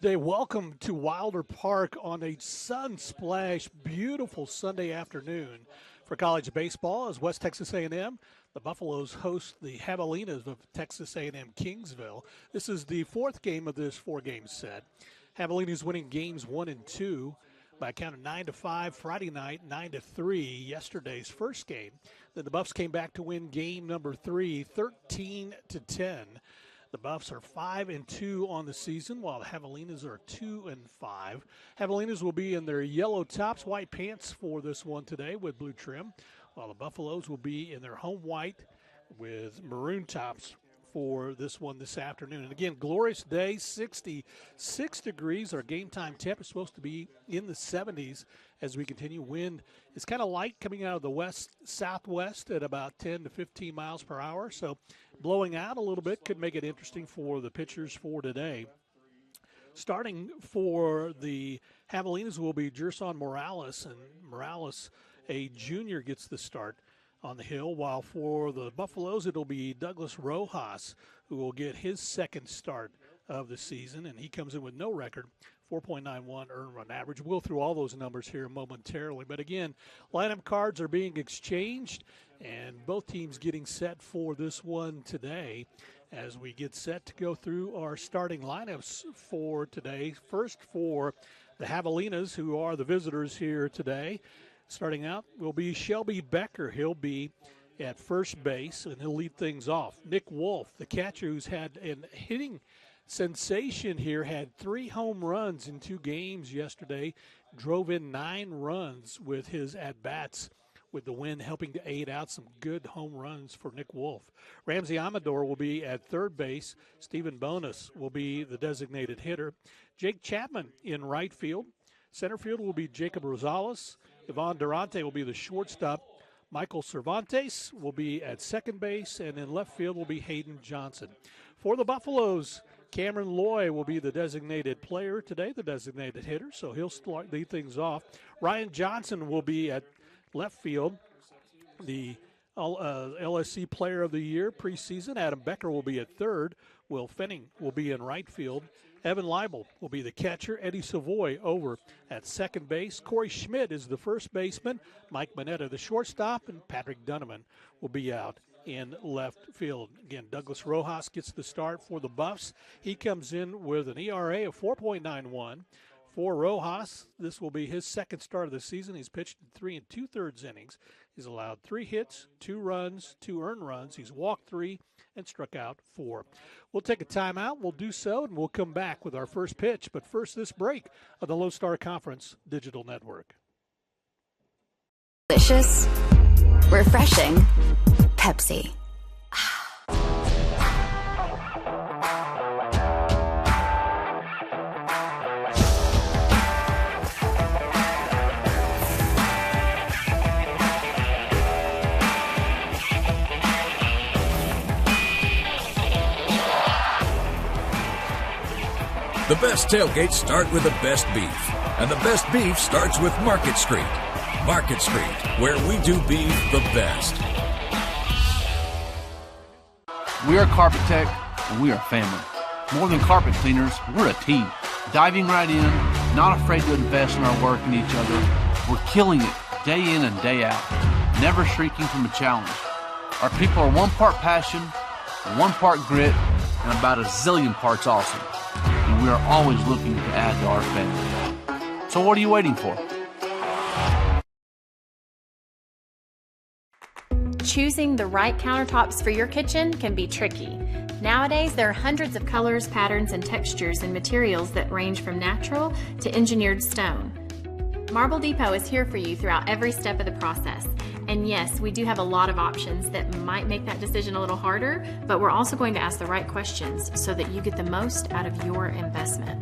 Glorious day. Welcome to Wilder Park on a sun-splashed, beautiful Sunday afternoon for college baseball as West Texas A&M. The Buffaloes host the Javelinas of Texas A&M-Kingsville. This is the fourth game of this four-game set. Javelinas winning games 1 and 2 by a count of 9-5 Friday night, 9-3 yesterday's first game. Then the Buffs came back to win game number 3, 13-10. The Buffs are 5 and 2 on the season, while the Javelinas are 2 and 5. Javelinas will be in their yellow tops, white pants for this one today with blue trim, while the Buffaloes will be in their home white with maroon tops for this one this afternoon. And again, glorious day, 66 degrees. Our game time temp is supposed to be in the 70s as we continue. Wind is kind of light coming out of the west-southwest at about 10 to 15 miles per hour. So blowing out a little bit could make it interesting for the pitchers for today. Starting for the Javelinas will be Gerson Morales, and Morales, a junior, gets the start on the hill, while for the Buffaloes it'll be Douglas Rojas who will get his second start of the season, and he comes in with no record, 4.91 earned run average. We'll go through all those numbers here momentarily, but again, lineup cards are being exchanged and both teams getting set for this one today as we get set to go through our starting lineups for today. First for the Javelinas, who are the visitors here today. Starting out will be Shelby Becker. He'll be at first base, and he'll lead things off. Nick Wolf, the catcher who's had a hitting sensation here, had 3 home runs in 2 games yesterday, drove in 9 runs with his at-bats, with the wind helping to aid out some good home runs for Nick Wolf. Ramsey Amador will be at third base. Stephen Bonus will be the designated hitter. Jake Chapman in right field. Center field will be Jacob Rosales. Yvonne Durante will be the shortstop. Michael Cervantes will be at second base, and in left field will be Hayden Johnson. For the Buffaloes, Cameron Loy will be the designated player today, the designated hitter, so he'll lead things off. Ryan Johnson will be at left field, the LSC Player of the Year preseason. Adam Becker will be at third. Will Fenning will be in right field. Evan Leibel will be the catcher. Eddie Savoy over at second base. Corey Schmidt is the first baseman. Mike Manetta the shortstop, and Patrick Dunneman will be out in left field. Again, Douglas Rojas gets the start for the Buffs. He comes in with an ERA of 4.91. For Rojas, this will be his second start of the season. He's pitched in 3 2/3 innings. He's allowed 3 hits, 2 runs, 2 earned runs. He's walked 3 and struck out 4. We'll take a timeout. We'll do so, and we'll come back with our first pitch. But first, this break of the Lone Star Conference Digital Network. Delicious, refreshing, Pepsi. The best tailgates start with the best beef, and the best beef starts with Market Street. Market Street, where we do beef the best. We are Carpet Tech, and we are family. More than carpet cleaners, we're a team. Diving right in, not afraid to invest in our work and each other. We're killing it day in and day out, never shrinking from a challenge. Our people are 1 part passion, 1 part grit, and about a zillion parts awesome. And we are always looking to add to our family. So what are you waiting for? Choosing the right countertops for your kitchen can be tricky. Nowadays, there are hundreds of colors, patterns, and textures and materials that range from natural to engineered stone. Marble Depot is here for you throughout every step of the process. And yes, we do have a lot of options that might make that decision a little harder, but we're also going to ask the right questions so that you get the most out of your investment.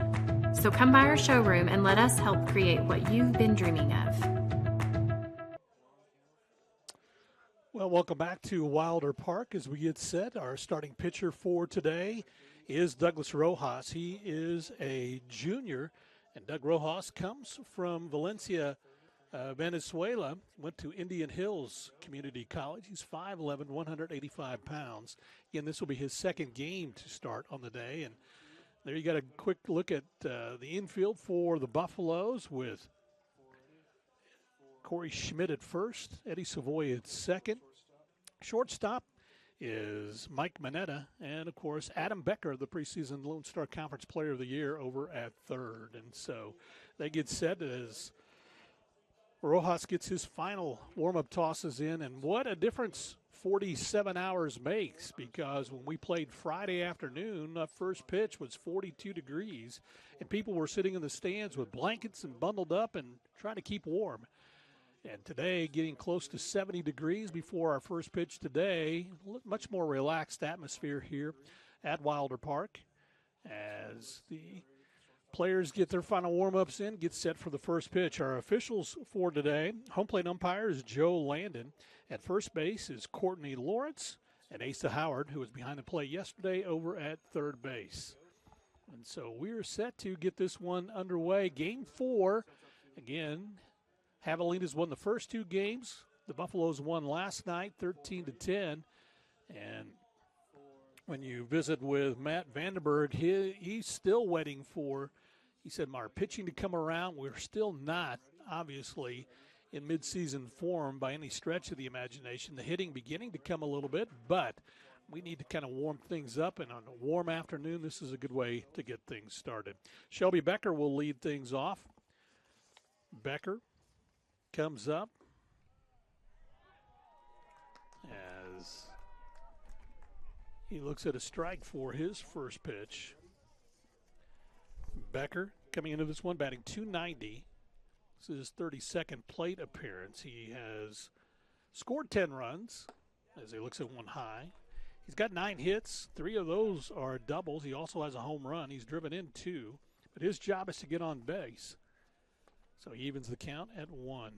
So come by our showroom and let us help create what you've been dreaming of. Well, welcome back to Wilder Park as we get set. Our starting pitcher for today is Douglas Rojas. He is a junior, and Doug Rojas comes from Valencia, Venezuela, went to Indian Hills Community College. He's 5'11", 185 pounds. Again, this will be his second game to start on the day, and There you got a quick look at the infield for the Buffaloes with Corey Schmidt at first, Eddie Savoy at second. Shortstop is Mike Mineta, and, of course, Adam Becker, the preseason Lone Star Conference Player of the Year, over at third. And so they get set as Rojas gets his final warm-up tosses in, and what a difference 47 hours makes, because when we played Friday afternoon, the first pitch was 42 degrees, and people were sitting in the stands with blankets and bundled up and trying to keep warm. And today, getting close to 70 degrees before our first pitch today. Much more relaxed atmosphere here at Wilder Park as the players get their final warm-ups in, get set for the first pitch. Our officials for today, home plate umpire is Joe Landon. At first base is Courtney Lawrence, and Asa Howard, who was behind the plate yesterday, over at third base. And so we're set to get this one underway. Game 4, again, Javelinas won the first 2 games. The Buffaloes won last night, 13-10. And when you visit with Matt Vandenberg, he's still waiting for, he said, our pitching to come around. We're still not, obviously, in midseason form by any stretch of the imagination. The hitting beginning to come a little bit, but we need to kind of warm things up. And on a warm afternoon, this is a good way to get things started. Shelby Becker will lead things off. Becker comes up as he looks at a strike for his first pitch. Becker coming into this one batting .290. This is his 32nd plate appearance. He has scored 10 runs as he looks at one high. He's got 9 hits. 3 of those are doubles. He also has a home run. He's driven in 2, but his job is to get on base. So he evens the count at 1-1.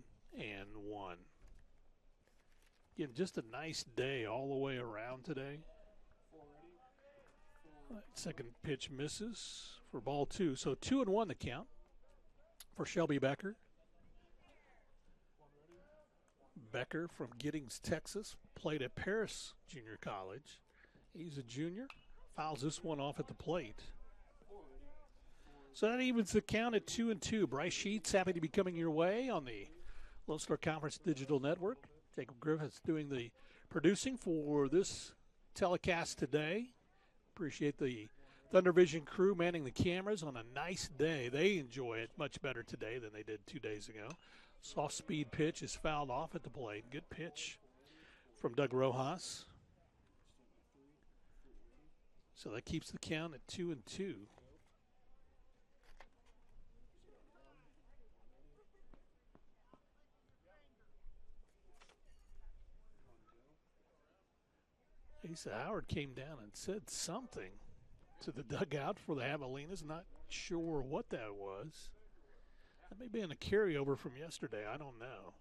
Again, just a nice day all the way around today. Second pitch misses for ball 2. So 2-1 the count for Shelby Becker. Becker from Giddings, Texas, played at Paris Junior College. He's a junior. Fouls this one off at the plate. So that evens the count at 2-2. Bryce Sheets, happy to be coming your way on the Lone Star Conference Digital Network. Jacob Griffiths doing the producing for this telecast today. Appreciate the Thunder Vision crew manning the cameras on a nice day. They enjoy it much better today than they did 2 days ago. Soft speed pitch is fouled off at the plate. Good pitch from Doug Rojas. So that keeps the count at 2-2. Asa Howard came down and said something to the dugout for the Javelinas. Not sure what that was. That may be in a carryover from yesterday. I don't know.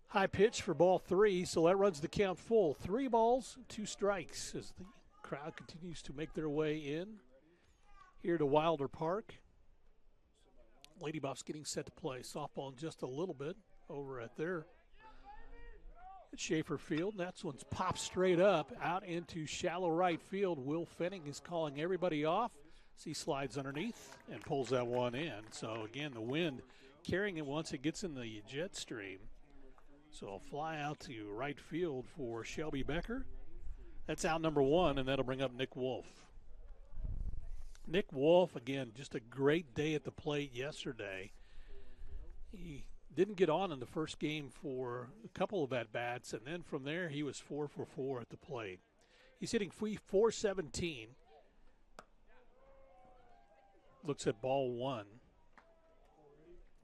High pitch for ball 3, so that runs the count full. 3 balls, 2 strikes as the crowd continues to make their way in here to Wilder Park. Lady Buffs getting set to play softball in just a little bit over at their Schaefer Field. That's one's popped straight up out into shallow right field. Will Fenning is calling everybody off. He slides underneath and pulls that one in. So again, the wind carrying it once it gets in the jet stream. So a fly out to right field for Shelby Becker. That's out number 1, and that'll bring up Nick Wolf. Nick Wolf, again, just a great day at the plate yesterday. He didn't get on in the first game for a couple of at-bats, and then from there he was 4 for 4 at the plate. He's hitting .417. Looks at ball 1.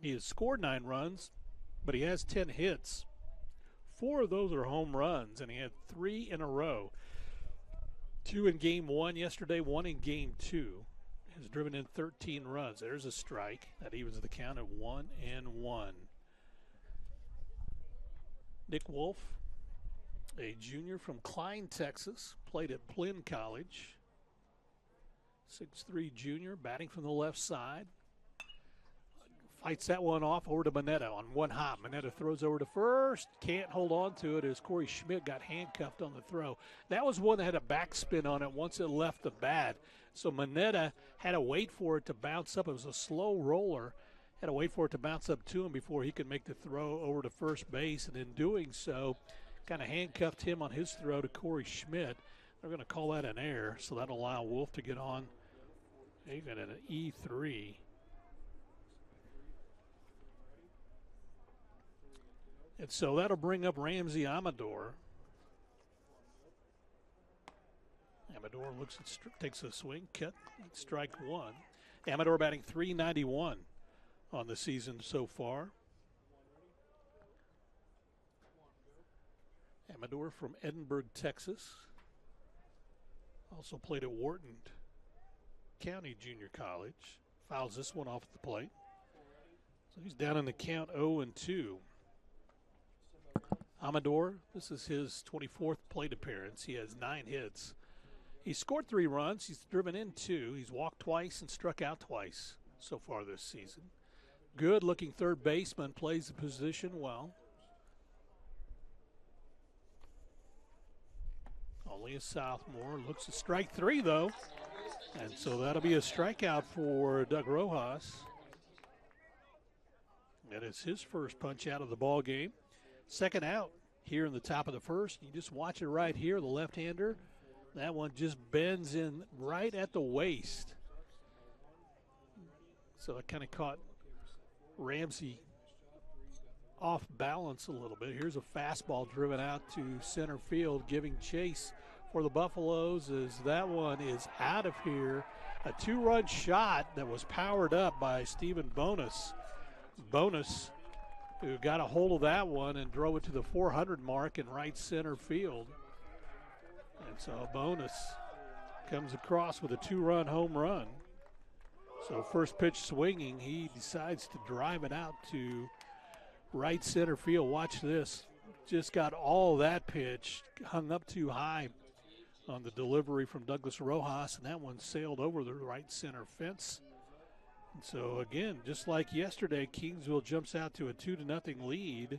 He has scored 9 runs, but he has 10 hits. 4 of those are home runs, and he had 3 in a row. 2 in game 1 yesterday, 1 in game 2. Has driven in 13 runs. There's a strike. That evens the count at 1-1. Nick Wolf, a junior from Klein, Texas, played at Plynn College. 6'3" junior, batting from the left side. Fights that one off over to Mineta on one hop. Mineta throws over to first. Can't hold on to it as Corey Schmidt got handcuffed on the throw. That was one that had a backspin on it once it left the bat. So Mineta had to wait for it to bounce up. It was a slow roller. Had to wait for it to bounce up to him before he could make the throw over to first base. And in doing so, kind of handcuffed him on his throw to Corey Schmidt. They're going to call that an error, so that'll allow Wolf to get on even at an E3. And so that'll bring up Ramsey Amador. Amador takes a swing, cut, strike one. Amador batting .391 on the season so far. Amador from Edinburgh, Texas. Also played at Wharton County Junior College. Fouls this one off at the plate. So he's down in the count 0-2. Amador, this is his 24th plate appearance. He has 9 hits. He scored 3 runs. He's driven in 2. He's walked twice and struck out twice so far this season. Good-looking third baseman, plays the position well. Only a sophomore. Looks at strike 3, though. And so that'll be a strikeout for Doug Rojas. That is his first punch out of the ball game. Second out here in the top of the first. You just watch it right here, the left-hander. That one just bends in right at the waist. So it kind of caught Ramsey off balance a little bit. Here's a fastball driven out to center field, giving chase for the Buffaloes as that one is out of here. A 2-run shot that was powered up by Stephen Bonus. Bonus, who got a hold of that one and drove it to the 400 mark in right center field. And so Bonus comes across with a 2-run home run. So first pitch swinging, he decides to drive it out to right center field. Watch this. Just got all that pitch hung up too high on the delivery from Douglas Rojas, and that one sailed over the right center fence. And so again, just like yesterday, Kingsville jumps out to a 2-0 lead.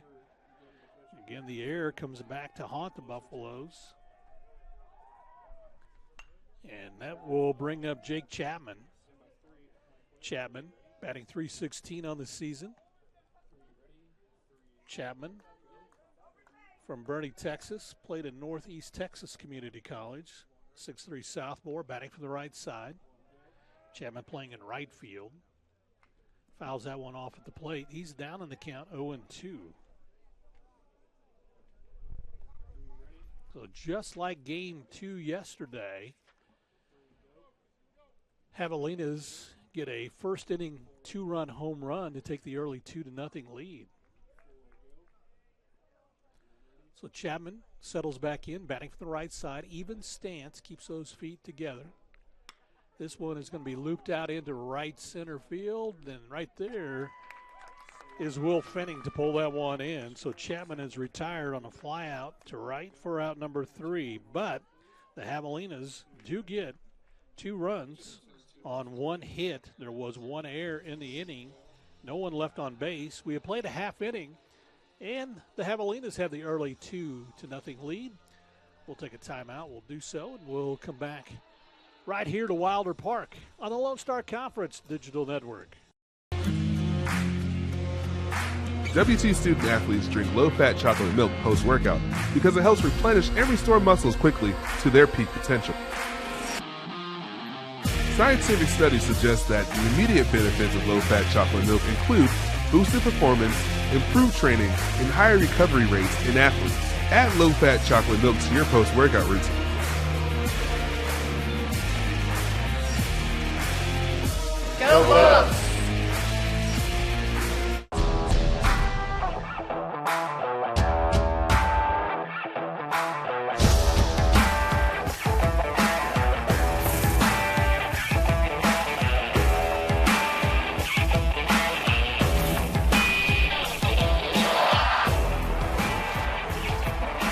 Again, the error comes back to haunt the Buffaloes. And that will bring up Jake Chapman. Chapman batting .316 on the season. Chapman from Bernie, Texas, played at Northeast Texas Community College. 6'3" sophomore, batting from the right side. Chapman playing in right field. Fouls that one off at the plate. He's down in the count 0-2. So just like game 2 yesterday, Javelinas get a first inning 2-run home run to take the early 2-0 lead. So Chapman settles back in, batting from the right side. Even stance, keeps those feet together. This one is going to be looped out into right center field. And right there is Will Fenning to pull that one in. So Chapman is retired on a fly out to right for out number 3. But the Javelinas do get 2 runs on 1 hit. There was 1 error in the inning. No one left on base. We have played a half inning, and the Javelinas have the early 2-0 lead. We'll take a timeout. We'll do so, and we'll come back right here to Wilder Park on the Lone Star Conference Digital Network. WT student athletes drink low-fat chocolate milk post-workout because it helps replenish and restore muscles quickly to their peak potential. Scientific studies suggest that the immediate benefits of low-fat chocolate milk include boosted performance, improved training, and higher recovery rates in athletes. Add low-fat chocolate milk to your post-workout routine. Go Wolves!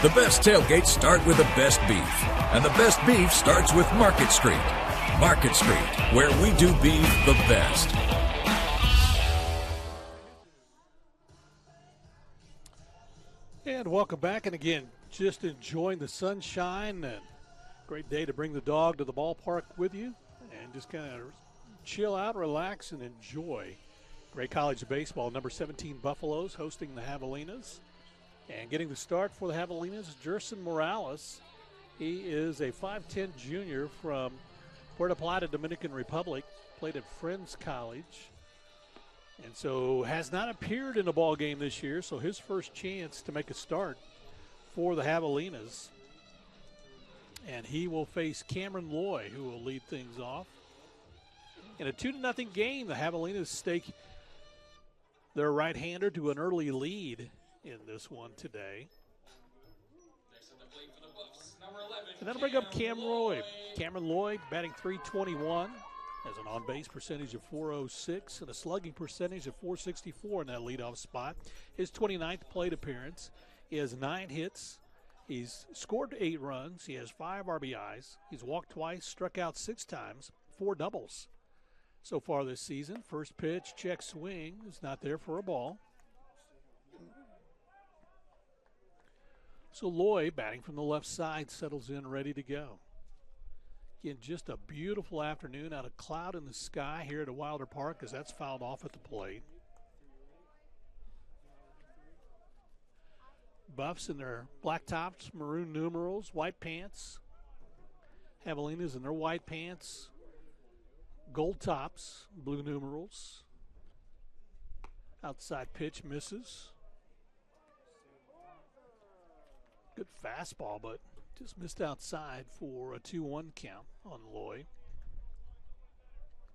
The best tailgates start with the best beef, and the best beef starts with Market Street. Market Street, where we do beef the best. And welcome back, and again, just enjoying the sunshine and great day to bring the dog to the ballpark with you. and just kind of chill out, relax, and enjoy great college baseball. Number 17 Buffaloes hosting the Javelinas. And getting the start for the Javelinas, Jerson Morales. He is a 5'10 junior from Puerto Plata, Dominican Republic, played at Friends College, and so has not appeared in a ball game this year, so his first chance to make a start for the Javelinas. And he will face Cameron Loy, who will lead things off. In a 2-0 game, the Javelinas stake their right-hander to an early lead in this one today. And that'll bring up Cameron Loy. Cameron Loy batting .321, has an on-base percentage of .406 and a slugging percentage of .464 in that leadoff spot. His 29th plate appearance. He has 9 hits. He's scored 8 runs. He has 5 RBIs. He's walked twice, struck out 6 times, 4 doubles so far this season. First pitch, check swing, is not there for a ball. So Loy, batting from the left side, settles in ready to go. Again, just a beautiful afternoon, out of cloud in the sky here at Wilder Park as that's fouled off at the plate. Buffs in their black tops, maroon numerals, white pants. Javelinas in their white pants, gold tops, blue numerals. Outside pitch misses. Good fastball, but just missed outside for a 2-1 count on Loy.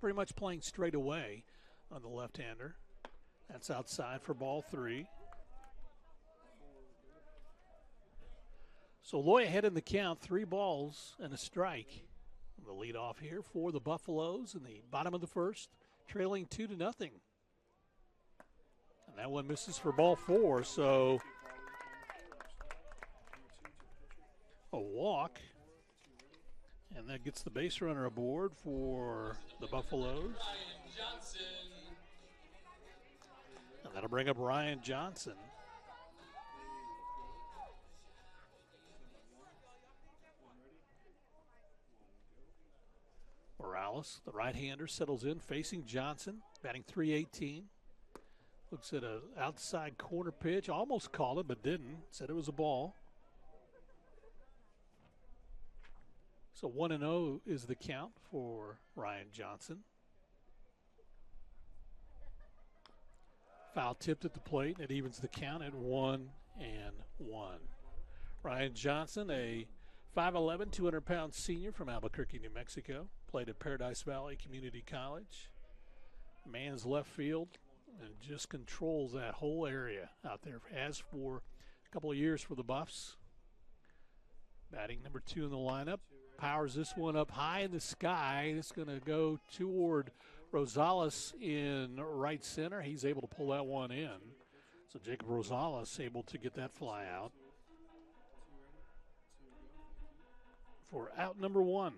Pretty much playing straight away on the left-hander. That's outside for ball 3. So Loy ahead in the count, 3 balls and a strike. The lead off here for the Buffaloes in the bottom of the first, trailing 2-0. And that one misses for ball 4, so a walk. And that gets the base runner aboard for the Buffaloes. And that'll bring up Ryan Johnson. Morales, the right-hander, settles in, facing Johnson, batting .318. Looks at an outside corner pitch, almost called it, but didn't. Said it was a ball. So 1-0 is the count for Ryan Johnson. Foul tipped at the plate, and it evens the count at 1-1. Ryan Johnson, a 5'11", 200-pound senior from Albuquerque, New Mexico. Played at Paradise Valley Community College. Man's left field and just controls that whole area out there. Has for a couple of years for the Buffs. Batting number 2 in the lineup. Powers this one up high in the sky. It's going to go toward Rosales in right center. He's able to pull that one in. So Jacob Rosales able to get that fly out for out number 1.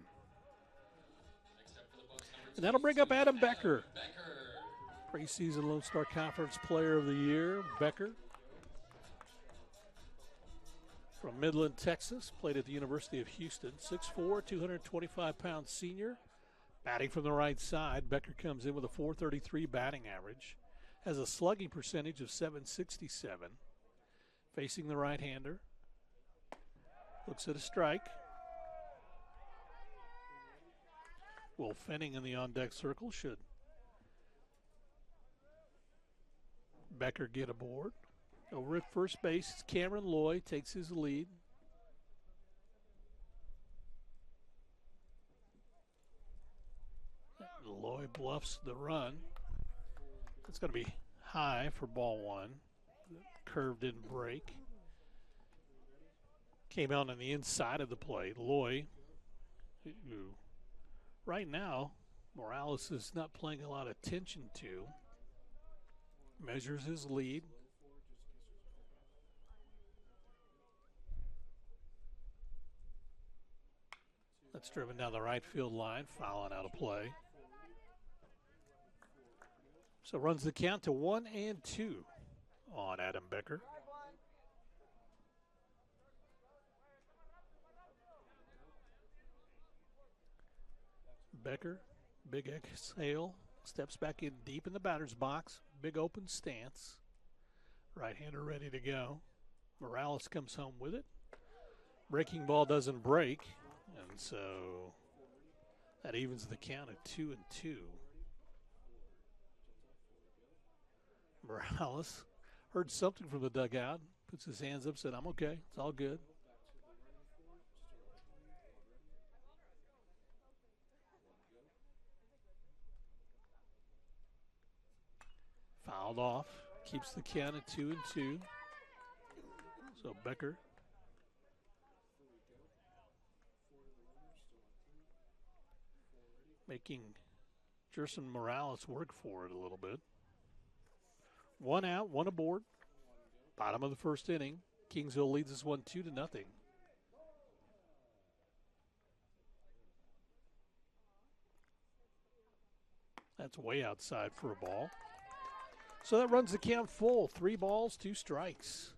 And that'll bring up Adam Becker. Preseason Lone Star Conference Player of the Year, Becker. From Midland, Texas, played at the University of Houston. 6'4", 225-pound senior. Batting from the right side, Becker comes in with a .433 batting average. Has a slugging percentage of .767. Facing the right-hander. Looks at a strike. Will Fenning in the on-deck circle should Becker get aboard. Over at first base, Cameron Loy takes his lead. Loy bluffs the run. It's going to be high for ball 1. The curve didn't break. Came out on the inside of the plate. Loy, who right now, Morales is not paying a lot of attention to. Measures his lead. That's driven down the right field line, fouling out of play. So runs the count to 1-2 on Adam Becker. Becker Big exhale, steps back in deep in the batter's box. Big open stance. Right-hander ready to go. Morales comes home with it. Breaking ball doesn't break, and so that evens the count at 2-2. Morales heard something from the dugout, puts his hands up, said, "I'm okay, it's all good." Fouled off, keeps the count at 2-2. So Becker making Jerson Morales work for it a little bit. 1 out, 1 aboard. Bottom of the first inning. Kingsville leads this one 2-0. That's way outside for a ball. So that runs the count full. 3 balls, 2 strikes.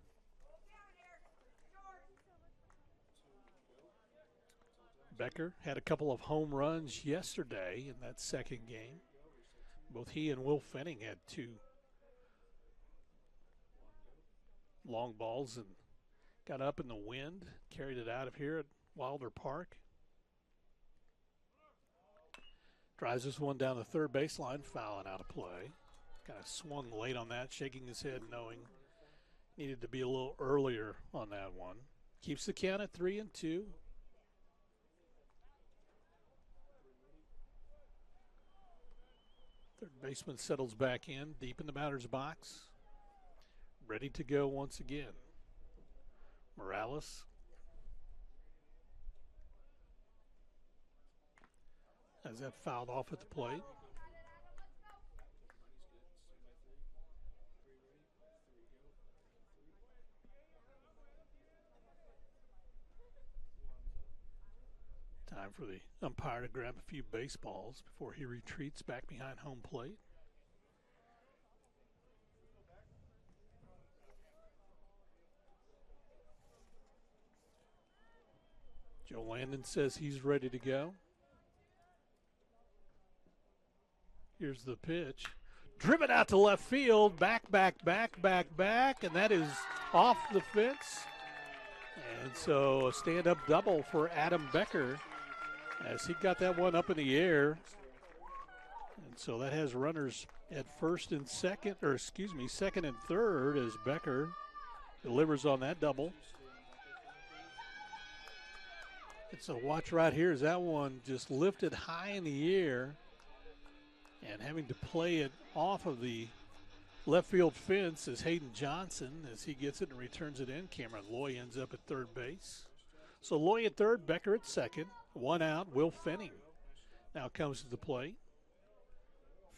Becker had a couple of home runs yesterday in that second game. Both he and Will Fenning had 2 long balls and got up in the wind, carried it out of here at Wilder Park. Drives this one down the third baseline, fouling out of play. Kind of swung late on that, shaking his head, knowing needed to be a little earlier on that one. Keeps the count at 3-2. Third baseman settles back in, deep in the batter's box. Ready to go once again. Morales has that fouled off at the plate. Time for the umpire to grab a few baseballs before he retreats back behind home plate. Joe Landon says he's ready to go. Here's the pitch. Driven out to left field. Back, and that is off the fence. And so a stand-up double for Adam Becker as he got that one up in the air. And so that has runners at second and third as Becker delivers on that double. And so watch right here as that one just lifted high in the air and having to play it off of the left field fence is Hayden Johnson as he gets it and returns it in. Cameron Loy ends up at third base. So Loy at third, Becker at second. 1 out, Will Fenning now comes to the plate.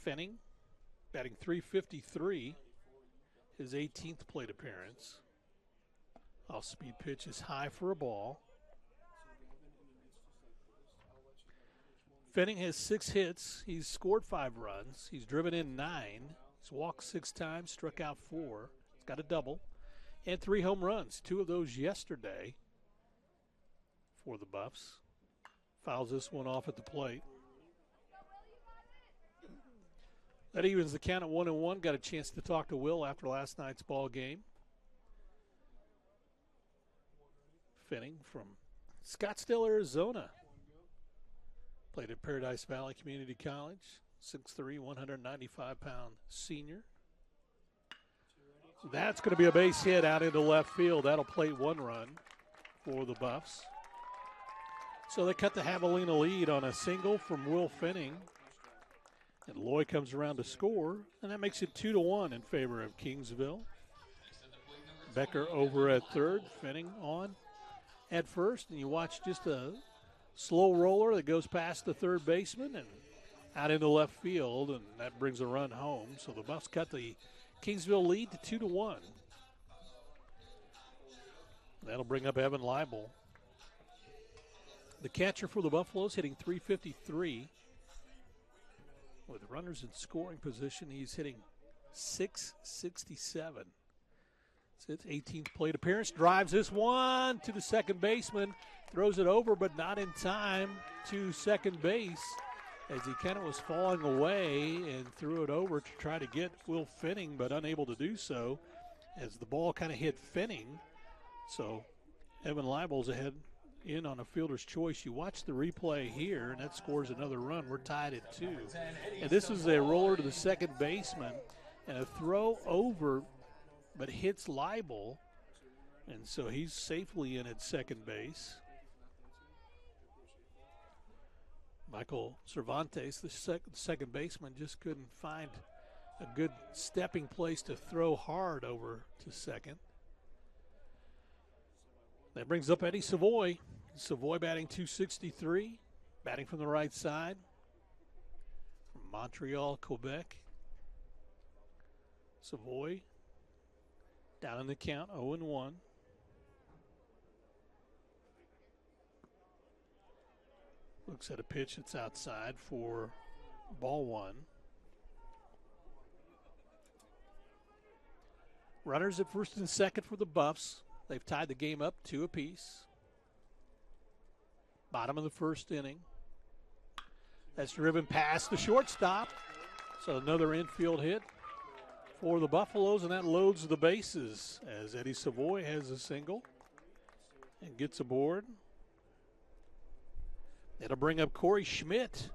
Fenning batting .353, his 18th plate appearance. Off-speed pitch is high for a ball. Fenning has 6 hits. He's scored 5 runs. He's driven in 9. He's walked 6 times, struck out 4. He's got a double. And 3 home runs, 2 of those yesterday for the Buffs. Fouls this one off at the plate. That evens the count at 1-1. Got a chance to talk to Will after last night's ball game. Fenning from Scottsdale, Arizona. Played at Paradise Valley Community College. 6'3", 195-pound senior. That's going to be a base hit out into left field. That'll plate 1 run for the Buffs. So they cut the Javelina lead on a single from Will Fenning. And Loy comes around to score, and that makes it 2-1 in favor of Kingsville. Becker over at third, Fenning on at first, and you watch just a slow roller that goes past the third baseman and out into left field, and that brings a run home. So the Buffs cut the Kingsville lead to 2-1. That'll bring up Evan Leibel. The catcher for the Buffaloes hitting .353. With runners in scoring position, he's hitting .667. It's his 18th plate appearance. Drives this one to the second baseman. Throws it over, but not in time to second base. as he kind of was falling away and threw it over to try to get Will Finning, but unable to do so as the ball kind of hit Finning. So Evan Leibel's ahead in on a fielder's choice. You watch the replay here, and that scores another run. We're tied at 2. And this is a roller to the second baseman and a throw over, but hits Leibel. And so he's safely in at second base. Michael Cervantes, the second baseman, just couldn't find a good stepping place to throw hard over to second. That brings up Eddie Savoy. Savoy batting .263, batting from the right side from Montreal, Quebec. Savoy down in the count, 0-1. Looks at a pitch that's outside for ball 1. Runners at first and second for the Buffs. They've tied the game up 2 apiece. Bottom of the first inning. That's driven past the shortstop. So another infield hit for the Buffaloes, and that loads the bases as Eddie Savoy has a single and gets aboard. It'll bring up Corey Schmidt,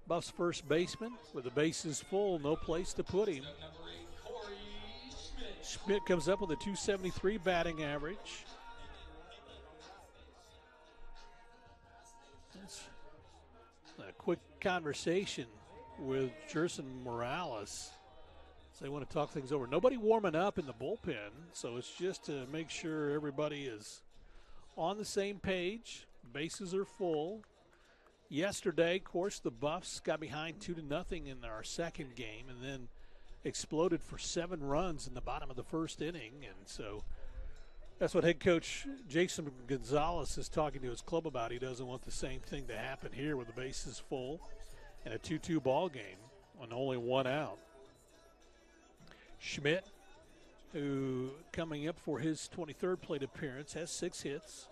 Buffs first baseman, with the bases full, no place to put him. Schmidt comes up with a .273 batting average. That's a quick conversation with Jerson Morales. So they want to talk things over. Nobody warming up in the bullpen, so it's just to make sure everybody is on the same page. Bases are full. Yesterday, of course, the Buffs got behind 2-0 in our second game and then exploded for 7 runs in the bottom of the first inning. And so that's what head coach Jason Gonzalez is talking to his club about. He doesn't want the same thing to happen here with the bases full and a 2-2 ball game on only 1 out. Schmidt, who coming up for his 23rd plate appearance, has 6 hits.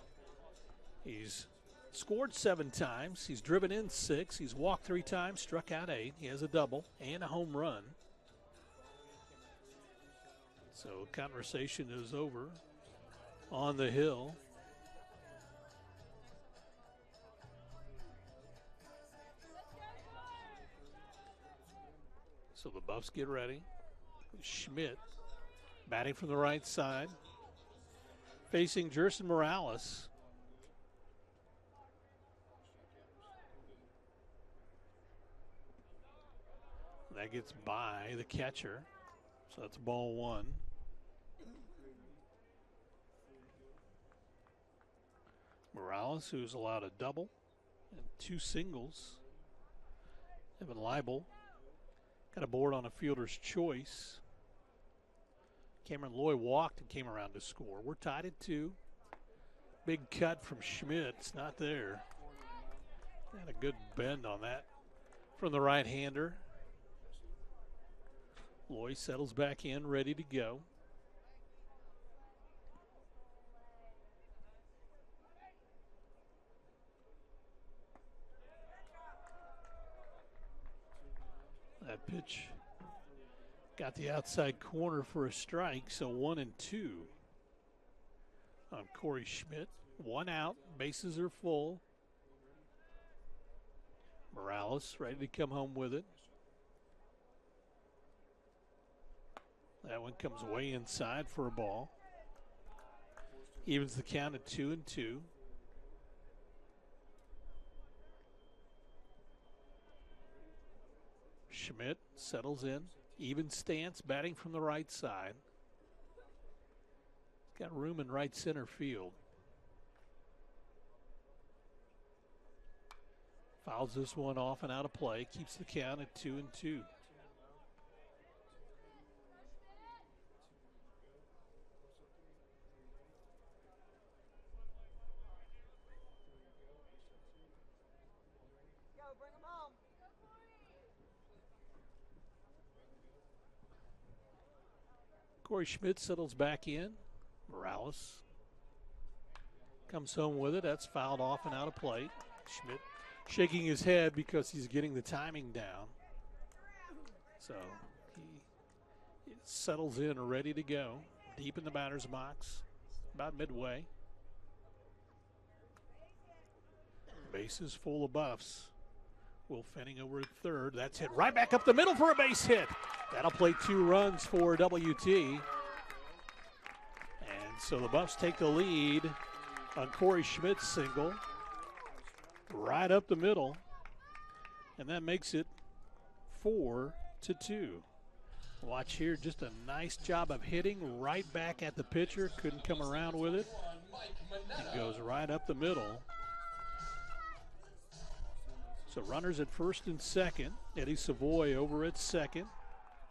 He's scored 7 times. He's driven in 6. He's walked 3 times, struck out 8. He has a double and a home run. So conversation is over on the hill. So the Buffs get ready. Schmidt batting from the right side, facing Jerson Morales. That gets by the catcher. So that's ball 1. Morales, who's allowed a double and 2 singles. Evan Leibel got a board on a fielder's choice. Cameron Loy walked and came around to score. We're tied at 2. Big cut from Schmidt. It's not there. Had a good bend on that from the right-hander. Loy settles back in, ready to go. That pitch got the outside corner for a strike, so 1-2 on Corey Schmidt. 1 out, bases are full. Morales ready to come home with it. That one comes way inside for a ball. Evens the count at 2-2. Schmidt settles in. Even stance, batting from the right side. Got room in right center field. Fouls this one off and out of play. Keeps the count at 2-2. Corey Schmidt settles back in. Morales comes home with it. That's fouled off and out of play. Schmidt shaking his head because he's getting the timing down. So he settles in, ready to go. Deep in the batter's box, about midway. Bases full of Buffs. Will Fenning over at third. That's hit right back up the middle for a base hit. That'll play 2 runs for WT. And so the Buffs take the lead on Corey Schmidt's single. Right up the middle. And that makes it 4-2. Watch here, just a nice job of hitting right back at the pitcher. Couldn't come around with it. It goes right up the middle. So runners at first and second. Eddie Savoy over at second.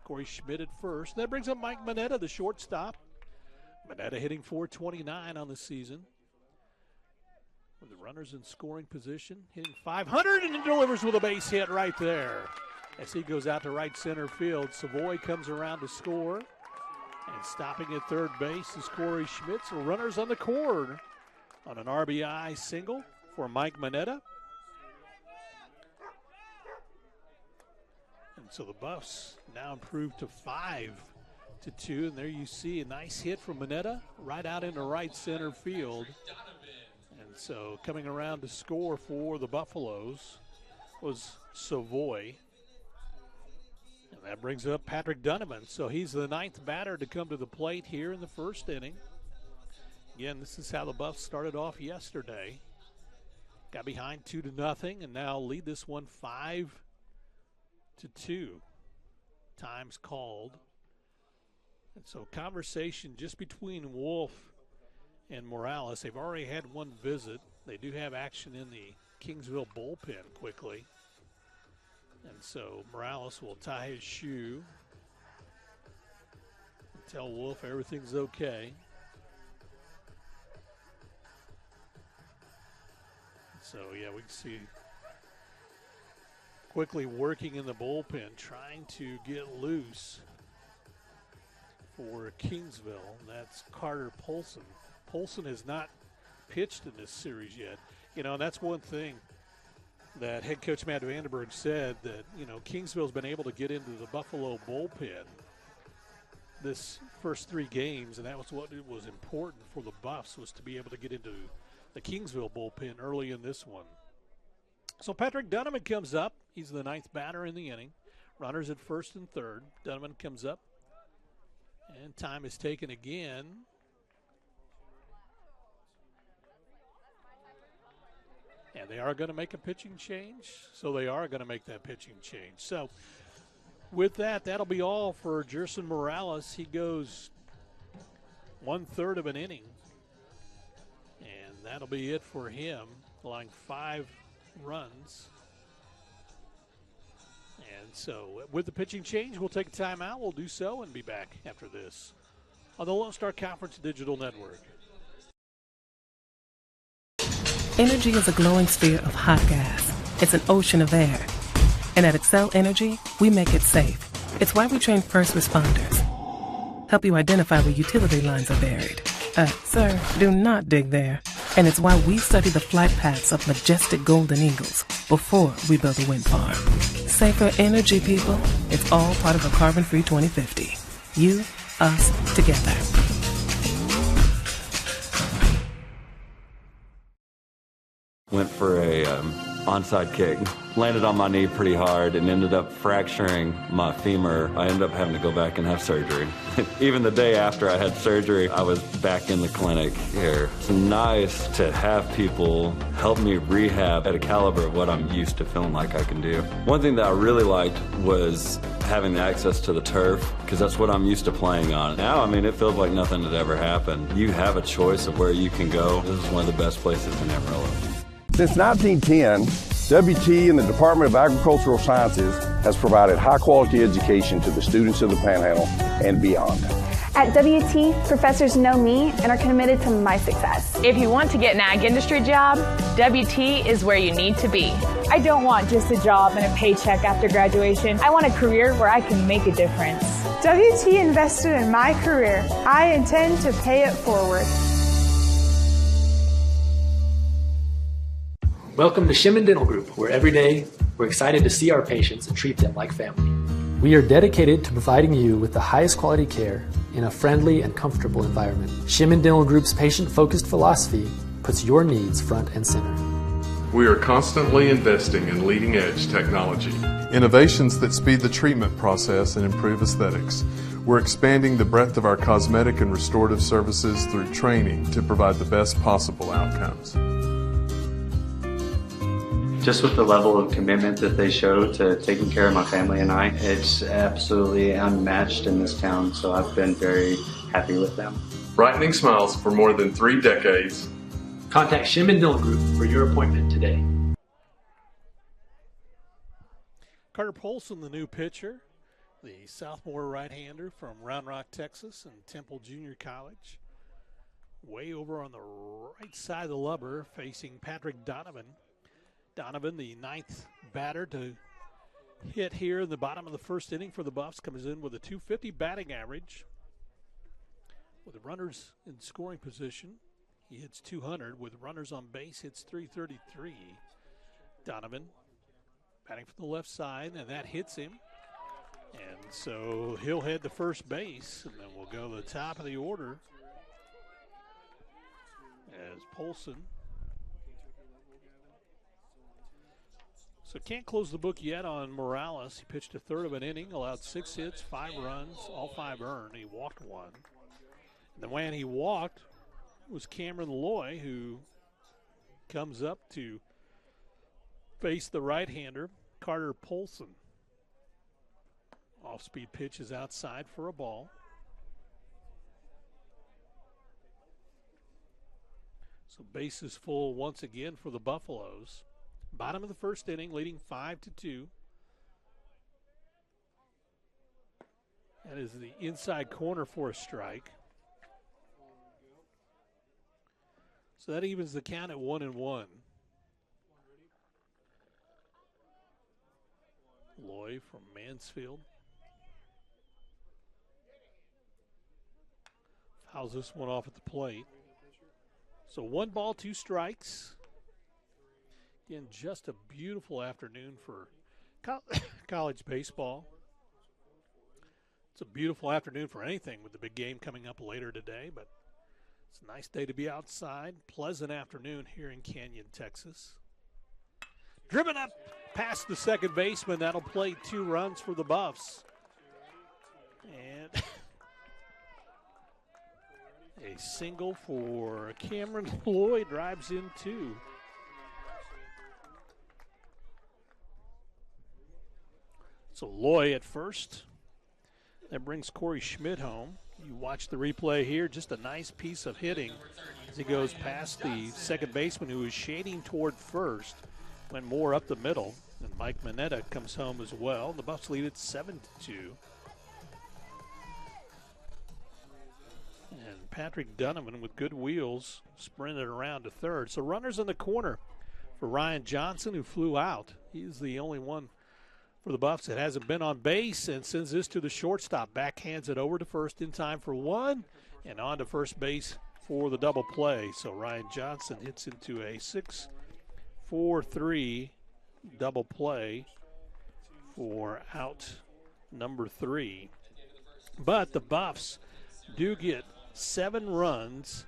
Corey Schmidt at first. That brings up Mike Mineta, the shortstop. Mineta hitting .429 on the season. With the runners in scoring position, hitting .500 and delivers with a base hit right there. As he goes out to right center field, Savoy comes around to score. And stopping at third base is Corey Schmidt. So runners on the corner on an RBI single for Mike Mineta. And so the Buffs now improved to 5-2. And there you see a nice hit from Mineta right out into right center field. And so coming around to score for the Buffaloes was Savoy. And that brings up Patrick Donovan. So he's the 9th batter to come to the plate here in the first inning. Again, this is how the Buffs started off yesterday. Got behind 2-0 and now lead this one 5-2. Times called. And so conversation just between Wolf and Morales. They've already had one visit. They do have action in the Kingsville bullpen quickly. And so Morales will tie his shoe and tell Wolf everything's okay. So, yeah, we can see quickly working in the bullpen, trying to get loose for Kingsville. And that's Carter Polson. Polson has not pitched in this series yet. You know, and that's one thing that head coach Matt Vandenberg said, that, you know, Kingsville's been able to get into the Buffalo bullpen this first 3 games, and that was what was important for the Buffs, was to be able to get into the Kingsville bullpen early in this one. So Patrick Donovan comes up. He's the 9th batter in the inning. Runners at first and third. Donovan comes up, and time is taken again. And they are going to make a pitching change. So they are going to make that pitching change. So with that, that'll be all for Jerson Morales. He goes 1/3 of an inning. And that'll be it for him, allowing 5 runs. And so with the pitching change, we'll take a timeout. We'll do so and be back after this on the Lone Star Conference Digital Network. Energy is a glowing sphere of hot gas. It's an ocean of air. And at Excel Energy, we make it safe. It's why we train first responders. Help you identify where utility lines are buried. Sir, do not dig there. And it's why we study the flight paths of majestic golden eagles before we build a wind farm. Safer energy, people. It's all part of a carbon-free 2050. You, us, together. Went for a onside kick, landed on my knee pretty hard and ended up fracturing my femur. I ended up having to go back and have surgery. Even the day after I had surgery, I was back in the clinic here. It's nice to have people help me rehab at a caliber of what I'm used to feeling like I can do. One thing that I really liked was having access to the turf, because that's what I'm used to playing on. Now, I mean, it feels like nothing had ever happened. You have a choice of where you can go. This is one of the best places in Amarillo. Since 1910, WT and the Department of Agricultural Sciences has provided high-quality education to the students of the Panhandle and beyond. At WT, professors know me and are committed to my success. If you want to get an ag industry job, WT is where you need to be. I don't want just a job and a paycheck after graduation. I want a career where I can make a difference. WT invested in my career. I intend to pay it forward. Welcome to Shimon Dental Group, where every day we're excited to see our patients and treat them like family. We are dedicated to providing you with the highest quality care in a friendly and comfortable environment. Shimon Dental Group's patient-focused philosophy puts your needs front and center. We are constantly investing in leading-edge technology. Innovations that speed the treatment process and improve aesthetics. We're expanding the breadth of our cosmetic and restorative services through training to provide the best possible outcomes. Just with the level of commitment that they show to taking care of my family and I, it's absolutely unmatched in this town, so I've been very happy with them. Brightening smiles for more than 3 decades. Contact Shimon Dental Group for your appointment today. Carter Polson, the new pitcher, the sophomore right-hander from Round Rock, Texas, and Temple Junior College. Way over on the right side of the lubber, facing Patrick Donovan. Donovan, the 9th batter to hit here in the bottom of the first inning for the Buffs, comes in with a .250 batting average. With the runners in scoring position, he hits 200. With runners on base, hits .333. Donovan batting from the left side, and that hits him. And so he'll head to first base, and then we'll go to the top of the order as Polson. So can't close the book yet on Morales. He pitched a third of an inning, allowed 6 hits, 5 runs, all 5 earned. He walked 1. And the man he walked was Cameron Loy, who comes up to face the right-hander, Carter Polson. Off-speed pitch is outside for a ball. So bases full once again for the Buffaloes. Bottom of the first inning, leading 5-2. That is the inside corner for a strike. So that evens the count at 1-1. Loy from Mansfield fouls this one off at the plate. So 1 ball, 2 strikes. Again, just a beautiful afternoon for college baseball. It's a beautiful afternoon for anything with the big game coming up later today, but it's a nice day to be outside. Pleasant afternoon here in Canyon, Texas. Driven up past the second baseman. That'll play 2 runs for the Buffs. And a single for Cameron Loy drives in 2. So Loy at first. That brings Corey Schmidt home. You watch the replay here, just a nice piece of hitting as he goes past the second baseman who is shading toward first. Went more up the middle, and Mike Mineta comes home as well. The Buffs lead it 7-2. And Patrick Donovan with good wheels sprinted around to third. So runners in the corner for Ryan Johnson, who flew out. He's the only one for the Buffs that hasn't been on base, and sends this to the shortstop. Backhands it over to first in time for 1, and on to first base for the double play. So Ryan Johnson hits into a 6-4-3 double play for out number 3. But the Buffs do get 7 runs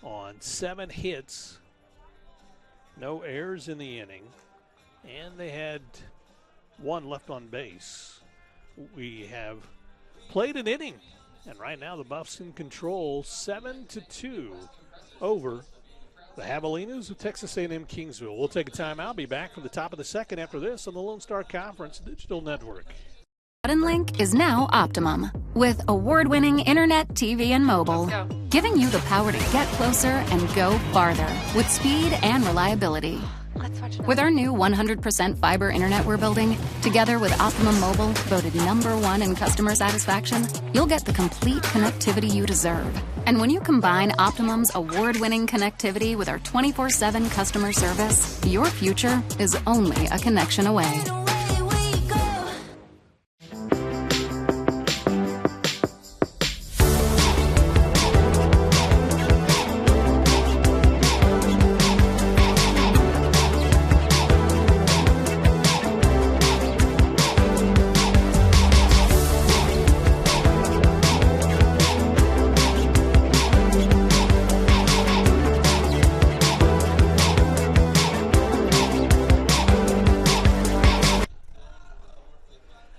on 7 hits. No errors in the inning, and they had 1 left on base. We have played an inning, and right now the Buffs in control 7-2 over the Javelinas of Texas A&M-Kingsville. We'll take a timeout. Be back from the top of the second after this on the Lone Star Conference Digital Network. Suddenlink is now Optimum, with award-winning internet, TV, and mobile, giving you the power to get closer and go farther with speed and reliability. With our new 100% fiber internet we're building, together with Optimum Mobile, voted #1 in customer satisfaction, you'll get the complete connectivity you deserve. And when you combine Optimum's award-winning connectivity with our 24/7 customer service, your future is only a connection away.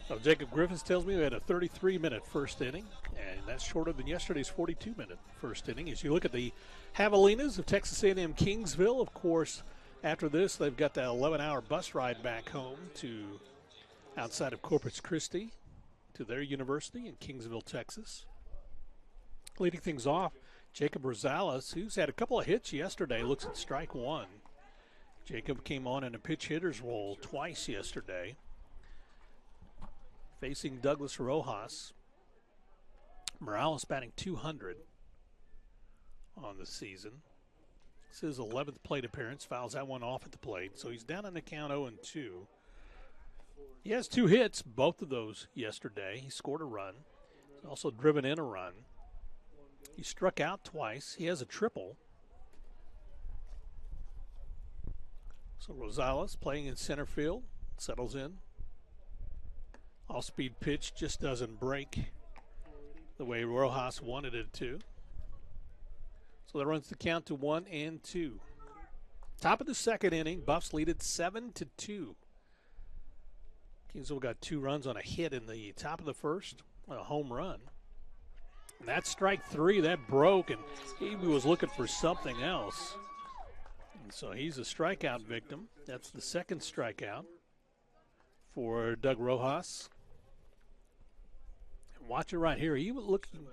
Well, Jacob Griffiths tells me we had a 33-minute first inning, and that's shorter than yesterday's 42-minute first inning. As you look at the Javelinas of Texas A&M-Kingsville, of course, after this, they've got that 11-hour bus ride back home to outside of Corpus Christi to their university in Kingsville, Texas. Leading things off, Jacob Rosales, who's had a couple of hits yesterday, looks at strike one. Jacob came on in a pitch hitter's role twice yesterday, facing Douglas Rojas. Morales batting .200 on the season. This is his 11th plate appearance, fouls that one off at the plate, so he's down on the count 0-2. He has 2 hits, both of those yesterday. He scored a run. He's also driven in a run. He struck out twice. He has a triple. So Rosales playing in center field, settles in. Off-speed pitch just doesn't break the way Rojas wanted it to. So that runs the count to 1-2. Top of the second inning, Buffs lead it 7-2. Kingsville got 2 runs on a hit in the top of the first, a home run. And that's strike 3, that broke, and he was looking for something else. And so he's a strikeout victim. That's the second strikeout for Doug Rojas. And watch it right here. He was looking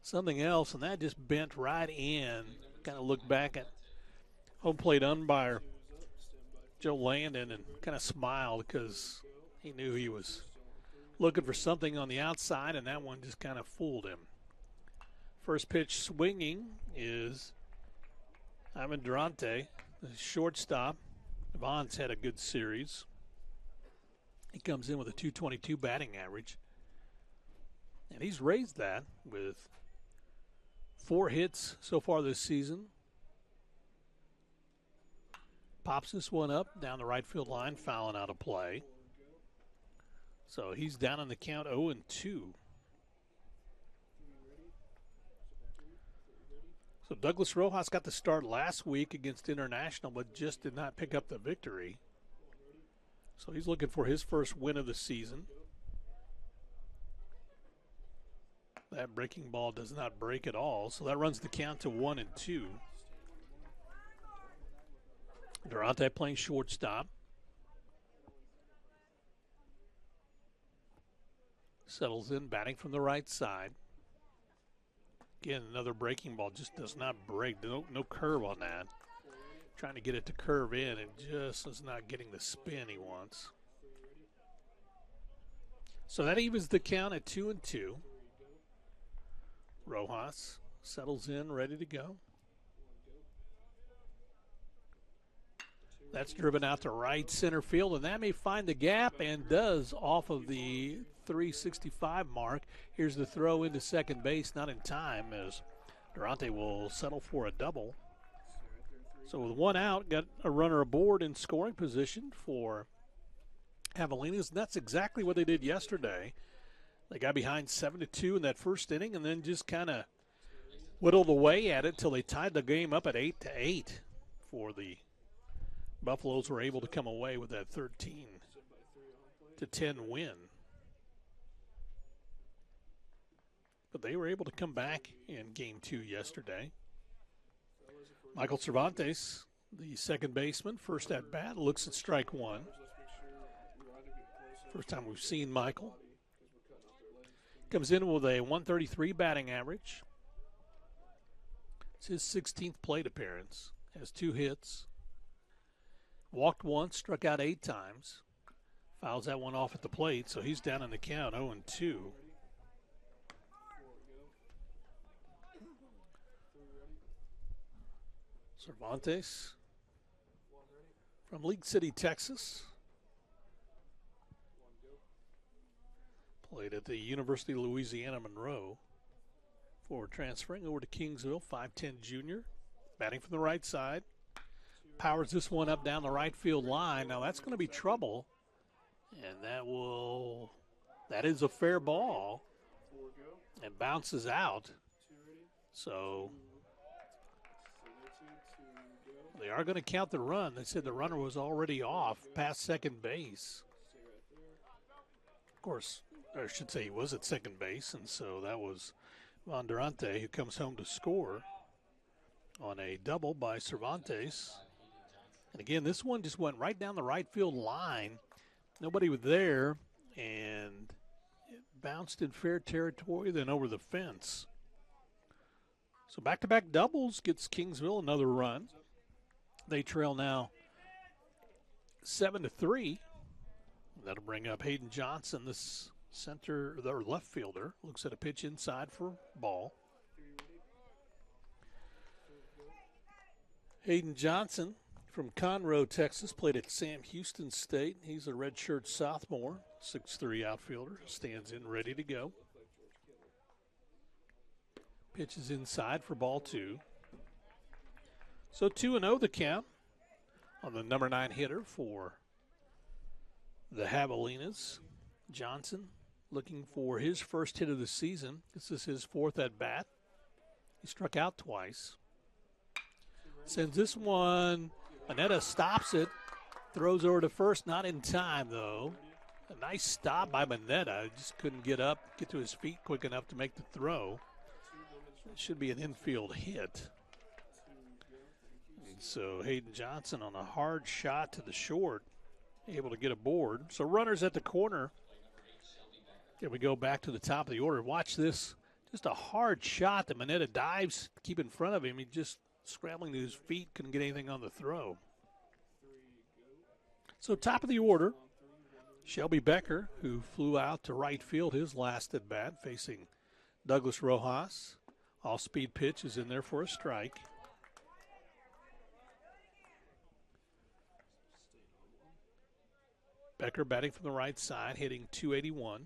something else, and that just bent right in. Kind of looked back at home plate umpire Joe Landon and kind of smiled because he knew he was looking for something on the outside, and that one just kind of fooled him. First pitch swinging is Ivan Durante, the shortstop. Vaughn's had a good series. He comes in with a .222 batting average. And he's raised that with 4 hits so far this season. Pops this one up down the right field line, fouling out of play. So he's down on the count 0-2. So Douglas Rojas got the start last week against International, but just did not pick up the victory. So he's looking for his first win of the season. That breaking ball does not break at all, so that runs the count to 1-2. Durante playing shortstop. Settles in, batting from the right side. Again, another breaking ball just does not break. No curve on that. Trying to get it to curve in and just is not getting the spin he wants. So that evens the count at 2-2. Rojas settles in, ready to go. That's driven out to right center field, and that may find the gap and does off of the 365 mark. Here's the throw into second base, not in time, as Durante will settle for a double. So with 1 out, got a runner aboard in scoring position for Javelinas, and that's exactly what they did yesterday. They got behind 7-2 in that first inning and then just kind of whittled away at it till they tied the game up at 8-8 for the Buffaloes were able to come away with that 13-10 win. But they were able to come back in Game 2 yesterday. Michael Cervantes, the second baseman, first at bat, looks at strike 1. First time we've seen Michael. Comes in with a .133 batting average. It's his 16th plate appearance. Has 2 hits. Walked once, struck out 8 times. Fouls that one off at the plate, so he's down in the count, 0-2. Cervantes from League City, Texas. Played at the University of Louisiana Monroe before transferring over to Kingsville, 5'10" junior. Batting from the right side. Powers this one up down the right field line. Now that's going to be trouble. And that is a fair ball. And bounces out. So they are going to count the run. They said the runner was already off past second base. Of course, I should say he was at second base, and so that was Von Durante, who comes home to score on a double by Cervantes. And again, this one just went right down the right field line. Nobody was there, and it bounced in fair territory, then over the fence. So back-to-back doubles gets Kingsville another run. They trail now 7-3. That'll bring up Hayden Johnson, this center or left fielder. Looks at a pitch inside for ball. Hayden Johnson from Conroe, Texas, played at Sam Houston State. He's a redshirt sophomore, 6'3" outfielder, stands in ready to go. Pitches inside for ball 2. So 2-0 the count on the number 9 hitter for the Javelinas. Johnson looking for his first hit of the season. This is his 4th at bat. He struck out twice. Sends this one. Manetta stops it. Throws over to first. Not in time, though. A nice stop by Manetta. Just couldn't get to his feet quick enough to make the throw. It should be an infield hit. And so Hayden Johnson on a hard shot to the short, able to get aboard. So runners at the corner. Here we go back to the top of the order. Watch this. Just a hard shot that Manetta dives to keep in front of him. He just scrambling to his feet, couldn't get anything on the throw. So top of the order, Shelby Becker, who flew out to right field his last at bat, facing Douglas Rojas. Off-speed pitch is in there for a strike. Becker batting from the right side, hitting .281.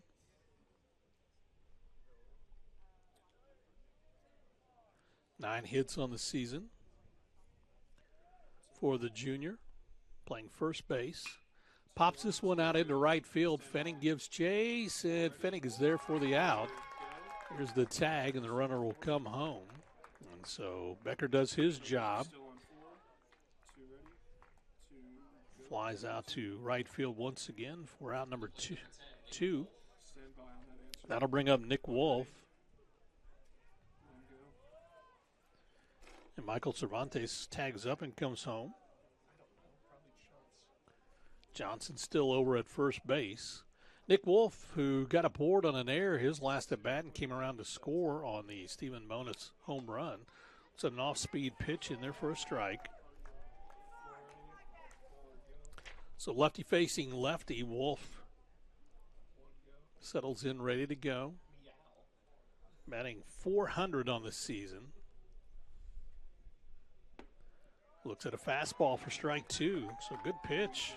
Nine hits on the season for the junior, playing first base. Pops this one out into right field. Fenning gives chase, and Fenning is there for the out. Here's the tag, and the runner will come home. And so Becker does his job. Flies out to right field once again for out number two. That'll bring up Nick Wolf. And Michael Cervantes tags up and comes home. Johnson still over at first base. Nick Wolf, who got aboard on an error his last at bat and came around to score on the Stephen Monis home run. It's an off-speed pitch in there for a strike. So lefty facing lefty, Wolf settles in ready to go. Batting .400 on the season. Looks at a fastball for strike 2. So good pitch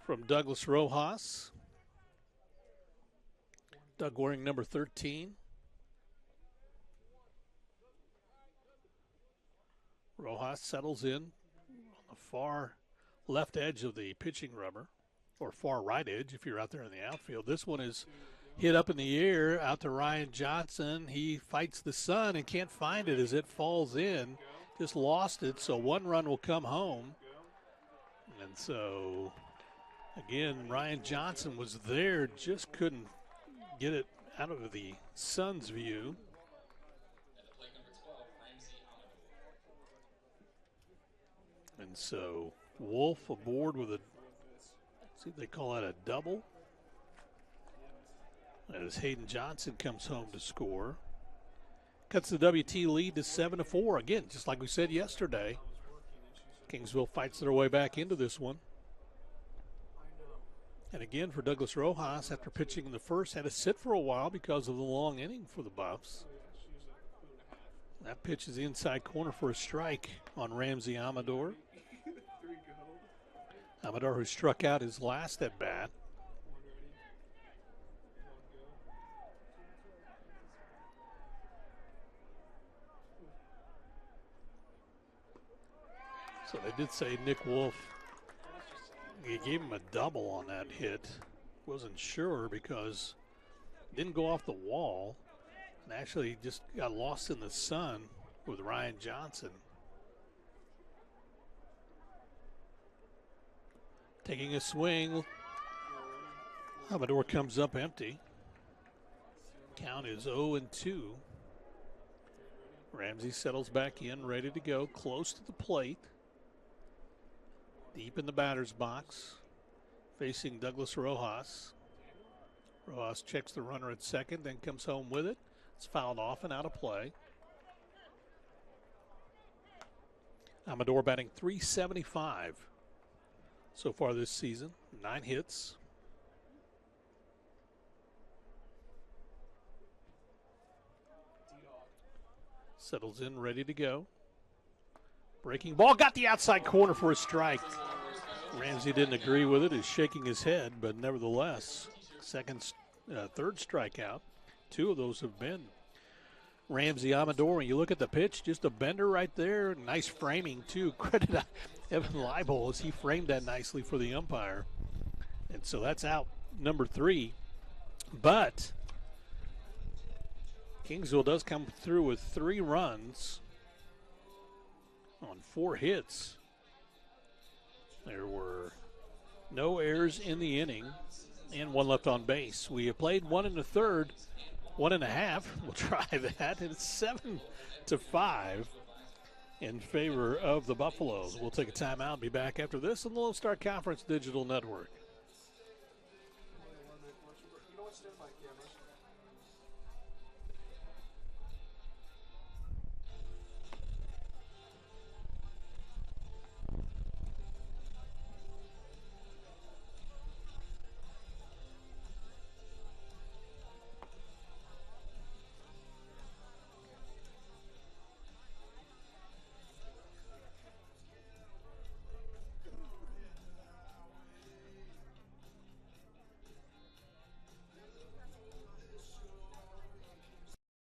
from Douglas Rojas. Doug wearing number 13. Rojas settles in on the far left edge of the pitching rubber, or far right edge if you're out there in the outfield. This one is hit up in the air out to Ryan Johnson. He fights the sun and can't find it as it falls in. Just lost it, so one run will come home. And so, again, Ryan Johnson was there, just couldn't get it out of the sun's view. And so Wolf aboard with see if they call that a double. As Hayden Johnson comes home to score. Cuts the WT lead to 7-4. Again, just like we said yesterday, Kingsville fights their way back into this one. And again, for Douglas Rojas, after pitching in the first, had to sit for a while because of the long inning for the Buffs. That pitch is the inside corner for a strike on Ramsey Amador. Amador, who struck out his last at bat. So they did say Nick Wolf, he gave him a double on that hit. Wasn't sure because it didn't go off the wall. And actually just got lost in the sun with Ryan Johnson. Taking a swing. Amador comes up empty. Count is 0-2. Ramsey settles back in, ready to go, close to the plate. Deep in the batter's box, facing Douglas Rojas. Rojas checks the runner at second, then comes home with it. It's fouled off and out of play. Amador batting .375 so far this season, 9 hits. Settles in, ready to go. Breaking ball, got the outside corner for a strike. Ramsey didn't agree with it, is shaking his head, but nevertheless, third strikeout. 2 of those have been Ramsey Amador. And you look at the pitch, just a bender right there. Nice framing, too. Credit to Evan Leibel as he framed that nicely for the umpire. And so that's out number 3. But Kingsville does come through with 3 runs on 4 hits. There were no errors in the inning and 1 left on base. We have played 1 1/3, 1.5. We'll try that. And it's 7-5 in favor of the Buffaloes. We'll take a timeout and be back after this on the Lone Star Conference Digital Network.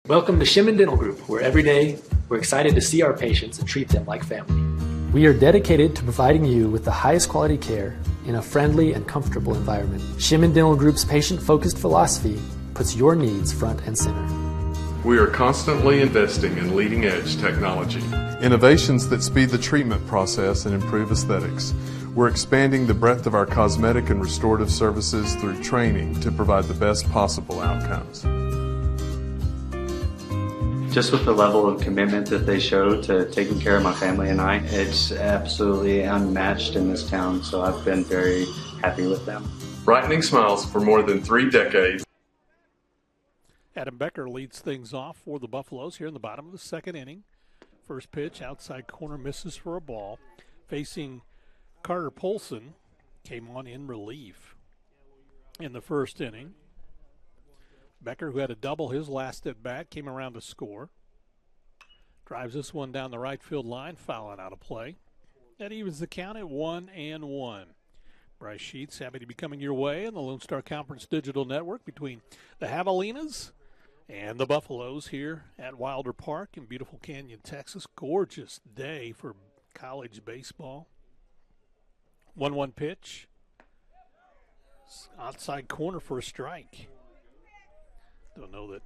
Welcome to Shimon Dental Group, where every day we're excited to see our patients and treat them like family. We are dedicated to providing you with the highest quality care in a friendly and comfortable environment. Shimon Dental Group's patient-focused philosophy puts your needs front and center. We are constantly investing in leading-edge technology. Innovations that speed the treatment process and improve aesthetics. We're expanding the breadth of our cosmetic and restorative services through training to provide the best possible outcomes. Just with the level of commitment that they show to taking care of my family and I, it's absolutely unmatched in this town, so I've been very happy with them. Brightening smiles for more than 3 decades. Adam Becker leads things off for the Buffaloes here in the bottom of the 2nd inning. First pitch, outside corner, misses for a ball. Facing Carter Polson, came on in relief in the 1st inning. Becker, who had a double his last at bat, came around to score. Drives this one down the right field line, fouling out of play. That evens the count at 1-1. Bryce Sheets, happy to be coming your way on the Lone Star Conference Digital Network between the Javelinas and the Buffaloes here at Wilder Park in beautiful Canyon, Texas. Gorgeous day for college baseball. 1-1 pitch. Outside corner for a strike. Don't know that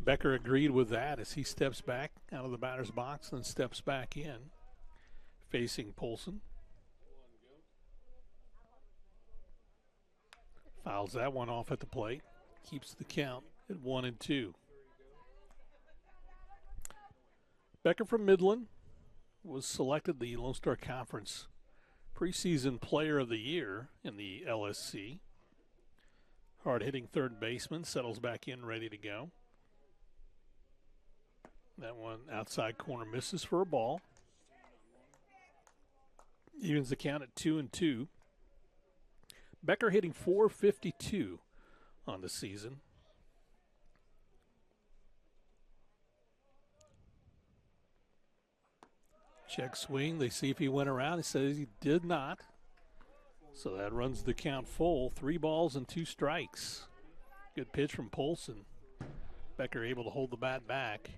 Becker agreed with that as he steps back out of the batter's box and steps back in, facing Polson. Fouls that one off at the plate. Keeps the count at 1-2. Becker from Midland was selected the Lone Star Conference preseason player of the year in the LSC. Hard-hitting third baseman, settles back in, ready to go. That one outside corner misses for a ball. Evens the count at 2-2. Becker hitting .452 on the season. Check swing. They see if he went around. He says he did not. So that runs the count full. 3 balls and 2 strikes. Good pitch from Polson. Becker able to hold the bat back.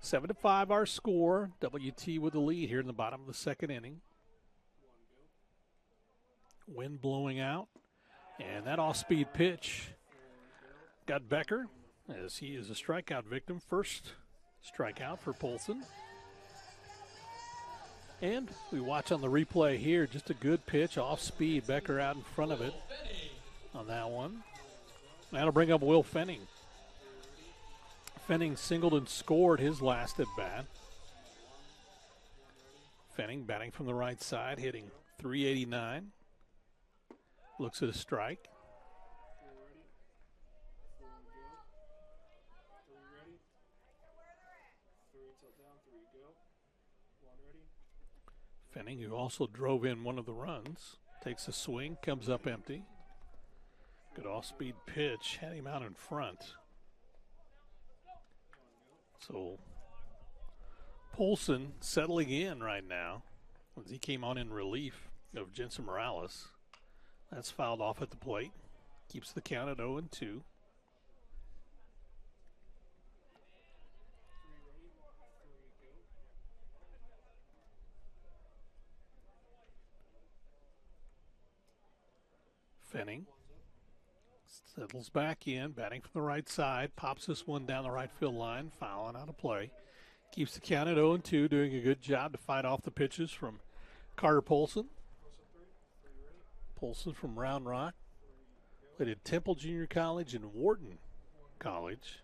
7-5 our score. WT with the lead here in the bottom of the 2nd inning. Wind blowing out. And that off-speed pitch got Becker as he is a strikeout victim. First strikeout for Polson. And we watch on the replay here, just a good pitch, off speed. Becker out in front of it. on that one. That'll bring up Will Fenning. Fenning singled and scored his last at bat. Fenning batting from the right side, hitting .389. Looks at a strike. Fenning, who also drove in one of the runs, takes a swing, comes up empty. Good off-speed pitch, had him out in front. So Polson settling in right now as he came on in relief of Jensen Morales. That's fouled off at the plate. Keeps the count at 0-2. Fenning settles back in, batting from the right side, pops this one down the right field line, fouling out of play. Keeps the count at 0-2, doing a good job to fight off the pitches from Carter Polson. Polson from Round Rock. Played at Temple Junior College and Wharton College.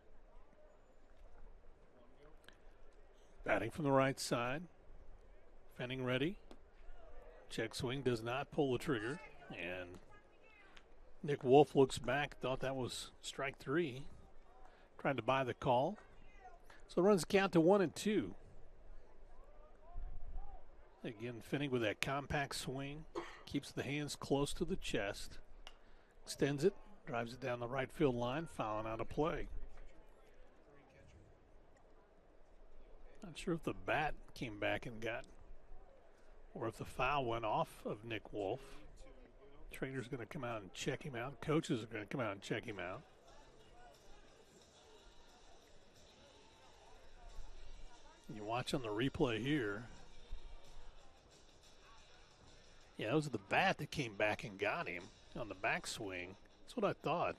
Batting from the right side. Fenning ready. Check swing, does not pull the trigger. And Nick Wolf looks back, thought that was strike 3. Trying to buy the call. So runs count to 1-2. Again, Fenning with that compact swing. Keeps the hands close to the chest. Extends it, drives it down the right field line, fouling out of play. Not sure if the bat came back and got, or if the foul went off of Nick Wolf. Trainer's going to come out and check him out. Coaches are going to come out and check him out. You watch on the replay here. Yeah, it was the bat that came back and got him on the backswing. That's what I thought.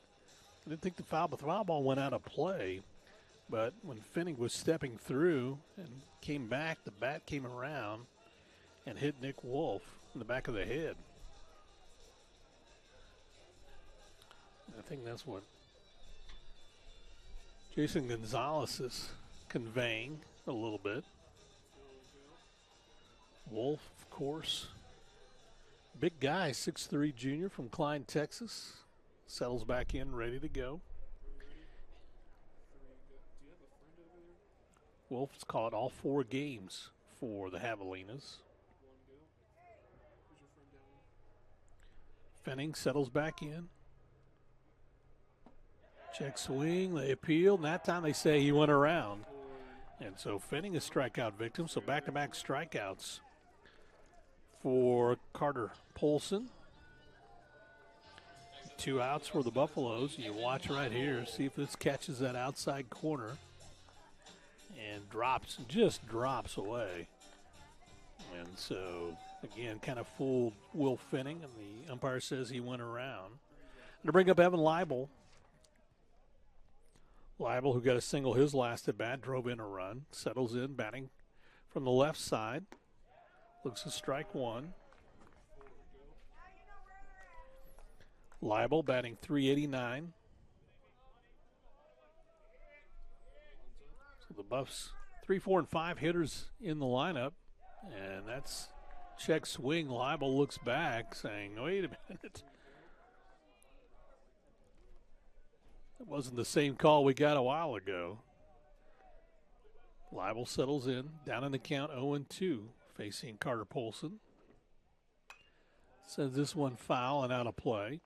I didn't think the foul ball went out of play. But when Fenning was stepping through and came back, the bat came around and hit Nick Wolf in the back of the head. I think that's what Jason Gonzalez is conveying a little bit. Wolf, of course, big guy, 6'3" junior from Klein, Texas. Settles back in, ready to go. Wolf's caught all 4 games for the Javelinas. Fenning settles back in. Check swing, they appeal, and that time they say he went around. And so Fenning is strikeout victim, so back-to-back strikeouts for Carter Polson. 2 outs for the Buffaloes. You watch right here, see if this catches that outside corner. And just drops away. And so, again, kind of fooled Will Fenning, and the umpire says he went around. And to bring up Evan Leibel. Leibel, who got a single his last at bat, drove in a run, settles in, batting from the left side. Looks at strike 1. Leibel batting .389. So the Buffs 3, 4, and 5 hitters in the lineup, and that's check swing. Leibel looks back, saying, "Wait a minute." It wasn't the same call we got a while ago. Leibel settles in, down in the count 0-2, facing Carter Polson. Sends this one foul and out of play.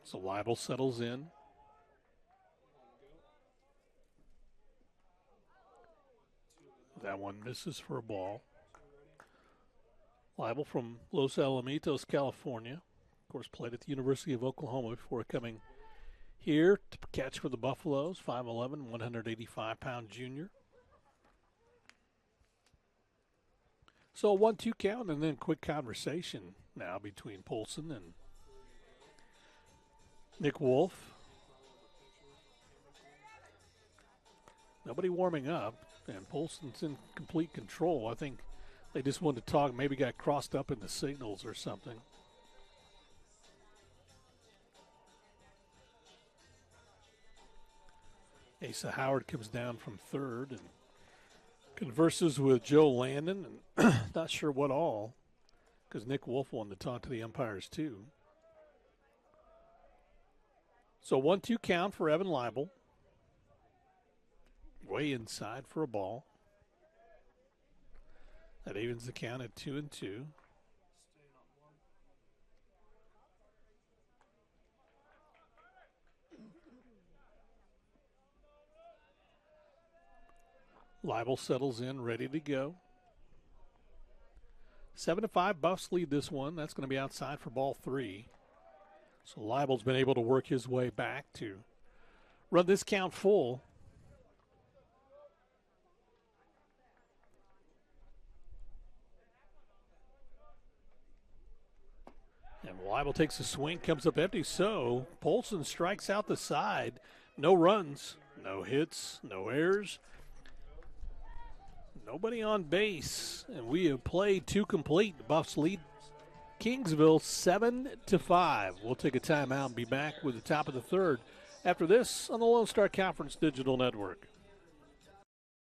So Leibel settles in. That one misses for a ball. Leibel from Los Alamitos, California. Of course, played at the University of Oklahoma before coming here to catch for the Buffaloes. 5'11", 185-pound junior. So a 1-2 count and then quick conversation now between Polson and Nick Wolf. Nobody warming up, and Polson's in complete control. I think they just wanted to talk, maybe got crossed up in the signals or something. Asa Howard comes down from third and converses with Joe Landon, and not sure what all, because Nick Wolf wanted to talk to the umpires too. So 1-2 count for Evan Leibel. Way inside for a ball. That evens the count at 2-2. Leibel settles in, ready to go. 7-5, Buffs lead this one. That's going to be outside for ball 3. So Leibel's been able to work his way back to run this count full. And Leibel takes a swing, comes up empty. So Polson strikes out the side. No runs, no hits, no errors. Nobody on base, and we have played 2 complete. The Buffs lead Kingsville 7-5. We'll take a timeout and be back with the top of the third after this on the Lone Star Conference Digital Network.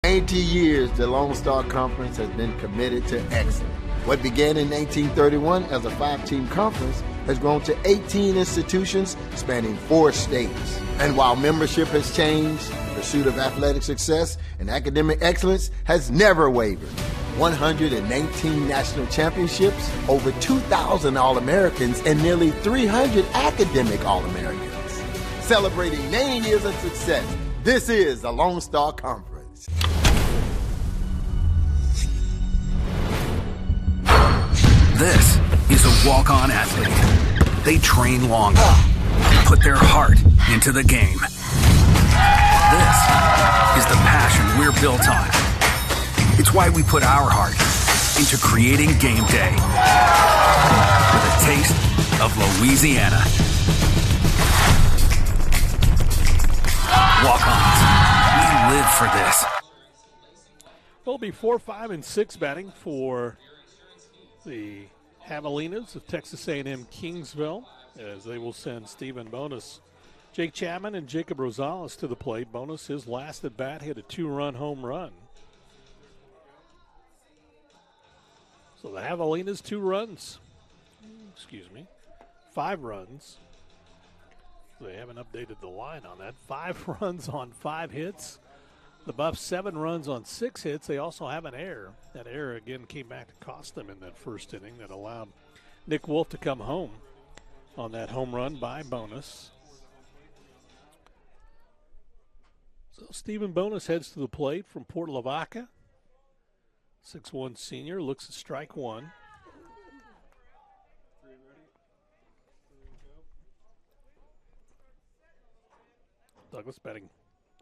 80 years, the Lone Star Conference has been committed to excellence. What began in 1931 as a 5-team conference has grown to 18 institutions spanning 4 states. And while membership has changed, the pursuit of athletic success and academic excellence has never wavered. 119 national championships, over 2,000 All-Americans, and nearly 300 academic All-Americans. Celebrating 90 years of success, this is the Lone Star Conference. This is a walk-on athlete. They train longer, put their heart into the game. This is the passion we're built on. It's why we put our heart into creating game day with a taste of Louisiana. Walk-ons, we live for this. It'll be 4, 5, and 6 batting for the Javelinas of Texas A&M-Kingsville, as they will send Stephen Bonus, Jake Chapman, and Jacob Rosales to the plate. Bonus, his last at bat, hit a 2-run home run. So the Javelinas 5 runs. They haven't updated the line on that. 5 runs on 5 hits. The Buffs 7 runs on 6 hits. They also have an error. That error again came back to cost them in that first inning that allowed Nick Wolf to come home on that home run by Bonus. So Stephen Bonus heads to the plate from Port Lavaca. 6'1" senior, looks at strike 1.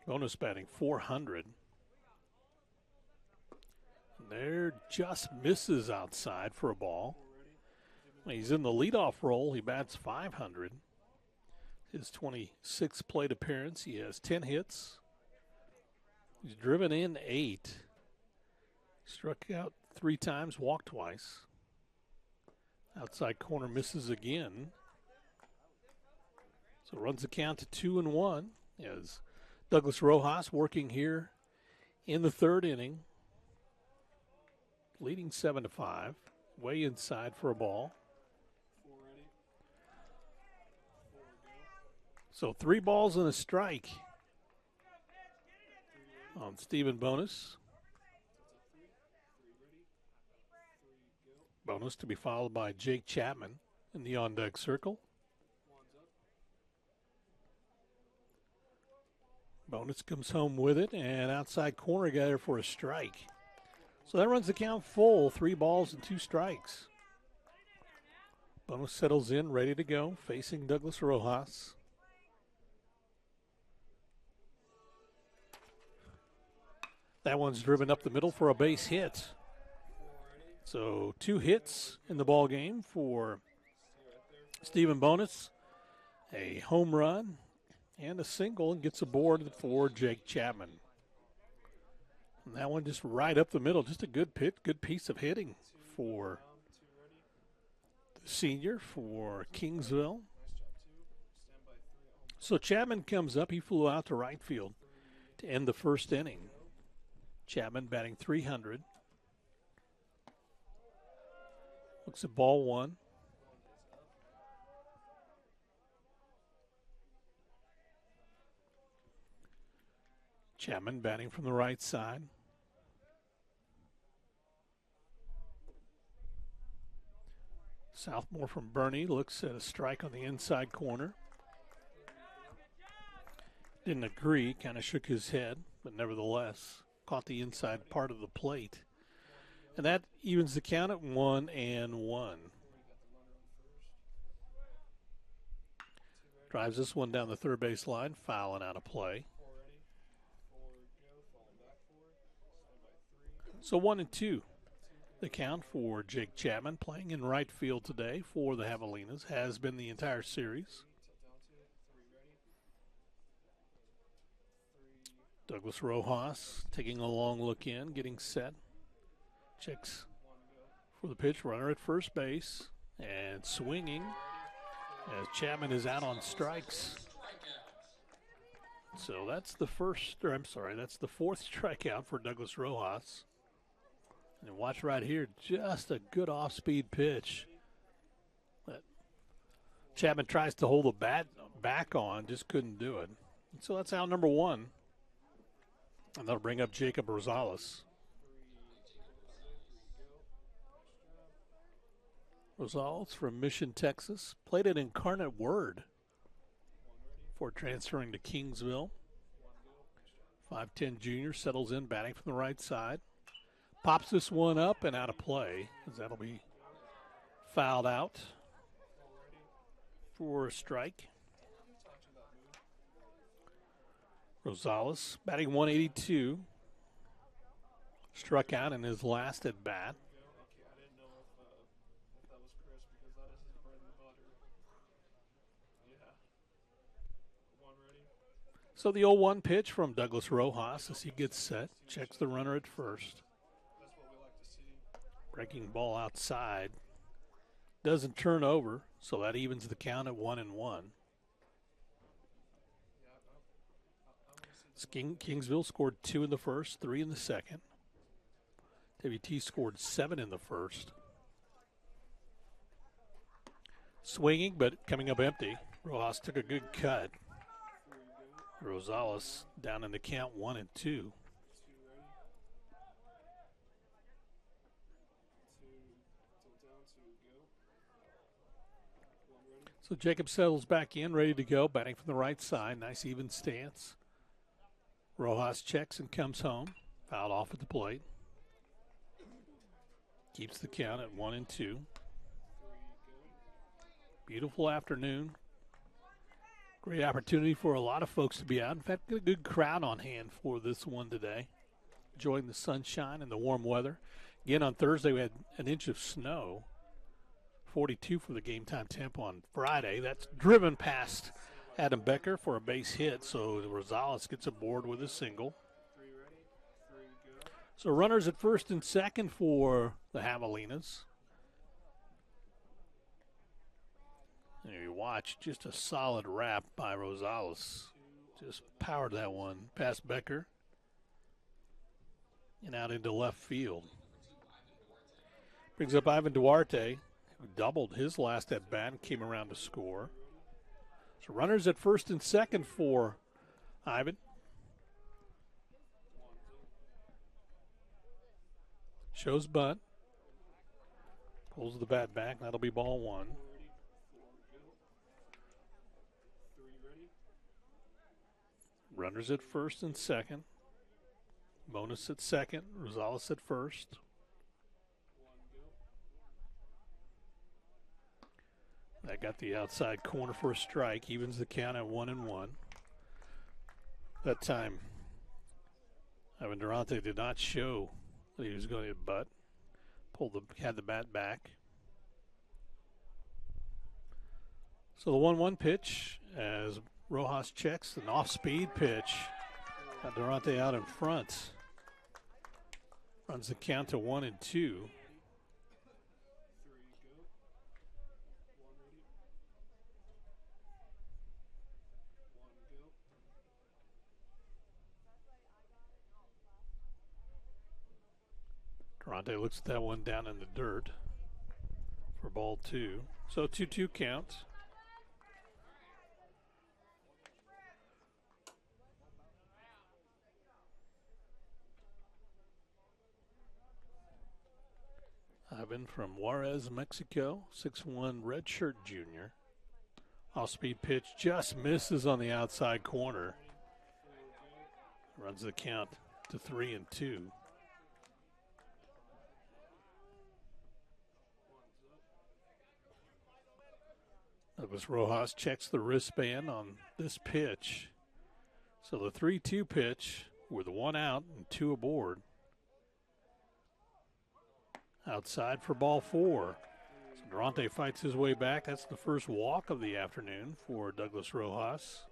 Bonus batting 400. There just misses outside for a ball. He's in the leadoff role. He bats 500. His 26th plate appearance. He has 10 hits. He's driven in 8. Struck out 3 times, walked twice. Outside corner misses again. So runs the count to 2-1 as Douglas Rojas working here in the third inning. Leading 7-5. Way inside for a ball. So 3 balls and a strike on Stephen Bonus. Bonus to be followed by Jake Chapman in the on-deck circle. Bonus comes home with it, and outside corner got there for a strike. So that runs the count full, 3 balls and 2 strikes. Bonus settles in, ready to go, facing Douglas Rojas. That one's driven up the middle for a base hit. So 2 hits in the ball game for Stephen Bonus. A home run and a single, and gets aboard for Jake Chapman. And that one just right up the middle. Just a good pitch, good piece of hitting for the senior for Kingsville. So Chapman comes up. He flew out to right field to end the first inning. Chapman batting .300. Looks at ball one. Chapman batting from the right side. Southmore from Bernie looks at a strike on the inside corner. Didn't agree, kind of shook his head, but nevertheless caught the inside part of the plate. And that evens the count at 1-1. Drives this one down the third base line, fouling out of play. So 1-2. The count for Jake Chapman, playing in right field today for the Javelinas, has been the entire series. Douglas Rojas taking a long look in, getting set. Checks for the pitch, runner at first base, and swinging as Chapman is out on strikes. So that's the that's the fourth strikeout for Douglas Rojas. And watch right here, just a good off-speed pitch. But Chapman tries to hold the bat back on, just couldn't do it. And so that's out number one. And that'll bring up Jacob Rosales. Rosales from Mission, Texas. Played at Incarnate Word before transferring to Kingsville. 5'10" junior, settles in, batting from the right side. Pops this one up and out of play, as that'll be fouled out for a strike. Rosales batting .182. Struck out in his last at bat. So the 0-1 pitch from Douglas Rojas as he gets set. Checks the runner at first. Breaking ball outside. Doesn't turn over, so that evens the count at 1-1. Kingsville scored 2 in the first, 3 in the second. WT scored 7 in the first. Swinging, but coming up empty. Rojas took a good cut. Rosales down in the count 1-2. So Jacob settles back in, ready to go, batting from the right side. Nice even stance. Rojas checks and comes home. Fouled off at the plate. Keeps the count at 1-2. Beautiful afternoon. Great opportunity for a lot of folks to be out. In fact, got a good crowd on hand for this one today. Enjoying the sunshine and the warm weather. Again, on Thursday we had an inch of snow. 42 for the game time temp on Friday. That's driven past Adam Becker for a base hit, so Rosales gets aboard with a single. So runners at first and second for the Javelinas. And you watch, just a solid wrap by Rosales. Just powered that one past Becker and out into left field. Brings up Ivan Duarte, who doubled his last at bat and came around to score. So runners at first and second for Ivan. Shows bunt. Pulls the bat back. That'll be ball one. Runners at first and second. Bonus at second. Rosales at first. That got the outside corner for a strike. Evens the count at 1-1. That time, Ivan Durante did not show that he was going to butt. Had the bat back. So the 1-1 pitch as Rojas checks an off-speed pitch. Got Durante out in front. Runs the count to 1-2. Durante looks at that one down in the dirt for ball 2. So 2-2 count. Ivan from Juarez, Mexico, 6'1", redshirt junior. Off-speed pitch just misses on the outside corner. Runs the count to 3-2. Douglas Rojas checks the wristband on this pitch. So the 3-2 pitch with 1 out and 2 aboard. Outside for ball 4. So Durante fights his way back. That's the first walk of the afternoon for Douglas Rojas.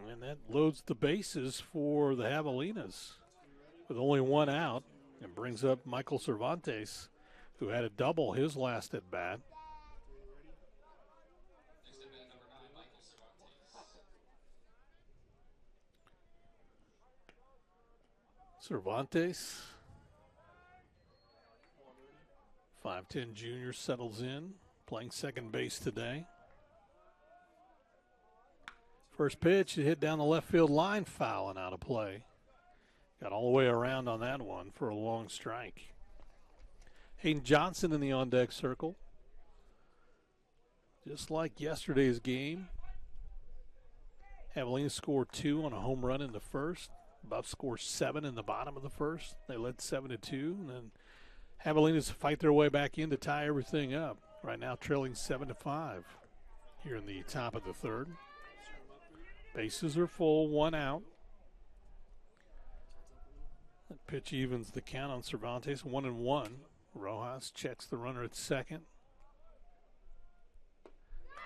And that loads the bases for the Javelinas with only 1 out and brings up Michael Cervantes, who had a double his last at bat. Cervantes, 5'10" junior, settles in, playing second base today. First pitch, it hit down the left field line, foul and out of play. Got all the way around on that one for a long strike. Hayden Johnson in the on-deck circle. Just like yesterday's game, Javelina scored 2 on a home run in the first. Buffs scored 7 in the bottom of the first. They led 7-2, and then Javelinas fight their way back in to tie everything up. Right now trailing 7-5 here in the top of the third. Bases are full, 1 out. That pitch evens the count on Cervantes, 1-1. Rojas checks the runner at second.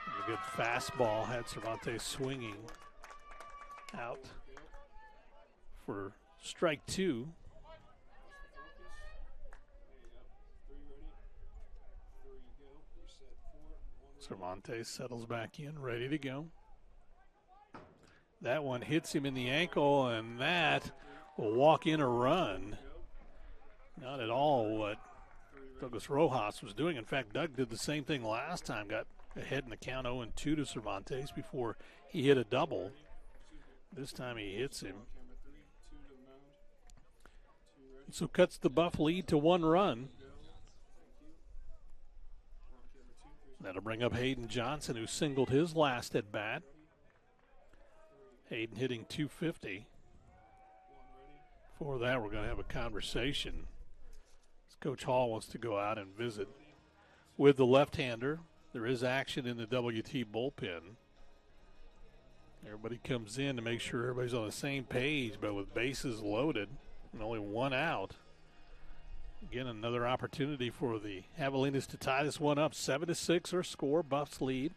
And a good fastball had Cervantes swinging out for strike 2. Cervantes settles back in, ready to go. That one hits him in the ankle, and that will walk in a run. Not at all what Douglas Rojas was doing. In fact, Doug did the same thing last time, got ahead in the count 0-2 to Cervantes before he hit a double. This time he hits him. So cuts the Buff lead to 1 run. That'll bring up Hayden Johnson, who singled his last at bat. Hayden hitting .250. Before that, we're going to have a conversation. Coach Hall wants to go out and visit with the left-hander. There is action in the WT bullpen. Everybody comes in to make sure everybody's on the same page, but with bases loaded and only 1 out. Again, another opportunity for the Javelinas to tie this one up. 7-6 our score. Buffs lead.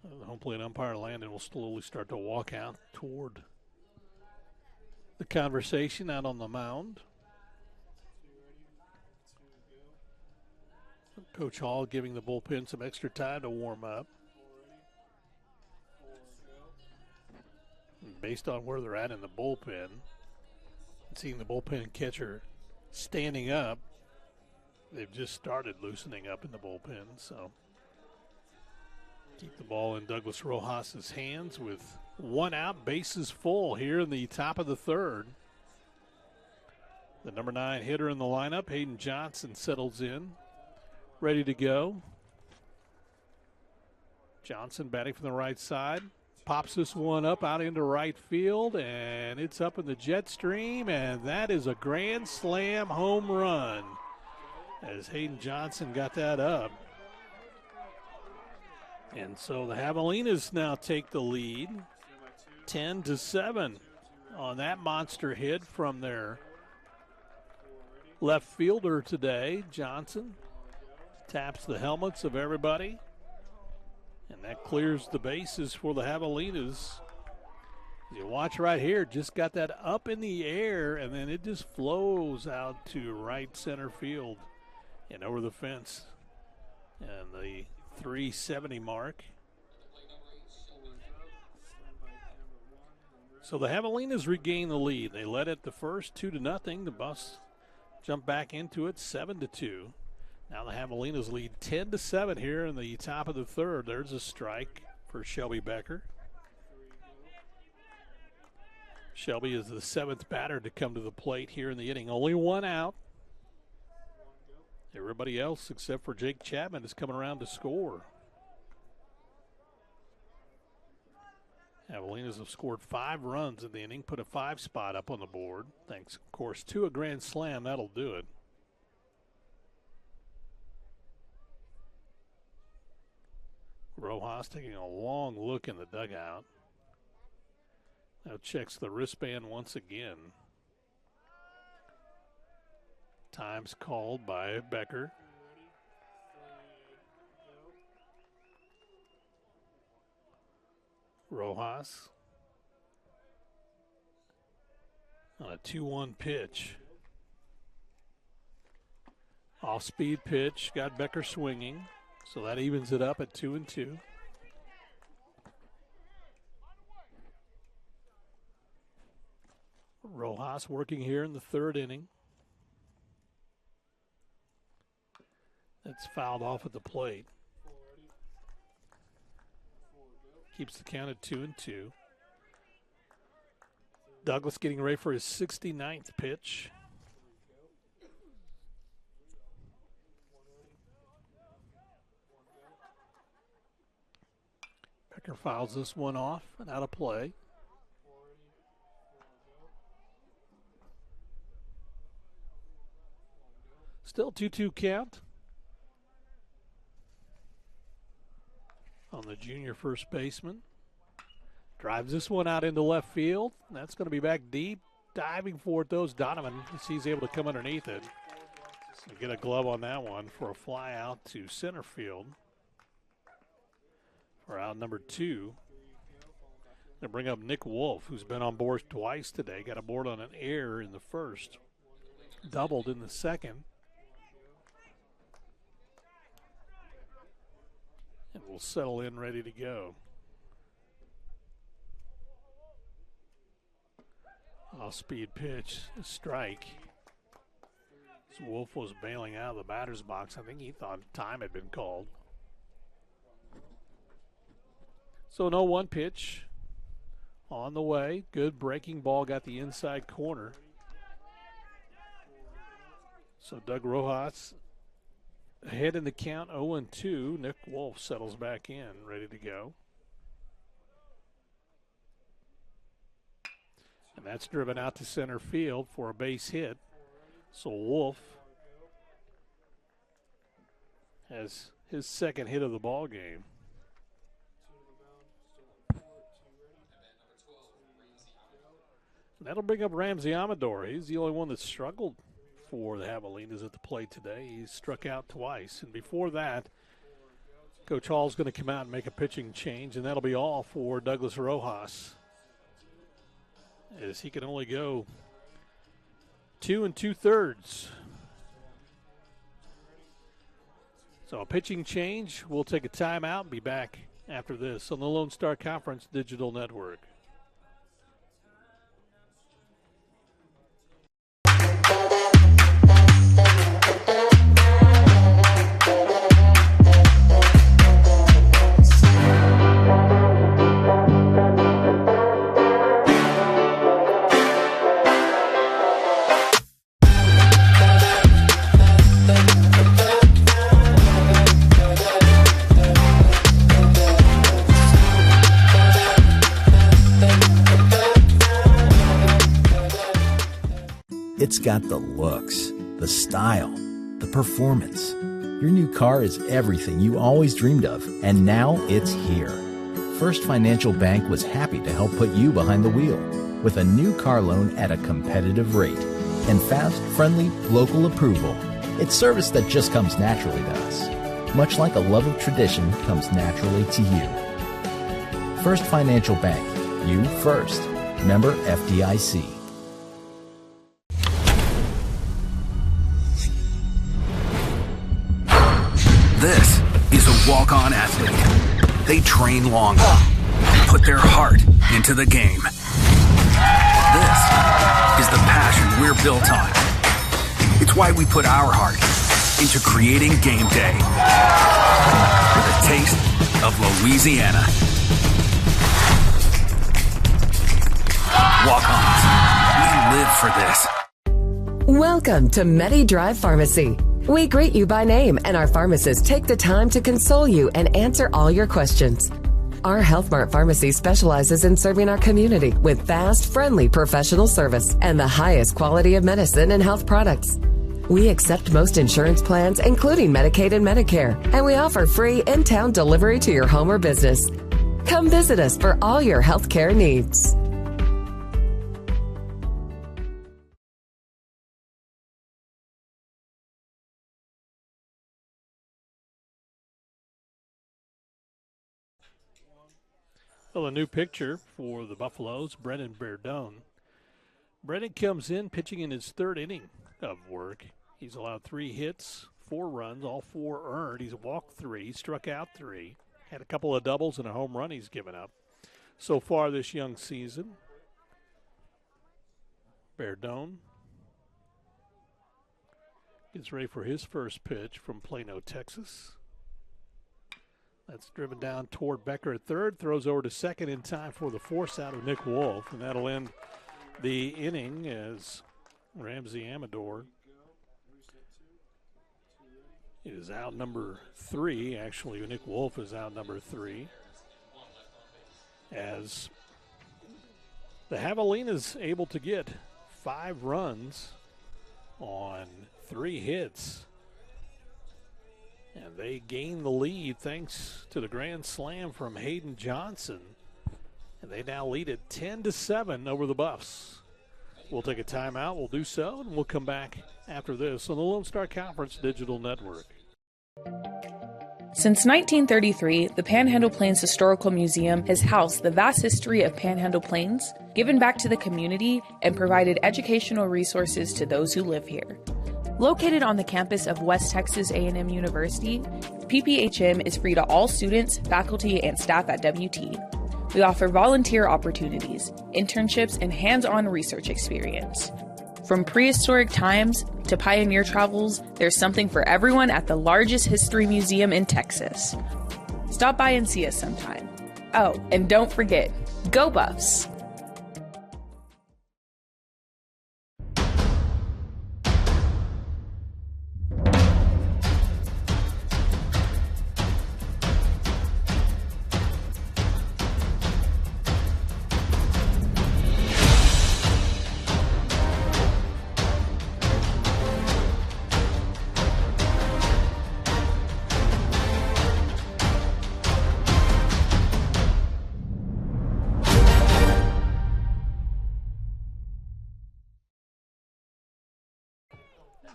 The home plate umpire Landon will slowly start to walk out toward the conversation out on the mound. Coach Hall giving the bullpen some extra time to warm up. And based on where they're at in the bullpen, seeing the bullpen catcher standing up, they've just started loosening up in the bullpen, so keep the ball in Douglas Rojas' hands with 1 out, bases full here in the top of the third. The number 9 hitter in the lineup, Hayden Johnson, settles in, ready to go. Johnson batting from the right side, pops this one up out into right field, and it's up in the jet stream, and that is a grand slam home run as Hayden Johnson got that up. And so the Javelinas now take the lead, 10-7 on that monster hit from their left fielder today. Johnson taps the helmets of everybody And that clears the bases for the Javelinas. You watch right here, just got that up in the air, and then it just flows out to right center field and over the fence. And the 370 mark. So the Javelinas regain the lead. They led it the first 2-0. The Buffs jump back into it 7-2. Now the Javelinas lead 10-7 here in the top of the third. There's a strike for Shelby Becker. Shelby is the 7th batter to come to the plate here in the inning. Only one out. Everybody else except for Jake Chapman is coming around to score. Javelinas have scored 5 runs in the inning, put a 5 spot up on the board. Thanks, of course, to a grand slam. That'll do it. Rojas taking a long look in the dugout. Now checks the wristband once again. Time's called by Becker. Rojas on a 2-1 pitch. Off-speed pitch, got Becker swinging, so that evens it up at 2-2. Rojas working here in the third inning. That's fouled off at the plate. Keeps the count at 2-2. Douglas getting ready for his 69th pitch. Becker fouls this one off and out of play. Still 2-2 count on the junior first baseman. Drives this one out into left field. That's going to be back deep. Diving for it, though, is Donovan. He's able to come underneath it. So get a glove on that one for a fly out to center field for out number 2. They bring up Nick Wolf, who's been on board twice today. Got aboard on an error in the first. Doubled in the second. And we'll settle in ready to go. Off-speed pitch, strike. As Wolf was bailing out of the batter's box, I think he thought time had been called. So no 1 pitch on the way. Good breaking ball, got the inside corner. So Doug Rojas ahead in the count, 0-2. Nick Wolf settles back in, ready to go. And that's driven out to center field for a base hit. So Wolf has his second hit of the ball game. And that'll bring up Ramsey Amador. He's the only one that struggled for the Javelinas at the plate today. He's struck out twice. And before that, Coach Hall's going to come out and make a pitching change, and that'll be all for Douglas Rojas, as he can only go 2 2/3. So a pitching change. We'll take a timeout and be back after this on the Lone Star Conference Digital Network. It's got the looks, the style, the performance. Your new car is everything you always dreamed of, and now it's here. First Financial Bank was happy to help put you behind the wheel with a new car loan at a competitive rate and fast, friendly, local approval. It's service that just comes naturally to us. much like a love of tradition comes naturally to you. First Financial Bank. You first. Member FDIC. This is a walk-on athlete. They train long, put their heart into the game. This is the passion we're built on. It's why we put our heart into creating game day with a taste of Louisiana. Walk-ons, we live for this. Welcome to MediDrive Pharmacy. We greet you by name, and our pharmacists take the time to console you and answer all your questions. Our Health Mart Pharmacy specializes in serving our community with fast, friendly professional service and the highest quality of medicine and health products. We accept most insurance plans, including Medicaid and Medicare, and we offer free in-town delivery to your home or business. Come visit us for all your health care needs. Well, a new picture for the Buffaloes, Brennan Berdone. Brennan comes in pitching in his third inning of work. He's allowed 3 hits, 4 runs, all 4 earned. He's walked 3, struck out 3, had a couple of doubles and a home run he's given up so far this young season. Berdone gets ready for his first pitch from Plano, Texas. That's driven down toward Becker at third, throws over to second in time for the force out of Nick Wolf, and that'll end the inning as Ramsey Amador is out number 3. Actually, Nick Wolf is out number 3 as the Javelinas able to get 5 runs on 3 hits. And they gain the lead thanks to the grand slam from Hayden Johnson. And they now lead it 10-7 over the Buffs. We'll take a timeout. We'll do so, and we'll come back after this on the Lone Star Conference Digital Network. Since 1933, the Panhandle Plains Historical Museum has housed the vast history of Panhandle Plains, given back to the community, and provided educational resources to those who live here. Located on the campus of West Texas A&M University, PPHM is free to all students, faculty, and staff at WT. We offer volunteer opportunities, internships, and hands-on research experience. From prehistoric times to pioneer travels, there's something for everyone at the largest history museum in Texas. Stop by and see us sometime. Oh, and don't forget, go Buffs!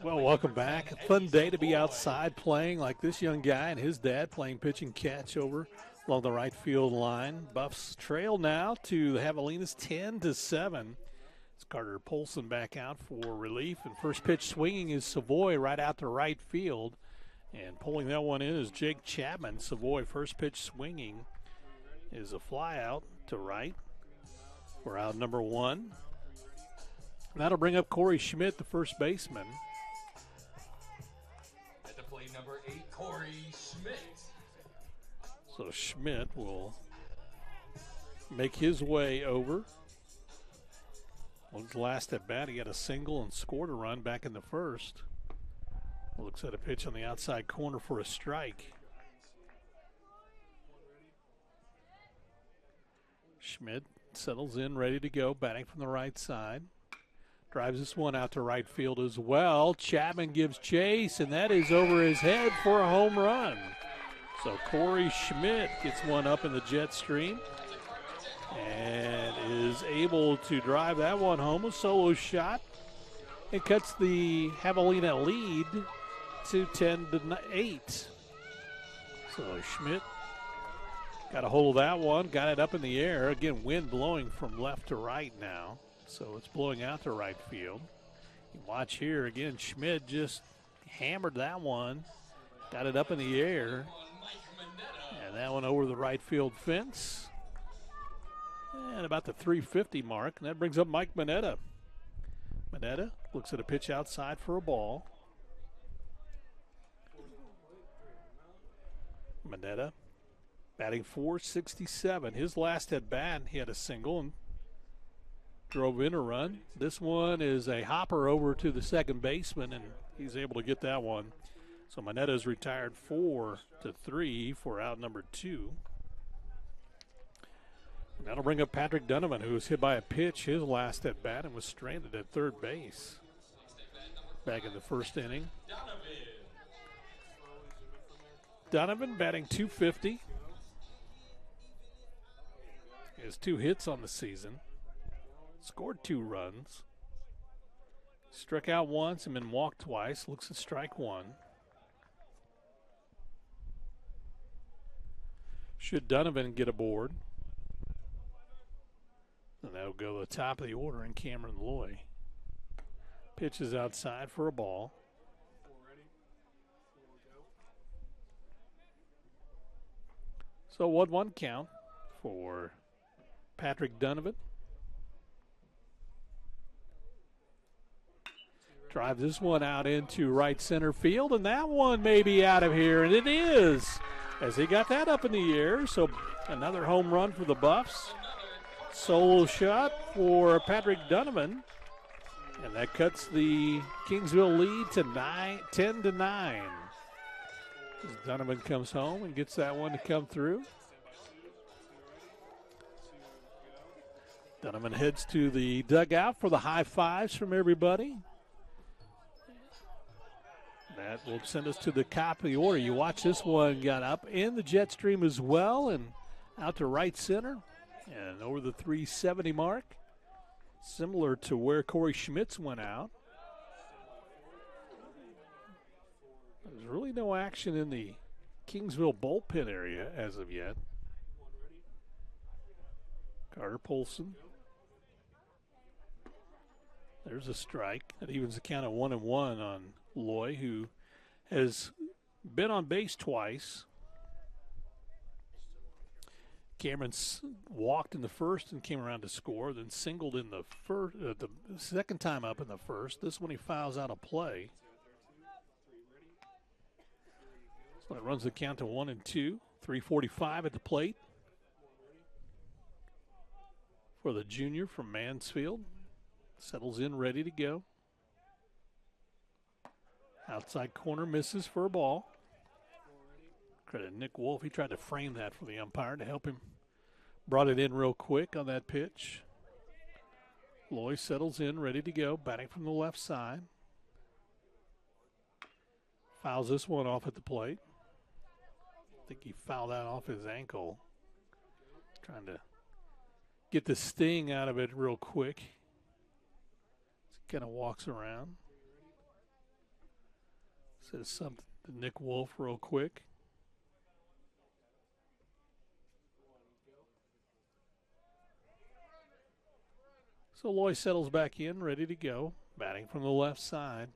Well, welcome back. A fun day to be outside playing like this young guy and his dad playing pitch and catch over along the right field line. Buffs trail now to the Javelinas 10-7. It's Carter Polson back out for relief, and first pitch swinging is Savoy right out to right field. And pulling that one in is Jake Chapman. Savoy first pitch swinging is a fly out to right for out number 1. That'll bring up Corey Schmidt, the first baseman. At the plate, number 8, Corey Schmidt. So Schmidt will make his way over. On his last at bat, he had a single and scored a run back in the first. Looks at a pitch on the outside corner for a strike. Schmidt settles in, ready to go, batting from the right side. Drives this one out to right field as well. Chapman gives chase, and that is over his head for a home run. So Corey Schmidt gets one up in the jet stream and is able to drive that one home. A solo shot. It cuts the Javelina lead to 10-8. So Schmidt got a hold of that one, got it up in the air. Again, wind blowing from left to right now, so it's blowing out to right field. You watch here again, Schmidt just hammered that one, got it up in the air, and that one over the right field fence. And about the 350 mark, and that brings up Mike Mineta. Mineta looks at a pitch outside for a ball. Mineta batting .467. His last at bat, he had a single and drove in a run. This one is a hopper over to the second baseman, and he's able to get that one. So Mineta's retired 4-3 for out number 2. And that'll bring up Patrick Donovan, who was hit by a pitch his last at bat and was stranded at third base back in the first inning. Donovan batting .250. He has 2 hits on the season. Scored 2 runs. Struck out once and been walked twice. Looks at strike 1. Should Donovan get aboard, then that'll go to the top of the order in Cameron Loy. Pitches outside for a ball. So 1-1 count for Patrick Donovan. Drive this one out into right center field, and that one may be out of here, and it is, as he got that up in the air. So another home run for the Buffs. Solo shot for Patrick Donovan, and that cuts the Kingsville lead to 10-9. As Donovan comes home and gets that one to come through. Donovan heads to the dugout for the high fives from everybody. That will send us to the top of the order. You watch this one, got up in the jet stream as well and out to right center and over the 370 mark, similar to where Corey Schmitz went out. There's really no action in the Kingsville bullpen area as of yet. Carter Polson. There's a strike. That evens the count of 1-1 on Loy, who has been on base twice. Cameron walked in the first and came around to score, then singled in the first, the second time up in the first. This one he fouls out a play. So it runs the count to 1-2. 3:45 at the plate for the junior from Mansfield. Settles in, ready to go. Outside corner, misses for a ball. Credit Nick Wolf. He tried to frame that for the umpire to help him. Brought it in real quick on that pitch. Loy settles in, ready to go, batting from the left side. Fouls this one off at the plate. I think he fouled that off his ankle. Trying to get the sting out of it real quick. Kind of walks around. Says something to Nick Wolf real quick. So Loy settles back in, ready to go, batting from the left side.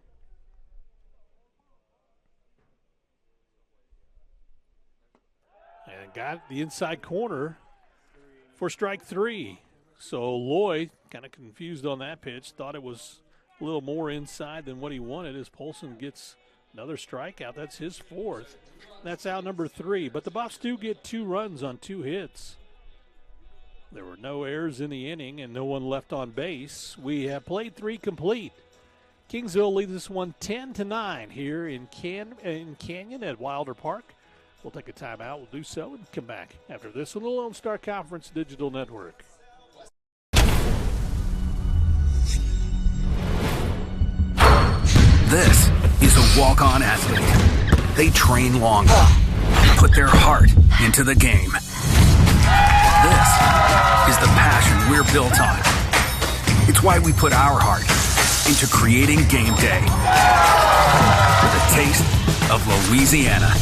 And got the inside corner for strike 3. So Loy, kind of confused on that pitch, thought it was a little more inside than what he wanted as Polson gets another strikeout. That's his 4th. That's out number 3. But the Buffs do get 2 runs on 2 hits. There were no errors in the inning and no one left on base. We have played 3 complete. Kingsville leads this one 10-9 here in Canyon at Wilder Park. We'll take a timeout. We'll do so and come back after this on the Lone Star Conference Digital Network. This is a walk-on athlete. They train longer, put their heart into the game. This is the passion we're built on. It's why we put our heart into creating game day with a taste of Louisiana.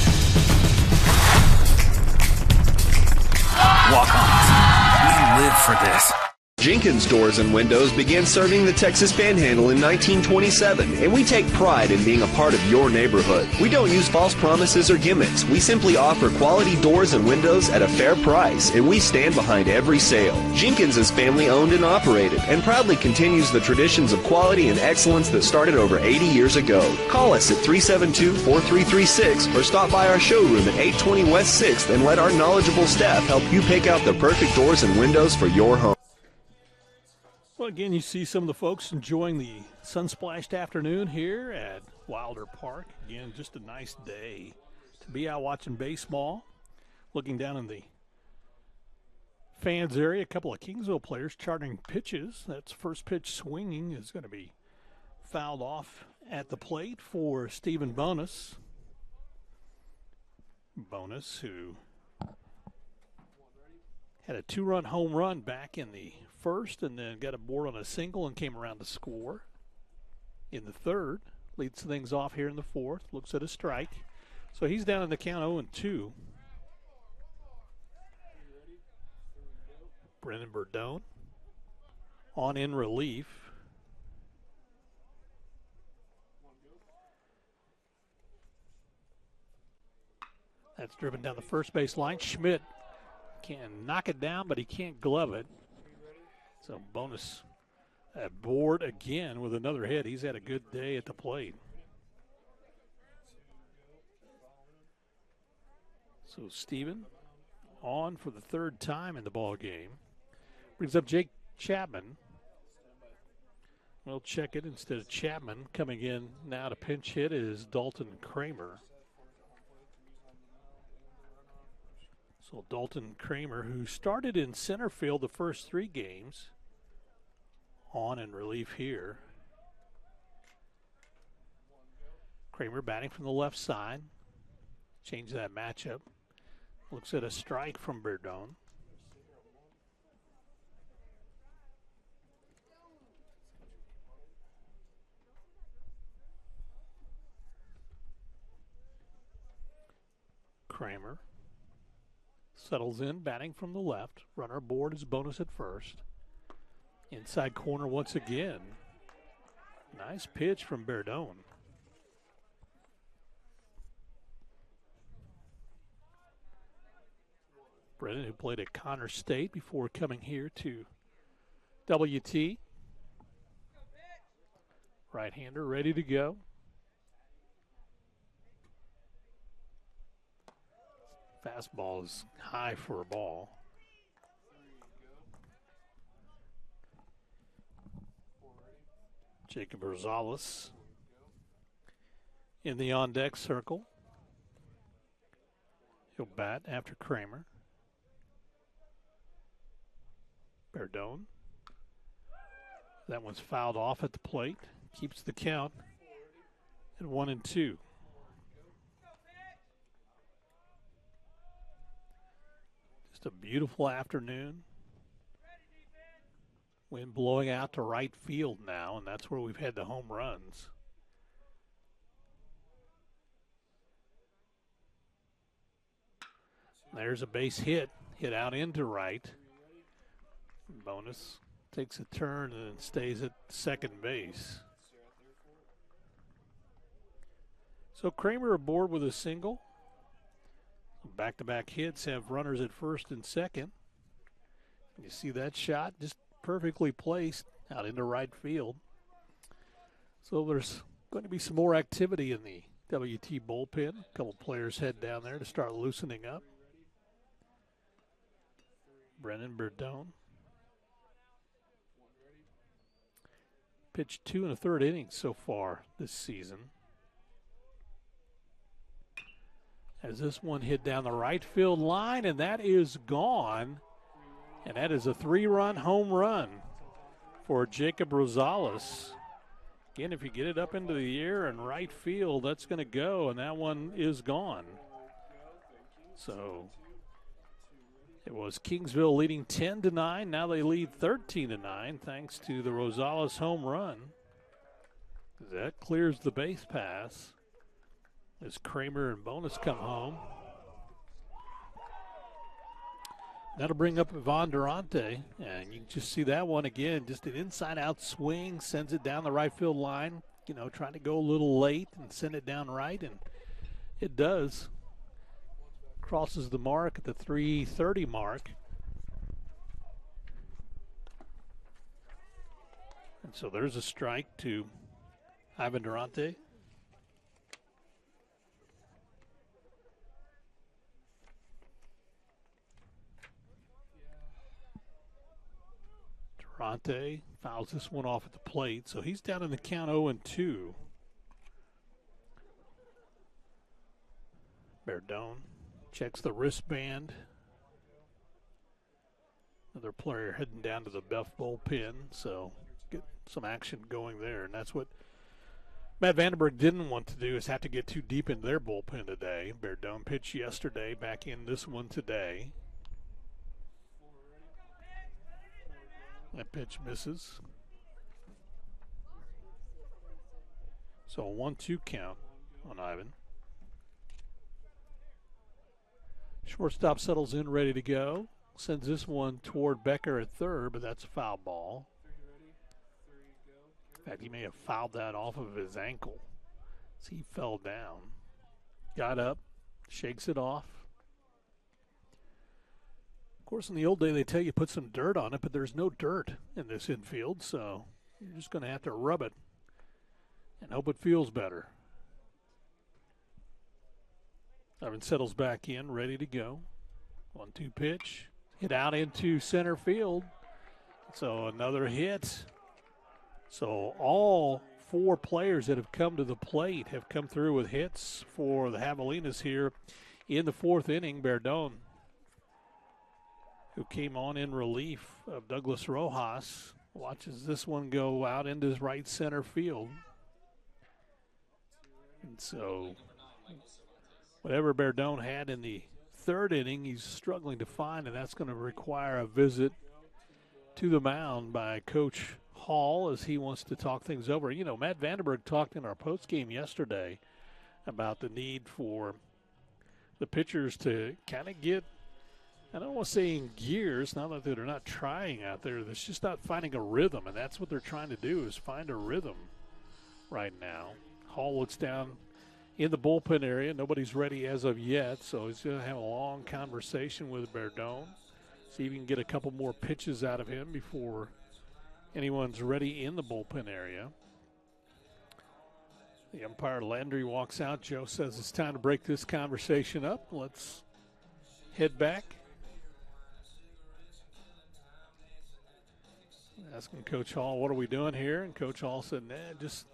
for this. Jenkins Doors and Windows began serving the Texas Panhandle in 1927, and we take pride in being a part of your neighborhood. We don't use false promises or gimmicks. We simply offer quality doors and windows at a fair price, and we stand behind every sale. Jenkins is family owned and operated, and proudly continues the traditions of quality and excellence that started over 80 years ago. Call us at 372-4336 or stop by our showroom at 820 West 6th and let our knowledgeable staff help you pick out the perfect doors and windows for your home. Well, again, you see some of the folks enjoying the sun-splashed afternoon here at Wilder Park. Again, just a nice day to be out watching baseball. Looking down in the fans area, a couple of Kingsville players charting pitches. That's first pitch swinging is going to be fouled off at the plate for Stephen Bonus. Bonus, who had a 2-run home run back in the first and then got a board on a single and came around to score in the third. Leads things off here in the fourth. Looks at a strike. So he's down in the count 0-2. Brennan Burdone on in relief. That's driven down the first base line. Schmidt can knock it down, but he can't glove it. So Bonus at board again with another hit. He's had a good day at the plate. So Steven on for the third time in the ball game. Brings up Jake Chapman. We'll check it. Instead of Chapman, coming in now to pinch hit is Dalton Kramer. So Dalton Kramer, who started in center field the first 3 games, on in relief here. Kramer batting from the left side. Change that matchup. Looks at a strike from Burdone. Kramer settles in, batting from the left. Runner aboard is Bonus at first. Inside corner once again. Nice pitch from Burdone. Brennan, who played at Connor State before coming here to WT. Right-hander ready to go. Fastball is high for a ball. Jacob Rosales in the on-deck circle. He'll bat after Kramer. Burdone. That one's fouled off at the plate. Keeps the count at 1-2. Just a beautiful afternoon. Wind blowing out to right field now, and that's where we've had the home runs. There's a base hit out into right. Bonus takes a turn and then stays at second base. So Kramer aboard with a single. Back-to-back hits have runners at first and second. You see that shot just perfectly placed out into right field. So there's going to be some more activity in the WT bullpen. A couple players head down there to start loosening up. Brennan Burdone. Pitched 2 1/3 innings so far this season. As this one hit down the right field line, and that is gone. And that is a 3-run home run for Jacob Rosales. Again, if you get it up into the air and right field, that's going to go, and that one is gone. So it was Kingsville leading 10-9. Now they lead 13-9 thanks to the Rosales home run. That clears the base pass as Kramer and Bonus come home. That'll bring up Yvonne Durante, and you can just see that one again, just an inside-out swing, sends it down the right field line, trying to go a little late and send it down right, and it does. Crosses the mark at the 3:30 mark. And so there's a strike to Ivan Durante. Durante fouls this one off at the plate, so he's down in the count 0-2. Berdone checks the wristband. Another player heading down to the Buff bullpen, so get some action going there. And that's what Matt Vandenberg didn't want to do, is have to get too deep into their bullpen today. Berdone pitched yesterday, back in this one today. That pitch misses. So a 1-2 count on Ivan. Shortstop settles in, ready to go. Sends this one toward Becker at third, but that's a foul ball. In fact, he may have fouled that off of his ankle as he fell down. Got up, shakes it off. Of course, in the old day, they tell you put some dirt on it, but there's no dirt in this infield, so you're just going to have to rub it and hope it feels better. Ivan settles back in, ready to go. 1-2 pitch. Hit out into center field. So another hit. So all four players that have come to the plate have come through with hits for the Javelinas here in the fourth inning. Berdone, who came on in relief of Douglas Rojas, watches this one go out into his right center field. And so whatever Berdone had in the third inning, he's struggling to find, and that's going to require a visit to the mound by Coach Hall as he wants to talk things over. Matt Vandenberg talked in our postgame yesterday about the need for the pitchers to kind of get, I don't want to say in gears, not that they're not trying out there, it's just not finding a rhythm, and that's what they're trying to do, is find a rhythm right now. Hall looks down in the bullpen area. Nobody's ready as of yet, so he's going to have a long conversation with Berdone. See if he can get a couple more pitches out of him before anyone's ready in the bullpen area. The umpire, Landry, walks out. Joe says it's time to break this conversation up. Let's head back. Asking Coach Hall, what are we doing here? And Coach Hall said, just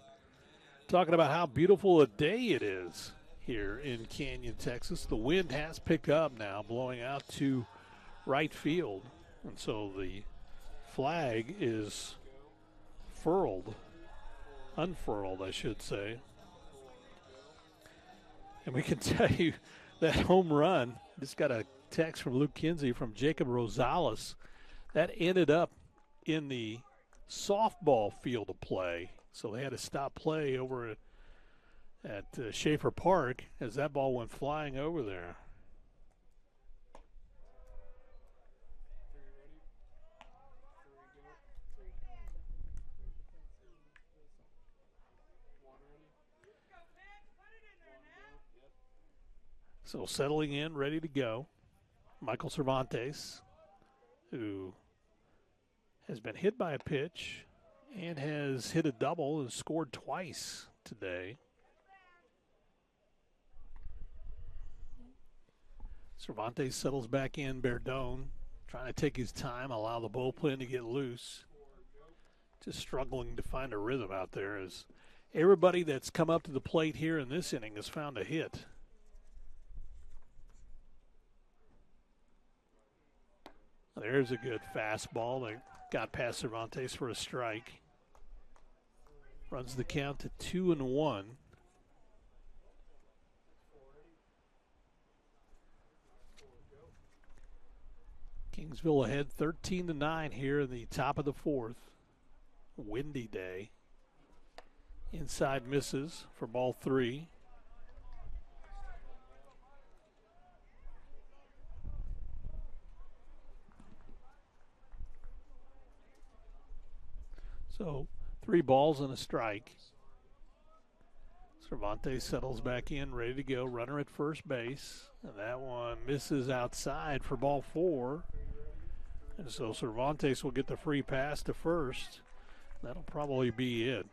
talking about how beautiful a day it is here in Canyon, Texas. The wind has picked up now, blowing out to right field. And so the flag is unfurled, I should say. And we can tell you that home run, just got a text from Luke Kinsey from Jacob Rosales, that ended up in the softball field of play. So they had to stop play over at Schaefer Park as that ball went flying over there. So settling in, ready to go, Michael Cervantes, who has been hit by a pitch and has hit a double and scored twice today. Cervantes settles back in. Berdone trying to take his time, allow the bullpen to get loose. Just struggling to find a rhythm out there as everybody that's come up to the plate here in this inning has found a hit. There's a good fastball that got past Cervantes for a strike. Runs the count to 2-1. Kingsville ahead 13-9 here in the top of the fourth. Windy day. Inside misses for ball 3. So 3 balls and a strike. Cervantes settles back in, ready to go. Runner at first base. And that one misses outside for ball 4. And so Cervantes will get the free pass to first. That'll probably be it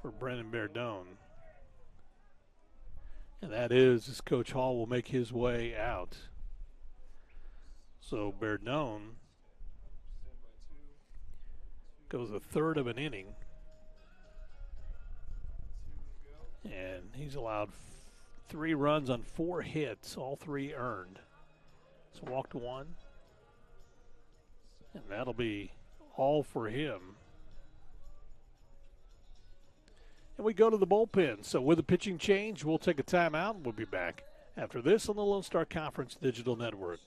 for Brennan Berdone. And that is as Coach Hall will make his way out. So Berdone goes a third of an inning. And he's allowed 3 runs on 4 hits, all 3 earned. So walked 1. And that'll be all for him. And we go to the bullpen. So with a pitching change, we'll take a timeout and we'll be back after this on the Lone Star Conference Digital Network.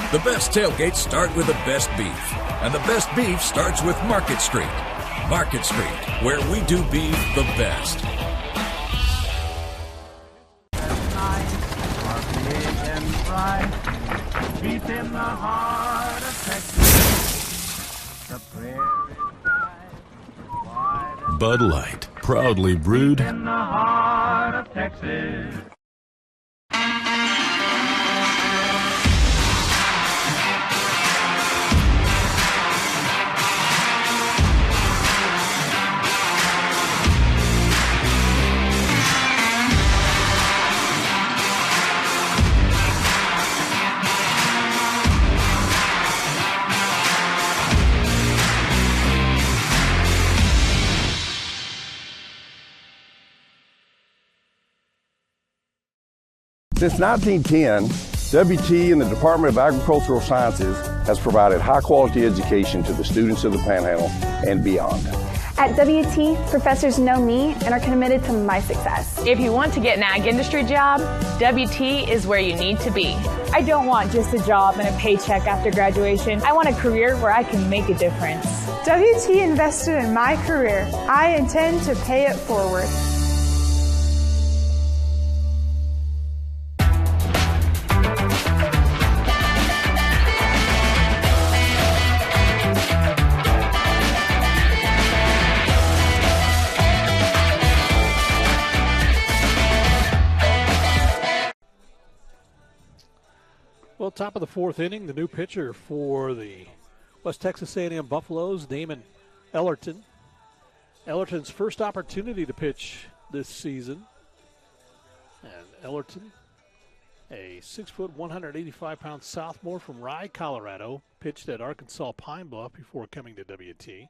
The best tailgates start with the best beef, and the best beef starts with Market Street. Market Street, where we do beef the best. Beef in the heart of Texas. The prairie wide. Bud Light, proudly brewed In the heart of Texas. Since 1910, WT and the Department of Agricultural Sciences has provided high-quality education to the students of the Panhandle and beyond. At WT, professors know me and are committed to my success. If you want to get an ag industry job, WT is where you need to be. I don't want just a job and a paycheck after graduation. I want a career where I can make a difference. WT invested in my career. I intend to pay it forward. Well, top of the 4th inning, the new pitcher for the West Texas A&M Buffaloes, Damon Ellerton. Ellerton's first opportunity to pitch this season. And Ellerton, a 6', 185-pound sophomore from Rye, Colorado, pitched at Arkansas Pine Bluff before coming to WT.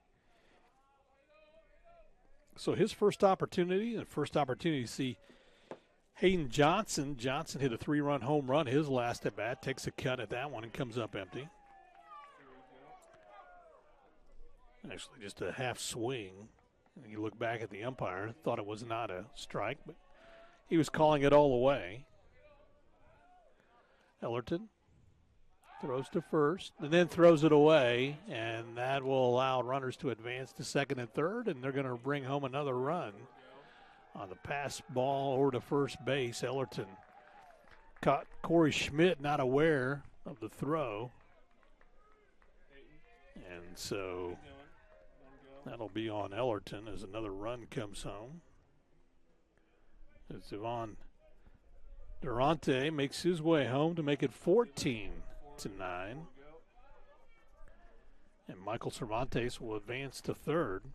So his first opportunity to see Hayden Johnson. Johnson hit a 3-run home run his last at bat, takes a cut at that one and comes up empty. Actually just a half swing. And you look back at the umpire, thought it was not a strike, but he was calling it all the way. Ellerton throws to first and then throws it away, and that will allow runners to advance to second and third, and they're going to bring home another run. On the pass ball over to first base, Ellerton caught Corey Schmidt not aware of the throw. And so that'll be on Ellerton as another run comes home. As Yvonne Durante makes his way home to make it 14-9. And Michael Cervantes will advance to third.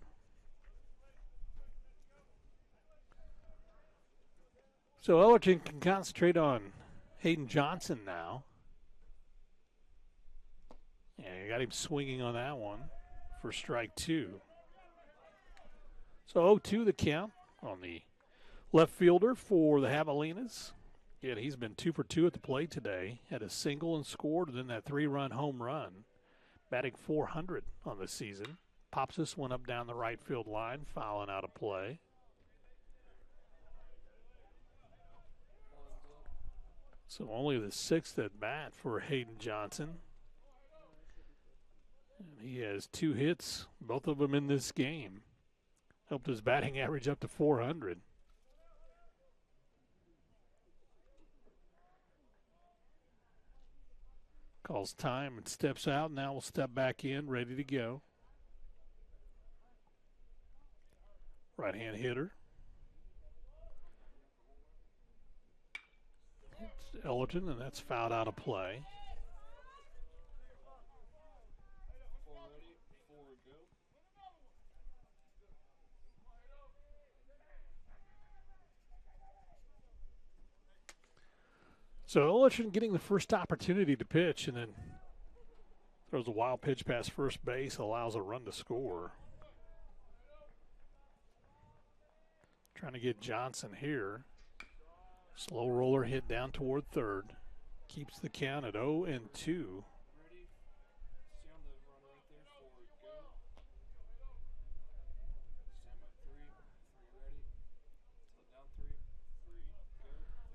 So Ellerton can concentrate on Hayden Johnson now. And you got him swinging on that one for strike 2. So 0-2 the count on the left fielder for the Javelinas. Yeah, he's been 2 for 2 at the plate today. Had a single and scored, and then that 3-run home run. Batting .400 on the season. Pops this one up down the right field line, fouling out of play. So only the 6th at bat for Hayden Johnson. And he has 2 hits, both of them in this game. Helped his batting average up to 400. Calls time and steps out. Now we'll step back in, ready to go. Right-hand hitter. It's Ellerton, and that's fouled out of play. So Ellerton getting the first opportunity to pitch, and then throws a wild pitch past first base, allows a run to score. Trying to get Johnson here. Slow roller hit down toward third. Keeps the count at 0-2.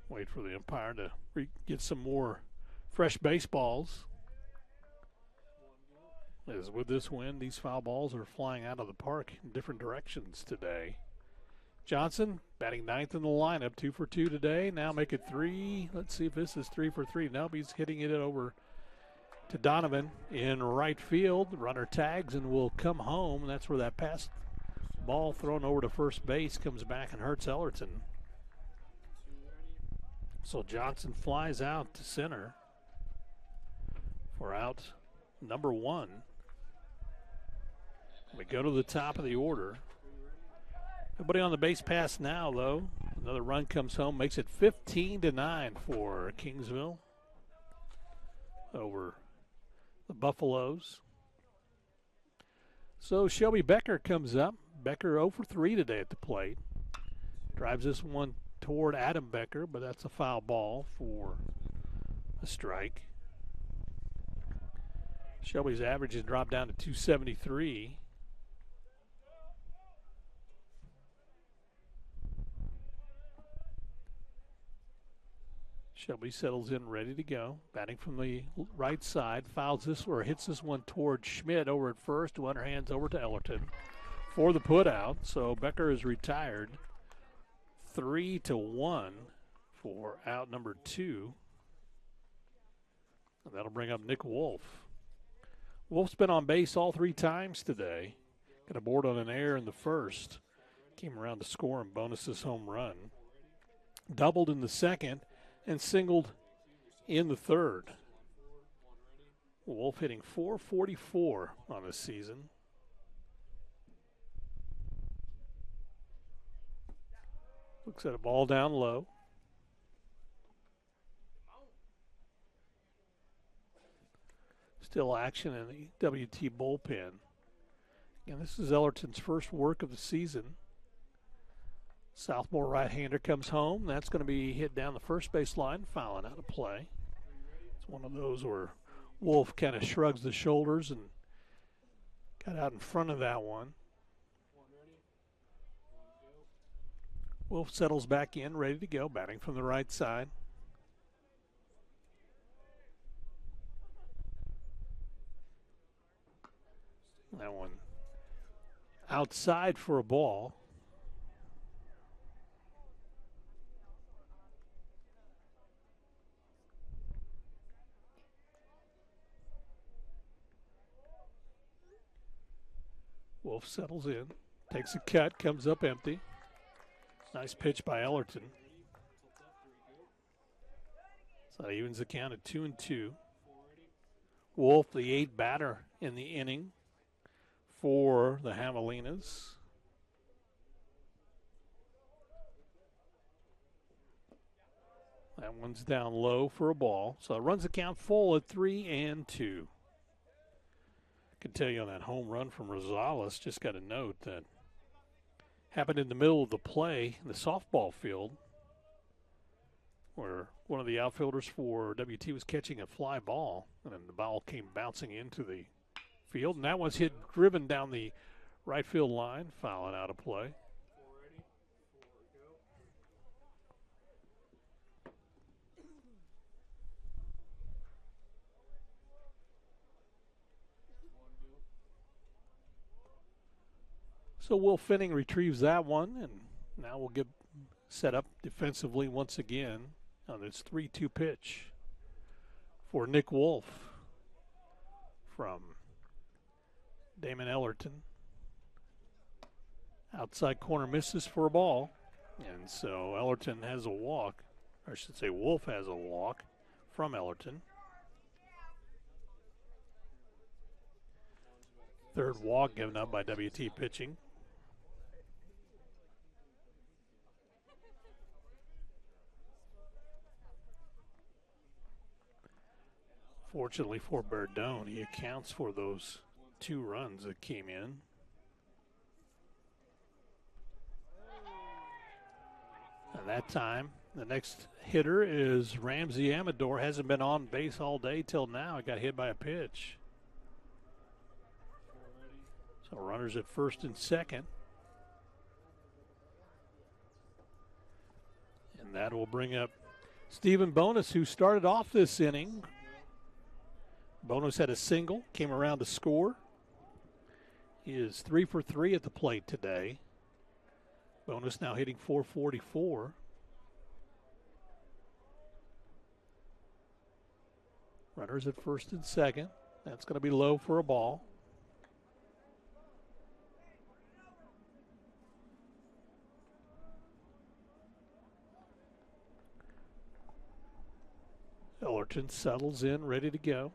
Wait for the umpire to get some more fresh baseballs. As with this wind, these foul balls are flying out of the park in different directions today. Johnson batting 9th in the lineup, 2 for 2 today. Now make it 3. Let's see if this is 3 for 3. Nope, he's hitting it over to Donovan in right field. Runner tags and will come home. That's where that pass ball thrown over to first base comes back and hurts Ellerton. So Johnson flies out to center for out number 1. We go to the top of the order. Nobody on the base pass now, though. Another run comes home, makes it 15-9 for Kingsville over the Buffaloes. So Shelby Becker comes up. Becker 0 for 3 today at the plate. Drives this one toward Adam Becker, but that's a foul ball for a strike. Shelby's average has dropped down to 273. Shelby settles in, ready to go. Batting from the right side, fouls this or hits this one toward Schmidt over at first. One hands over to Ellerton for the put out. So Becker is retired. 3-1 for out number 2. And that'll bring up Nick Wolf. Wolf's been on base all 3 times today. Got a board on an error in the first. Came around to score and bonus this home run. Doubled in the second and singled in the third. Wolf hitting .444 on this season. Looks at a ball down low. Still action in the WT bullpen. And this is Ellerton's first work of the season. Southmore right-hander comes home. That's going to be hit down the first base line, fouling out of play. It's one of those where Wolf kind of shrugs the shoulders and got out in front of that one. Wolf settles back in, ready to go, batting from the right side. That one outside for a ball. Wolf settles in, takes a cut, comes up empty. Nice pitch by Ellerton. So that evens the count at 2-2. Wolf, the 8th batter in the inning for the Javelinas. That one's down low for a ball. So it runs the count full at 3-2. Can tell you on that home run from Rosales, just got a note that happened in the middle of the play in the softball field where one of the outfielders for WT was catching a fly ball, and then the ball came bouncing into the field, and that one's driven down the right field line, fouling out of play. So Will Finning retrieves that one, and now we'll get set up defensively once again on this 3-2 pitch for Nick Wolf from Damon Ellerton. Outside corner misses for a ball, and so Ellerton has a walk, or I should say Wolf has a walk from Ellerton. Third walk given up by WT pitching. Fortunately for Berdone, he accounts for those 2 runs that came in. And that time, the next hitter is Ramsey Amador. Hasn't been on base all day till now. He got hit by a pitch. So runners at first and second. And that will bring up Stephen Bonus, who started off this inning. Bonus had a single, came around to score. He is 3 for 3 at the plate today. Bonus now hitting .444. Runners at first and second. That's going to be low for a ball. Ellerton settles in, ready to go.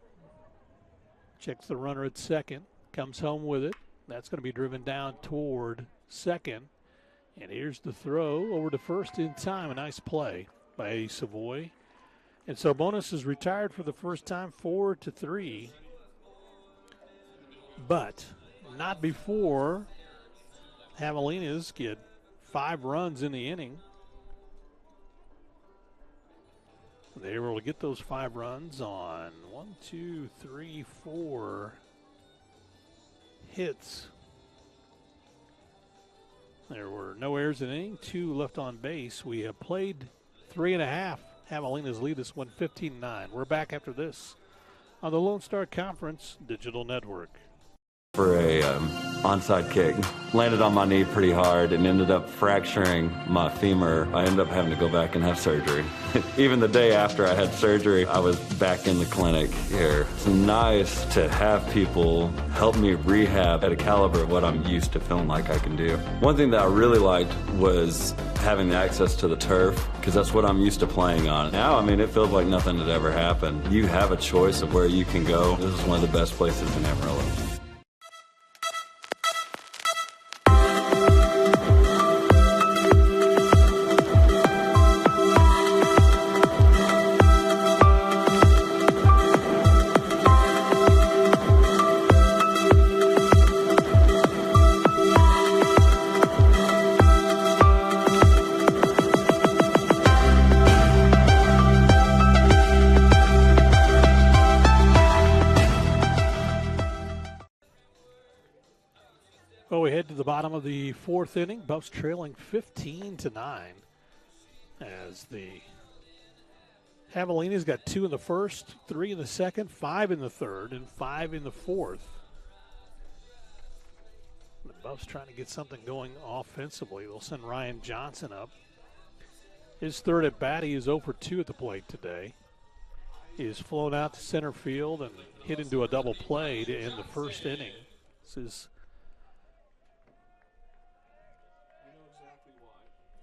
Checks the runner at second, comes home with it. That's going to be driven down toward second. And here's the throw over to first in time. A nice play by Eddie Savoy. And so Bonus is retired for the first time, 4-3. But not before Javelinas get 5 runs in the inning. They were able to get those 5 runs on 4 hits. There were no errors in the inning, 2 left on base. We have played 3.5. Javelinas lead this one 15-9. We're back after this on the Lone Star Conference Digital Network. For a onside kick, landed on my knee pretty hard and ended up fracturing my femur. I ended up having to go back and have surgery. Even the day after I had surgery, I was back in the clinic here. It's nice to have people help me rehab at a caliber of what I'm used to feeling like I can do. One thing that I really liked was having the access to the turf, because that's what I'm used to playing on. Now, I mean, it feels like nothing had ever happened. You have a choice of where you can go. This is one of the best places in Amarillo. Bottom of the 4th inning, Buffs trailing 15-9 as the Javelinas got 2 in the first, 3 in the second, 5 in the third, and 5 in the fourth. The Buffs trying to get something going offensively. They'll send Ryan Johnson up. His third at bat, he is 0 for 2 at the plate today. He has flown out to center field and hit into a double play to end the first inning. This is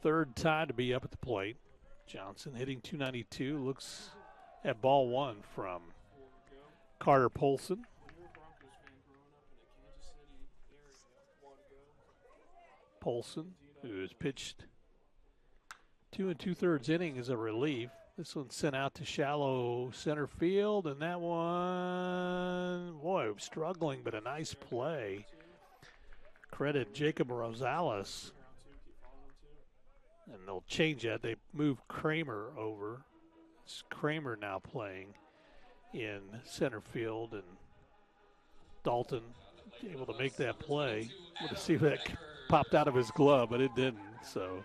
third time to be up at the plate. Johnson hitting .292. Looks at ball 1 from Carter Polson. Polson, who has pitched 2 2/3 inning as a relief. This one's sent out to shallow center field, and that one, boy, struggling, but a nice play. Credit Jacob Rosales. And they'll change that. They move Kramer over. It's Kramer now playing in center field, and Dalton able to make that play. We'll see if that popped out of his glove, but it didn't. So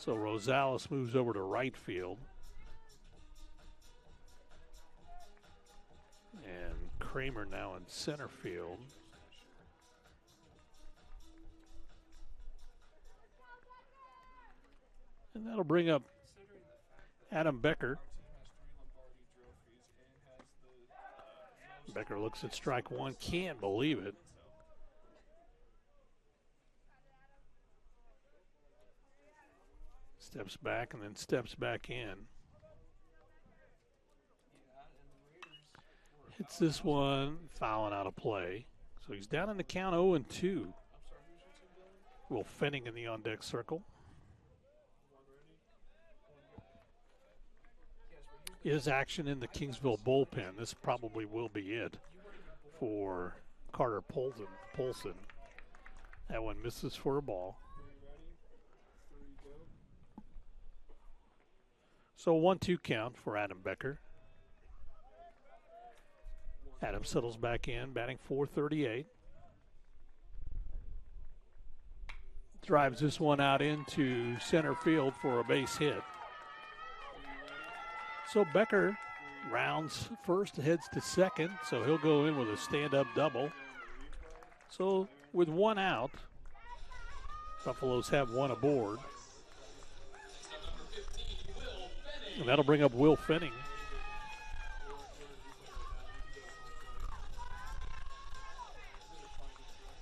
Rosales moves over to right field. And Kramer now in center field. And that'll bring up Adam Becker. Becker looks at strike one, can't believe it. Steps back and then steps back in. Hits this one, fouling out of play. So he's down in the count 0-2. Will Fenning in the on-deck circle. Is action in the Kingsville bullpen. This probably will be it for Carter Polson. That one misses for a ball. So 1-2 count for Adam Becker. Adam settles back in, batting .438. Drives this one out into center field for a base hit. So Becker rounds first, heads to second, so he'll go in with a stand-up double. So with one out, Buffaloes have one aboard. And that'll bring up Will Fenning.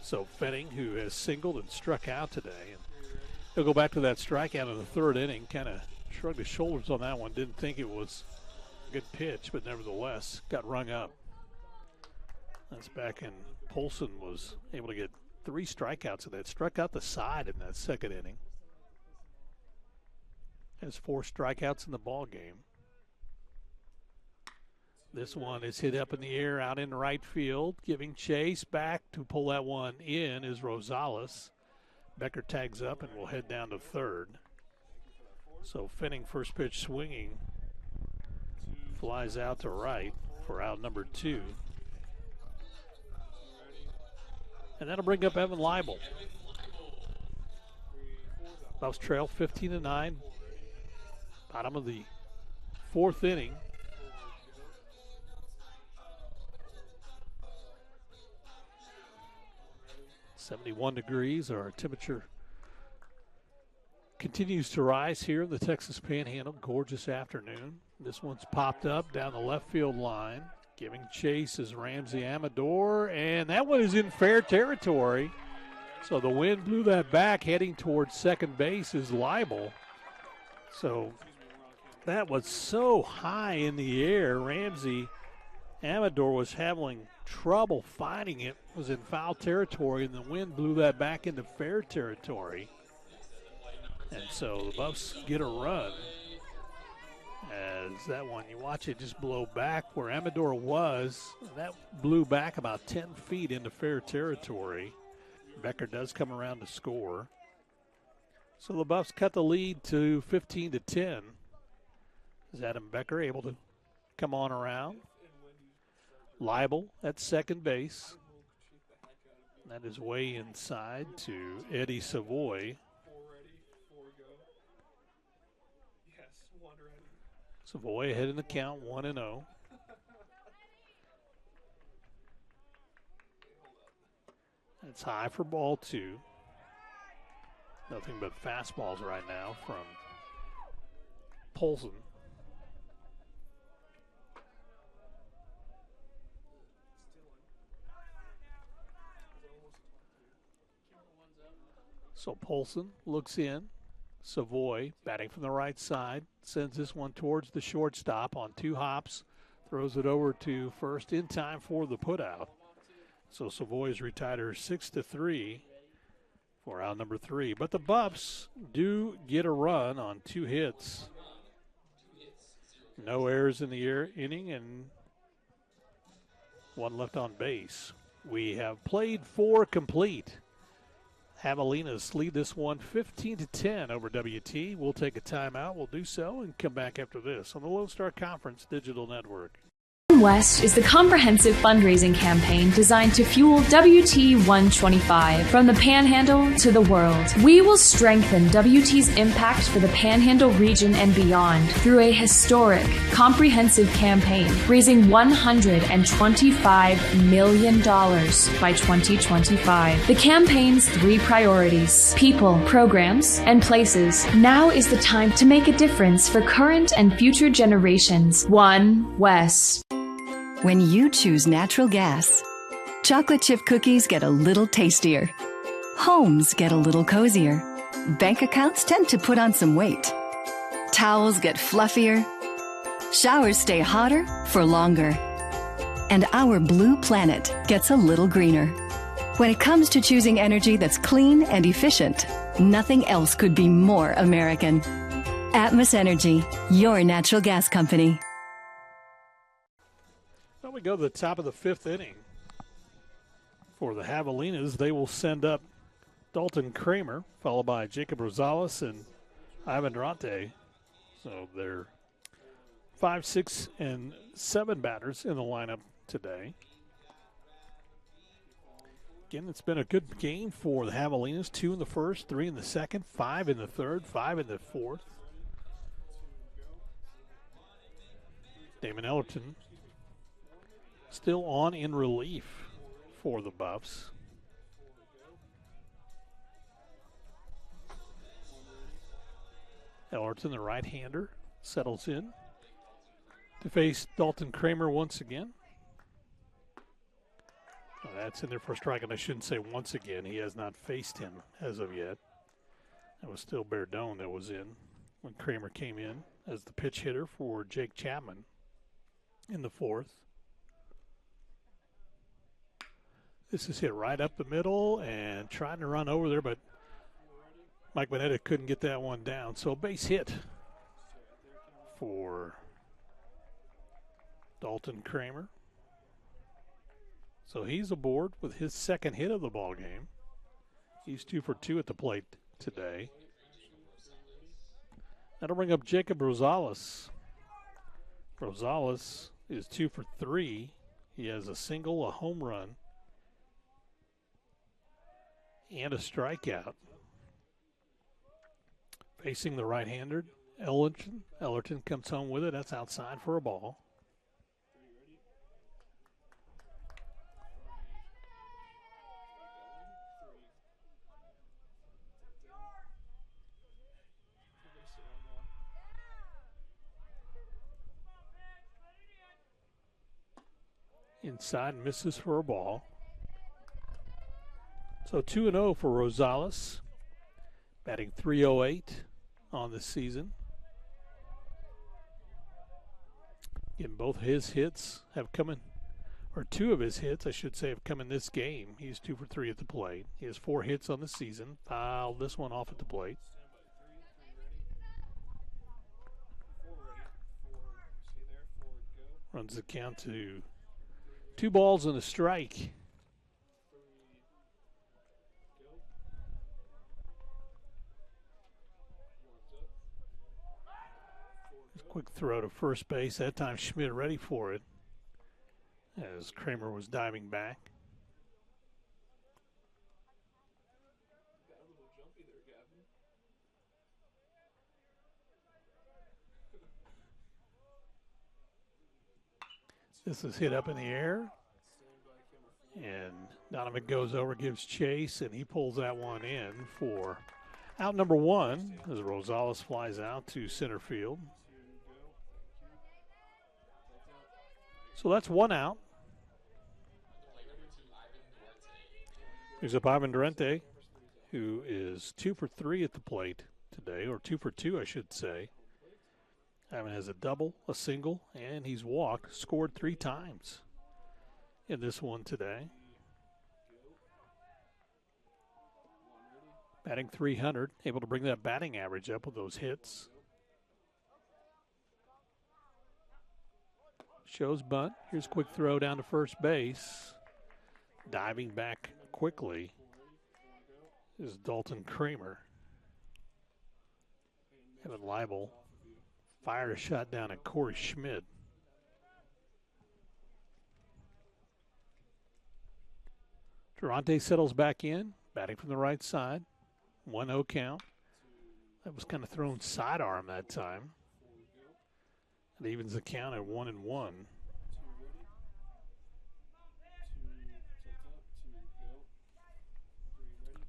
So Fenning, who has singled and struck out today, and he'll go back to that strikeout in the third inning, kind of shrugged his shoulders on that one, didn't think it was a good pitch, but nevertheless got rung up. That's back in Polson was able to get 3 strikeouts of that, struck out the side in that second inning. Has 4 strikeouts in the ball game. This one is hit up in the air out in right field, giving chase. Back to pull that one in is Rosales. Becker tags up and will head down to third. So Fenning, first pitch swinging, flies out to right for out number 2. And that'll bring up Evan Leibel. Buffs trail 15-9. Bottom of the 4th inning. .71 degrees. Our temperature continues to rise here in the Texas Panhandle. Gorgeous afternoon. This one's popped up down the left field line. Giving chase is Ramsey Amador, and that one is in fair territory. So the wind blew that back. Heading towards second base is Leibel. So that was so high in the air. Ramsey Amador was having trouble finding it, was in foul territory, and the wind blew that back into fair territory. And so the Buffs get a run. As that one, you watch it just blow back where Amador was. That blew back about 10 feet into fair territory. Becker does come around to score. So the Buffs cut the lead to 15-10. Is Adam Becker able to come on around? Leibel at second base. That is way inside to Eddie Savoy. Savoy ahead in the count, 1-0. That's high for ball 2. Nothing but fastballs right now from Polson. So Polson looks in. Savoy batting from the right side, sends this one towards the shortstop on 2 hops, throws it over to first in time for the putout. So Savoy's retired 6-3 for out number 3. But the Buffs do get a run on 2 hits. No errors in the inning and 1 left on base. We have played 4 complete. Javelinas lead this one 15-10 over WT. We'll take a timeout. We'll do so and come back after this on the Lone Star Conference Digital Network. West is the comprehensive fundraising campaign designed to fuel WT 125 from the Panhandle to the world. We will strengthen WT's impact for the Panhandle region and beyond through a historic, comprehensive campaign, raising $125 million by 2025. The campaign's 3 priorities: people, programs, and places. Now is the time to make a difference for current and future generations. One West. When you choose natural gas, chocolate chip cookies get a little tastier. Homes get a little cozier. Bank accounts tend to put on some weight. Towels get fluffier. Showers stay hotter for longer. And our blue planet gets a little greener. When it comes to choosing energy that's clean and efficient, nothing else could be more American. Atmos Energy, your natural gas company. Well, we go to the top of the 5th inning. For the Javelinas, they will send up Dalton Kramer, followed by Jacob Rosales and Ivan Durante. So they're 5, 6, and 7 batters in the lineup today. Again, it's been a good game for the Javelinas. 2 in the first, 3 in the second, 5 in the third, 5 in the fourth. Damon Ellerton still on in relief for the Buffs. Ellerton, the right-hander, settles in to face Dalton Kramer once again. Well, that's in there for a strike, and I shouldn't say once again. He has not faced him as of yet. That was still Berdone that was in when Kramer came in as the pitch hitter for Jake Chapman in the fourth. This is hit right up the middle and trying to run over there, but Mike Benedict couldn't get that one down. So a base hit for Dalton Kramer. So he's aboard with his second hit of the ball game. He's 2 for 2 at the plate today. That'll bring up Jacob Rosales. Rosales is 2 for 3. He has a single, a home run, and a strikeout. Facing the right-hander, Ellerton. Ellerton comes home with it. That's outside for a ball. Inside, misses for a ball. So 2-0 for Rosales, batting .308 on the season. Again, both his hits have come in, or 2 of his hits, I should say, have come in this game. He's 2 for 3 at the plate. He has 4 hits on the season. Fouled this one off at the plate. Runs the count to 2 balls and a strike. Quick throw to first base. That time Schmidt ready for it as Kramer was diving back. This is hit up in the air. And Donovan goes over, gives chase, and he pulls that one in for out number 1 as Rosales flies out to center field. So that's 1 out. Here's up Ivan Durante, who is 2 for 3 at the plate today, or 2 for 2, I should say. Ivan has a double, a single, and he's walked, scored 3 times in this one today. Batting .300, able to bring that batting average up with those hits. Shows bunt. Here's a quick throw down to first base. Diving back quickly is Dalton Kramer. Evan Leibel fired a shot down at Corey Schmidt. Durante settles back in, batting from the right side. 1-0 count. That was kind of thrown sidearm that time. It evens the count at 1-1.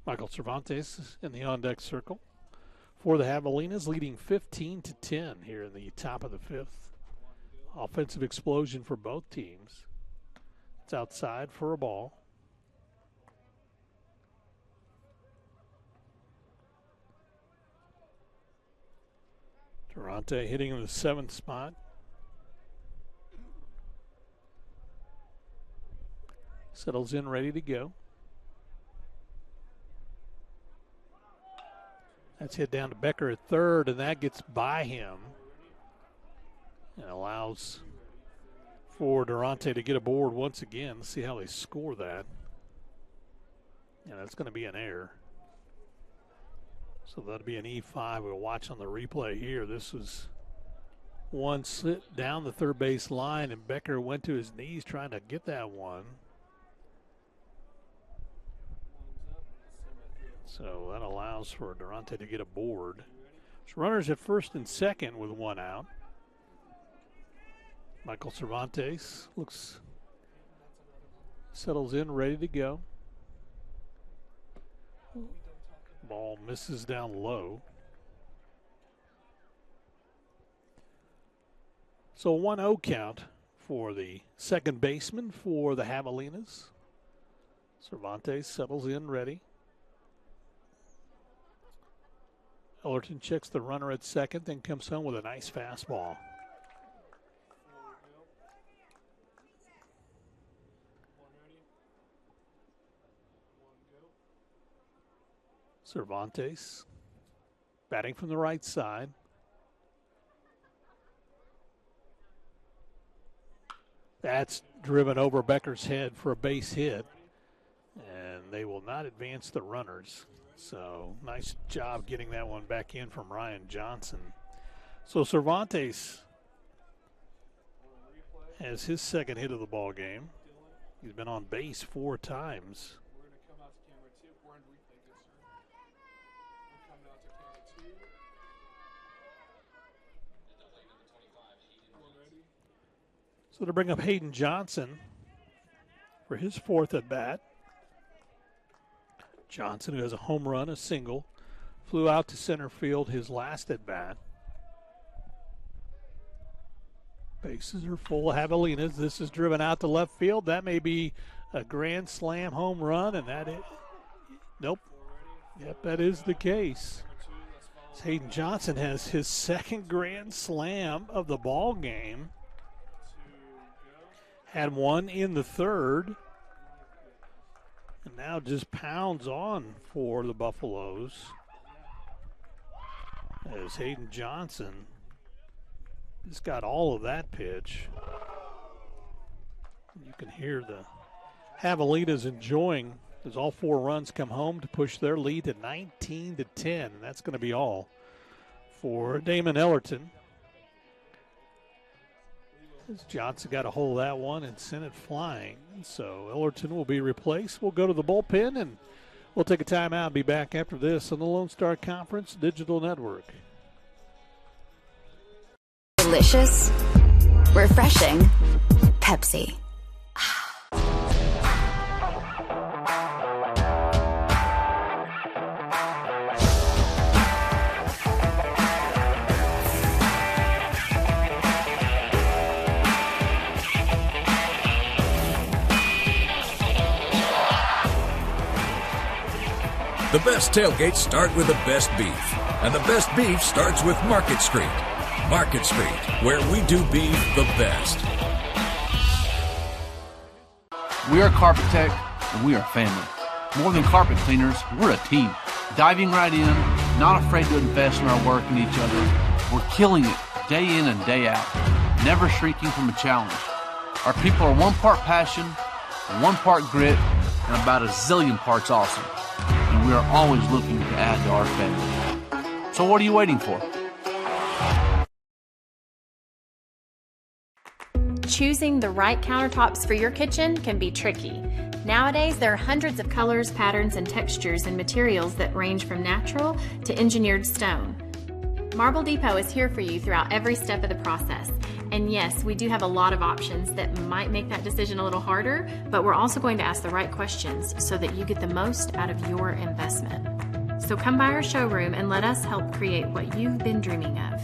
Michael Cervantes in the on-deck circle for the Javelinas, leading 15-10 here in the top of the fifth. Offensive explosion for both teams. It's outside for a ball. Durante hitting in the 7th spot. Settles in, ready to go. That's hit down to Becker at 3rd, and that gets by him and allows for Durante to get aboard once again. Let's see how they score that. Yeah, that's going to be an error. So that'll be an E5. We'll watch on the replay here. This was one slid down the third base line, and Becker went to his knees trying to get that one. So that allows for Durante to get aboard. So runners at first and second with 1 out. Michael Cervantes settles in, ready to go. Ball misses down low. So 1-0 count for the second baseman for the Javelinas. Cervantes settles in, ready. Ellerton checks the runner at second, then comes home with a nice fastball. Cervantes batting from the right side. That's driven over Becker's head for a base hit, and they will not advance the runners. So nice job getting that one back in from Ryan Johnson. So Cervantes has his second hit of the ball game. He's been on base 4 times. So to bring up Hayden Johnson for his 4th at bat. Johnson, who has a home run, a single, flew out to center field his last at bat. Bases are full. Javelinas. This is driven out to left field. That may be a grand slam home run, and that is, nope. Yep, that is the case. Hayden Johnson has his 2nd grand slam of the ball game. Had one in the 3rd. And now just pounds on for the Buffaloes as Hayden Johnson just got all of that pitch. You can hear the Javelinas enjoying as all 4 runs come home to push their lead to 19-10. And that's going to be all for Damon Ellerton. Johnson got a hold of that one and sent it flying. So Ellerton will be replaced. We'll go to the bullpen and we'll take a timeout and be back after this on the Lone Star Conference Digital Network. Delicious, refreshing, Pepsi. The best tailgates start with the best beef, and the best beef starts with Market Street. Market Street, where we do beef the best. We are Carpet Tech, and we are family. More than carpet cleaners, we're a team. Diving right in, not afraid to invest in our work and each other. We're killing it day in and day out, never shrinking from a challenge. Our people are 1 part passion, 1 part grit, and about a zillion parts awesome. And we are always looking to add to our family. So what are you waiting for? Choosing the right countertops for your kitchen can be tricky. Nowadays, there are hundreds of colors, patterns, and textures and materials that range from natural to engineered stone. Marble Depot is here for you throughout every step of the process. And yes, we do have a lot of options that might make that decision a little harder, but we're also going to ask the right questions so that you get the most out of your investment. So come by our showroom and let us help create what you've been dreaming of.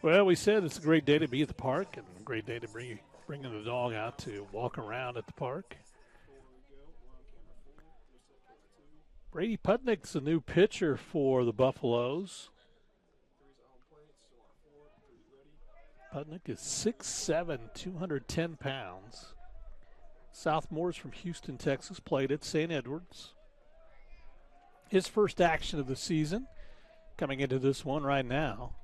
Well, we said it's a great day to be at the park and a great day to bringing the dog out to walk around at the park. Brady Putnick's the new pitcher for the Buffaloes. Putnick is 6'7", 210 pounds. Sophomores from Houston, Texas, played at St. Edwards. His first action of the season, coming into this one right now.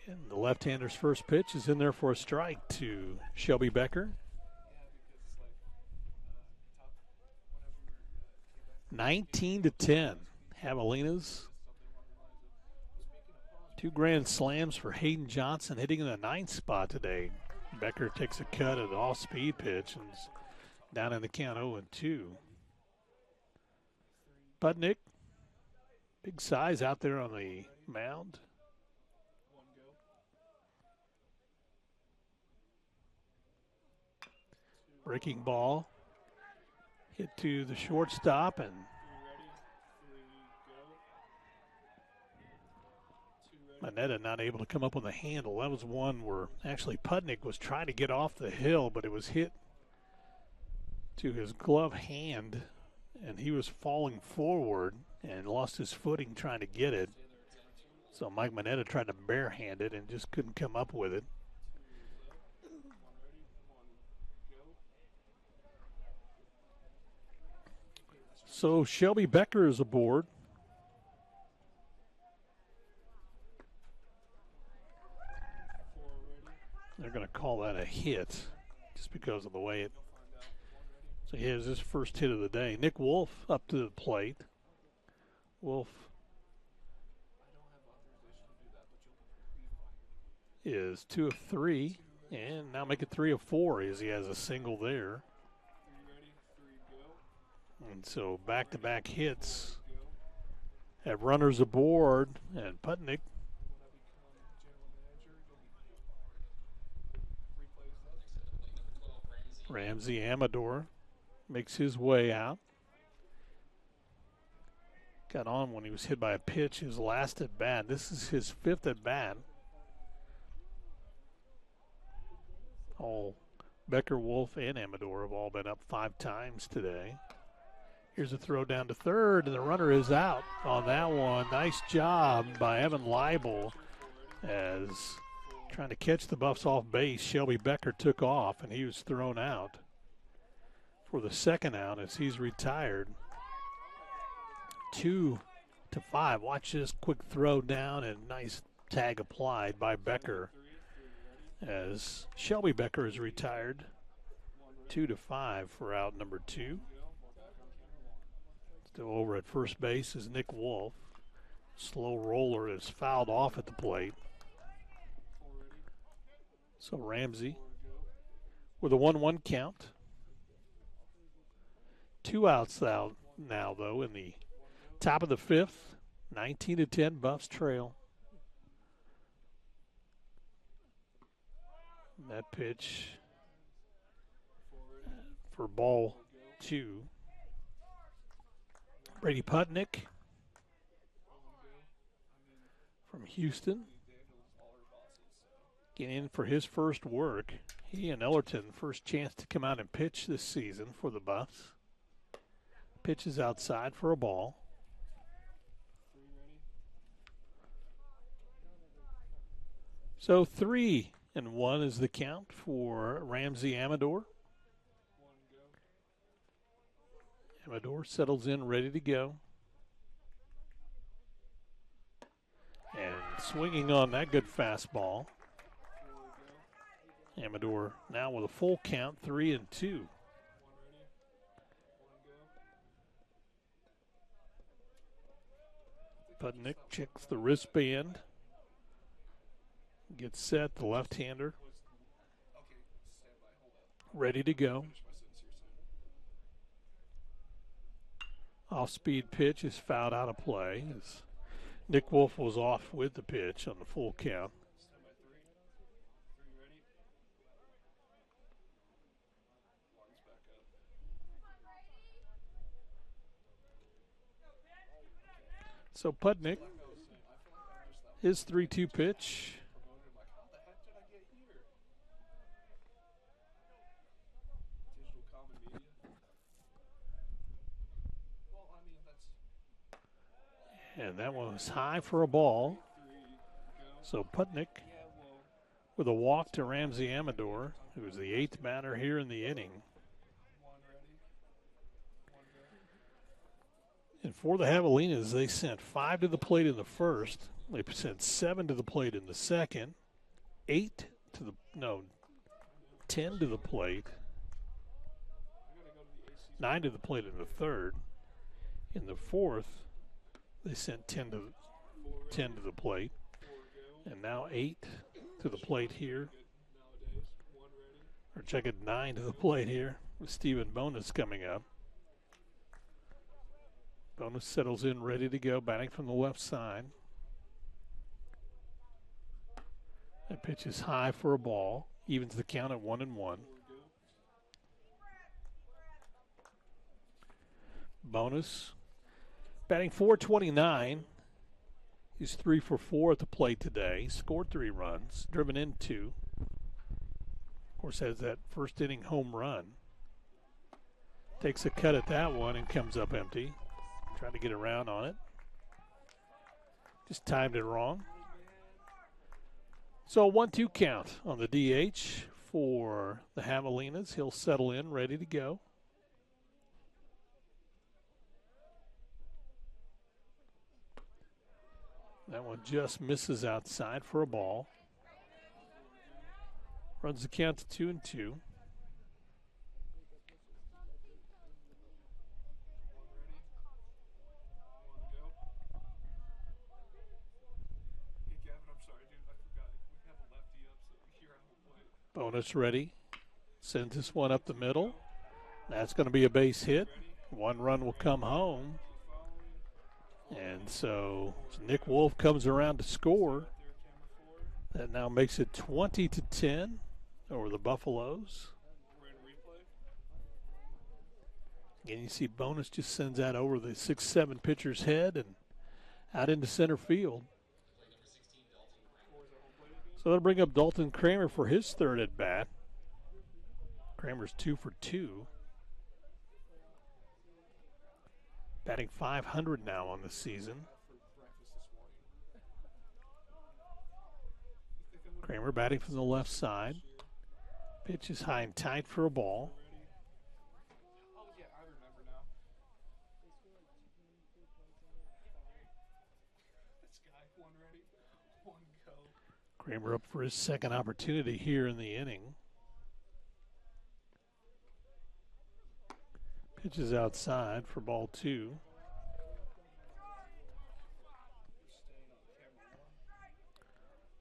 And the left-hander's first pitch is in there for a strike to Shelby Becker. 19-10. Javelinas. 2 grand slams for Hayden Johnson, hitting in the 9th spot today. Becker takes a cut at the off-speed pitch and is down in the count 0-2. Putnick, big size out there on the mound. Breaking ball, hit to the shortstop, and Manetta not able to come up with a handle. That was one where actually Putnick was trying to get off the hill, but it was hit to his glove hand, and he was falling forward and lost his footing trying to get it. So Mike Manetta tried to barehand it and just couldn't come up with it. So Shelby Becker is aboard. They're going to call that a hit just because of the way it. So he has his first hit of the day. Nick Wolf up to the plate. Wolf is 2 of 3 and now make it 3 of 4 as he has a single there. And so back-to-back hits have runners aboard, and Putnick Ramsey Amador makes his way out. Got on when he was hit by a pitch his last at bat. This is his 5th at bat. All Becker, Wolf, and Amador have all been up 5 times today. Here's a throw down to third, and the runner is out on that one. Nice job by Evan Leibel as trying to catch the Buffs off base. Shelby Becker took off, and he was thrown out for the second out as he's retired. 2-5. Watch this quick throw down and nice tag applied by Becker as Shelby Becker is retired. 2-5 for out number 2. Still over at first base is Nick Wolf. Slow roller is fouled off at the plate. So Ramsey with a 1-1 count. 2 outs out now, though, in the top of the 5th. 19-10, Buffs trail. That pitch for ball 2. Brady Putnick from Houston getting in for his first work. He and Ellerton, first chance to come out and pitch this season for the Buffs. Pitches outside for a ball. So 3-1 is the count for Ramsey Amador. Amador settles in, ready to go. And swinging on that good fastball. Amador now with a full count, 3-2. Putnick checks the wristband. Gets set, the left-hander. Ready to go. Off-speed pitch is fouled out of play as Nick Wolf was off with the pitch on the full count. So Putnick, his 3-2 pitch. And that one was high for a ball. So Putnick with a walk to Ramsey Amador, who was the 8th batter here in the inning. And for the Javelinas, they sent 5 to the plate in the first. They sent 7 to the plate in the second. 10 to the plate. 9 to the plate in the third. In the fourth, they sent 10 to the plate. And now 8 to the plate here. Or check it, 9 to the plate here with Stephen Bonus coming up. Bonus settles in, ready to go, batting from the left side. That pitch is high for a ball, evens the count at 1-1. Bonus batting .429. He's 3 for 4 at the plate today. Scored 3 runs, driven in 2. Of course, has that first inning home run. Takes a cut at that one and comes up empty. Trying to get around on it. Just timed it wrong. So a 1-2 count on the DH for the Javelinas. He'll settle in, ready to go. That one just misses outside for a ball. Runs the count to 2-2. Bonus ready. Sends this one up the middle. That's going to be a base hit. 1 run will come home. And so Nick Wolf comes around to score. That now makes it 20-10 over the Buffaloes. Again, you see Bonus just sends that over the 6-7 pitcher's head and out into center field. So that'll bring up Dalton Kramer for his third at bat. Kramer's 2 for 2. Batting .500 now on the season. Kramer batting from the left side. Pitch is high and tight for a ball. Kramer up for his second opportunity here in the inning. Pitches outside for ball 2.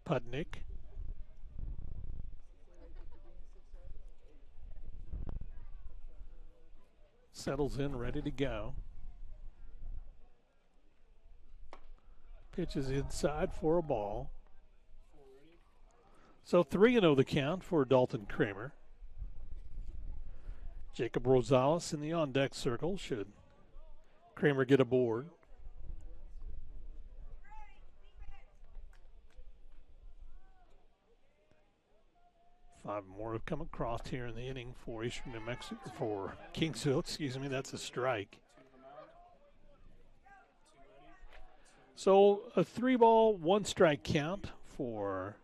Putnick. Settles in, ready to go. Pitches inside for a ball. So 3-0 the count for Dalton Kramer. Jacob Rosales in the on-deck circle should Kramer get aboard. Five more have come across here in the inning for Eastern New Mexico, for Kingsville, excuse me, that's a strike. So a 3-ball, 1-strike count for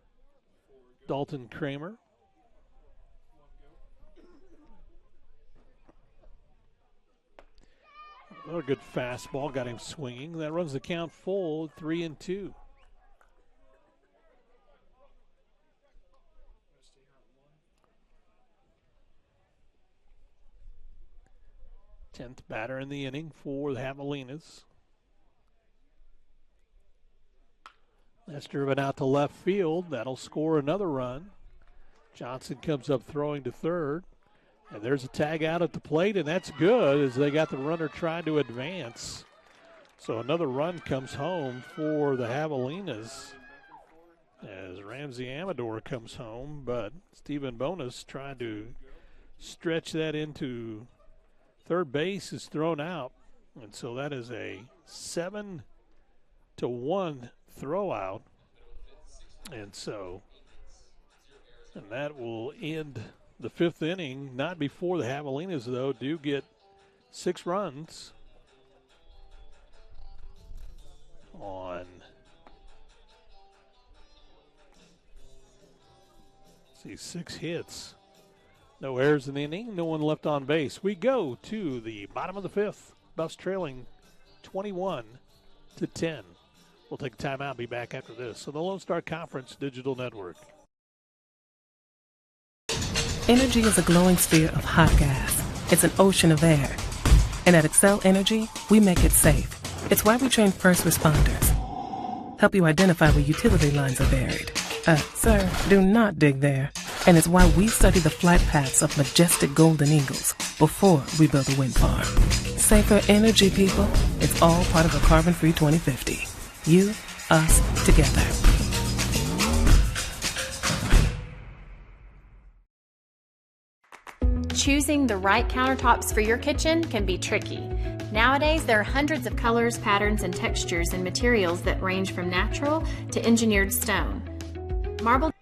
Dalton Kramer. Another good fastball got him swinging. That runs the count full, 3-2. Tenth batter in the inning for the Javelinas. That's driven out to left field. That'll score another run. Johnson comes up throwing to third. And there's a tag out at the plate, and that's good as they got the runner trying to advance. So another run comes home for the Javelinas as Ramsey Amador comes home, but Stephen Bonus trying to stretch that into third base is thrown out. And so that is a 7-1 throw out. And that will end the fifth inning, not before the Javelinas, though, do get 6 runs on see 6 hits. No errors in the inning, no one left on base. We go to the bottom of the fifth. Buffs trailing 21-10. We'll take a timeout, be back after this. So the Lone Star Conference Digital Network. Energy is a glowing sphere of hot gas. It's an ocean of air. And at Excel Energy, we make it safe. It's why we train first responders. Help you identify where utility lines are buried. Sir, do not dig there. And it's why we study the flight paths of majestic golden eagles before we build a wind farm. Safer energy, people. It's all part of a carbon-free 2050. You, us, together. Choosing the right countertops for your kitchen can be tricky. Nowadays, there are hundreds of colors, patterns, and textures and materials that range from natural to engineered stone. Marble.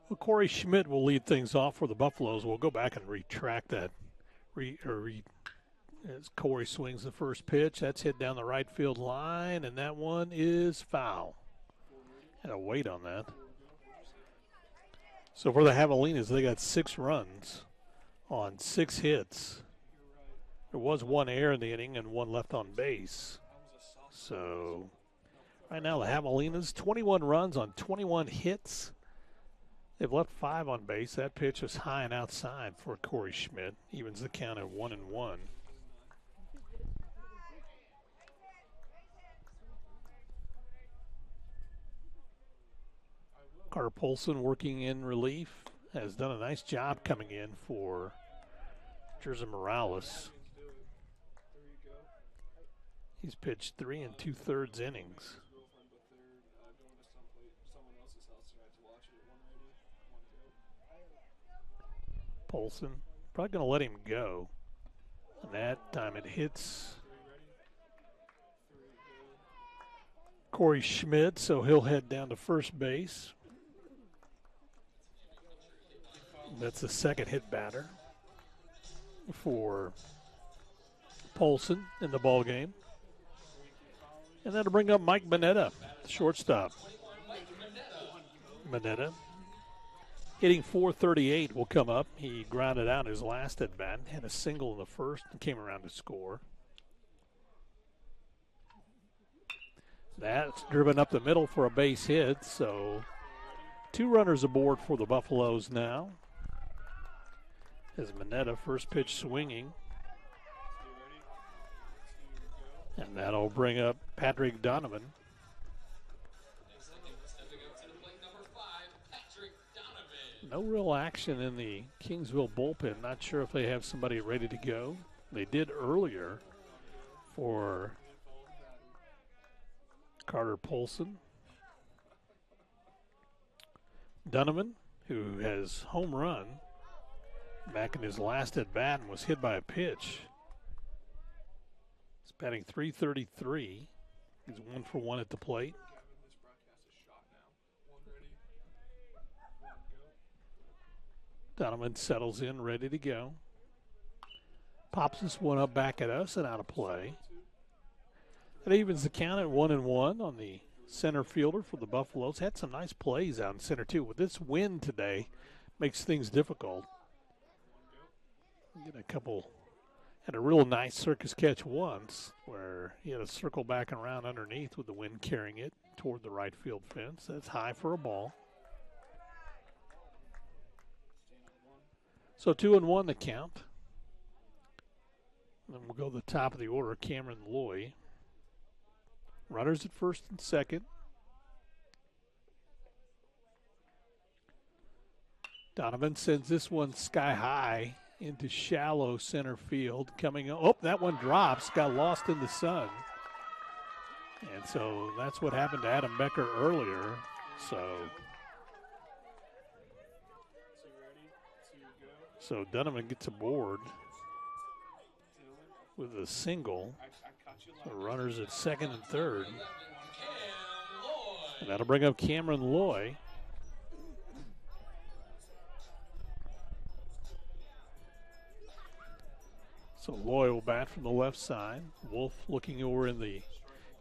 Well, Corey Schmidt will lead things off for the Buffaloes. We'll go back and retract that. As Corey swings the first pitch, that's hit down the right field line, and that one is foul. Had to wait on that. So for the Javelinas, they got 6 runs on 6 hits. There was 1 error in the inning and 1 left on base. So right now the Javelinas, 21 runs on 21 hits. They've left 5 on base. That pitch was high and outside for Corey Schmidt. Evens the count at 1-1. Carter Polson working in relief has done a nice job coming in for Jersey Morales. He's pitched 3 2/3 innings. Polson probably going to let him go. And that time it hits Corey Schmidt, so he'll head down to first base. That's the second hit batter for Polson in the ball game. And that'll bring up Mike Mineta, shortstop. Mineta hitting .438 will come up. He grounded out his last at bat, had a single in the first, and came around to score. That's driven up the middle for a base hit, so 2 runners aboard for the Buffaloes now. As Mineta, first pitch swinging. And that'll bring up Patrick Donovan. No real action in the Kingsville bullpen. Not sure if they have somebody ready to go. They did earlier for Carter Polson. Donovan, who has home run back in his last at bat and was hit by a pitch. He's batting .333. He's 1 for 1 at the plate. Donovan settles in, ready to go. Pops this one up back at us and out of play. That evens the count at 1-1 on the center fielder for the Buffaloes. Had some nice plays out in center too. With this wind today, makes things difficult. Get a couple Had a real nice circus catch once where he had to circle back and around underneath with the wind carrying it toward the right field fence. That's high for a ball. So 2-1 the count. Then we'll go to the top of the order, Cameron Loy. Runners at first and second. Donovan sends this one sky high into shallow center field. Coming, oh, that one drops, got lost in the sun. And so that's what happened to Adam Becker earlier. So Donovan gets aboard with a single. So runners at second and third. And that'll bring up Cameron Loy. So Loy will bat from the left side. Wolf looking over in the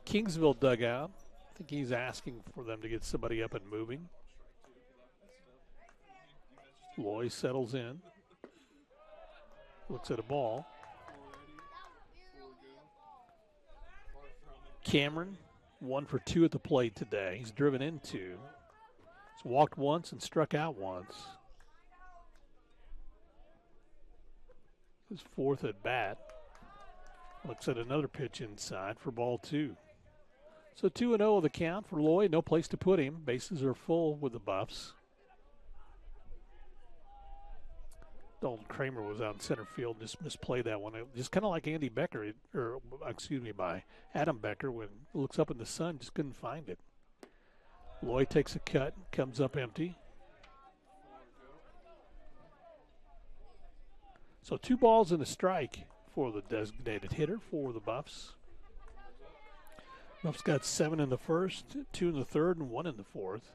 Kingsville dugout. I think he's asking for them to get somebody up and moving. Loy settles in. Looks at a ball. Cameron, 1 for 2 at the plate today. He's driven in 2. He's walked once and struck out once. His 4th at bat. Looks at another pitch inside for ball 2. So 2-0 the count for Loy. No place to put him. Bases are full with the Buffs. Dalton Kramer was out in center field, just misplayed that one. Just kind of like Andy Becker, by Adam Becker, when he looks up in the sun, just couldn't find it. Loy takes a cut, comes up empty. So 2 balls and a strike for the designated hitter for the Buffs. Buffs got 7 in the first, 2 in the third, and 1 in the fourth.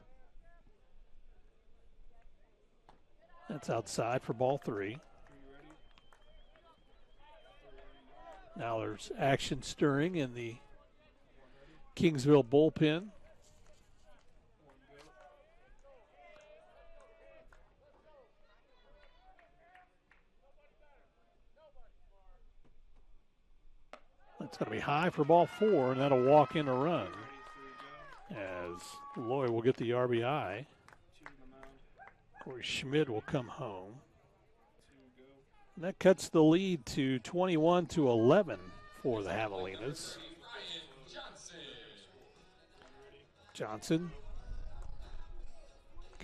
That's outside for ball 3. Now there's action stirring in the Kingsville bullpen. That's going to be high for ball 4, and that'll walk in a run as Loy will get the RBI. Corey Schmidt will come home. And that cuts the lead to 21-11 for the Javelinas. Johnson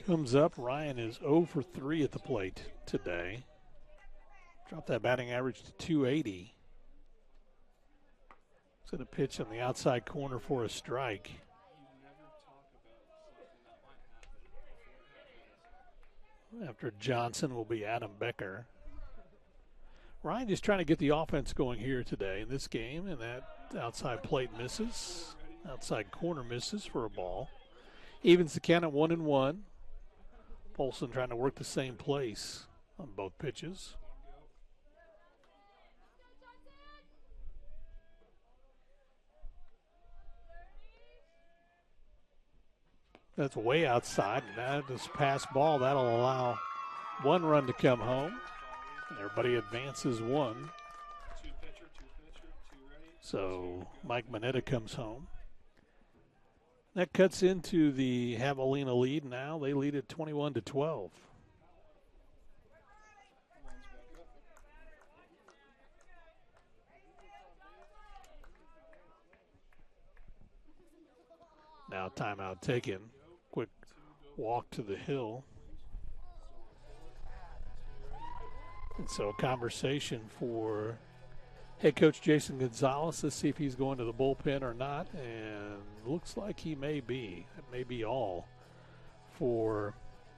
comes up. Ryan is 0 for 3 at the plate today. Dropped that batting average to 280. It's going to pitch on the outside corner for a strike. After Johnson will be Adam Becker. Ryan just trying to get the offense going here today in this game, and that outside plate misses. Outside corner misses for a ball. Evens the count at 1-1. Polson trying to work the same place on both pitches. That's way outside. That is pass ball. That'll allow 1 run to come home. Everybody advances 1. So Mike Manetta comes home. That cuts into the Javelina lead now. They lead at 21-12. Now timeout taken. Quick walk to the hill. And so a conversation for head coach Jason Gonzalez to see if he's going to the bullpen or not. And looks like he may be. That may be all for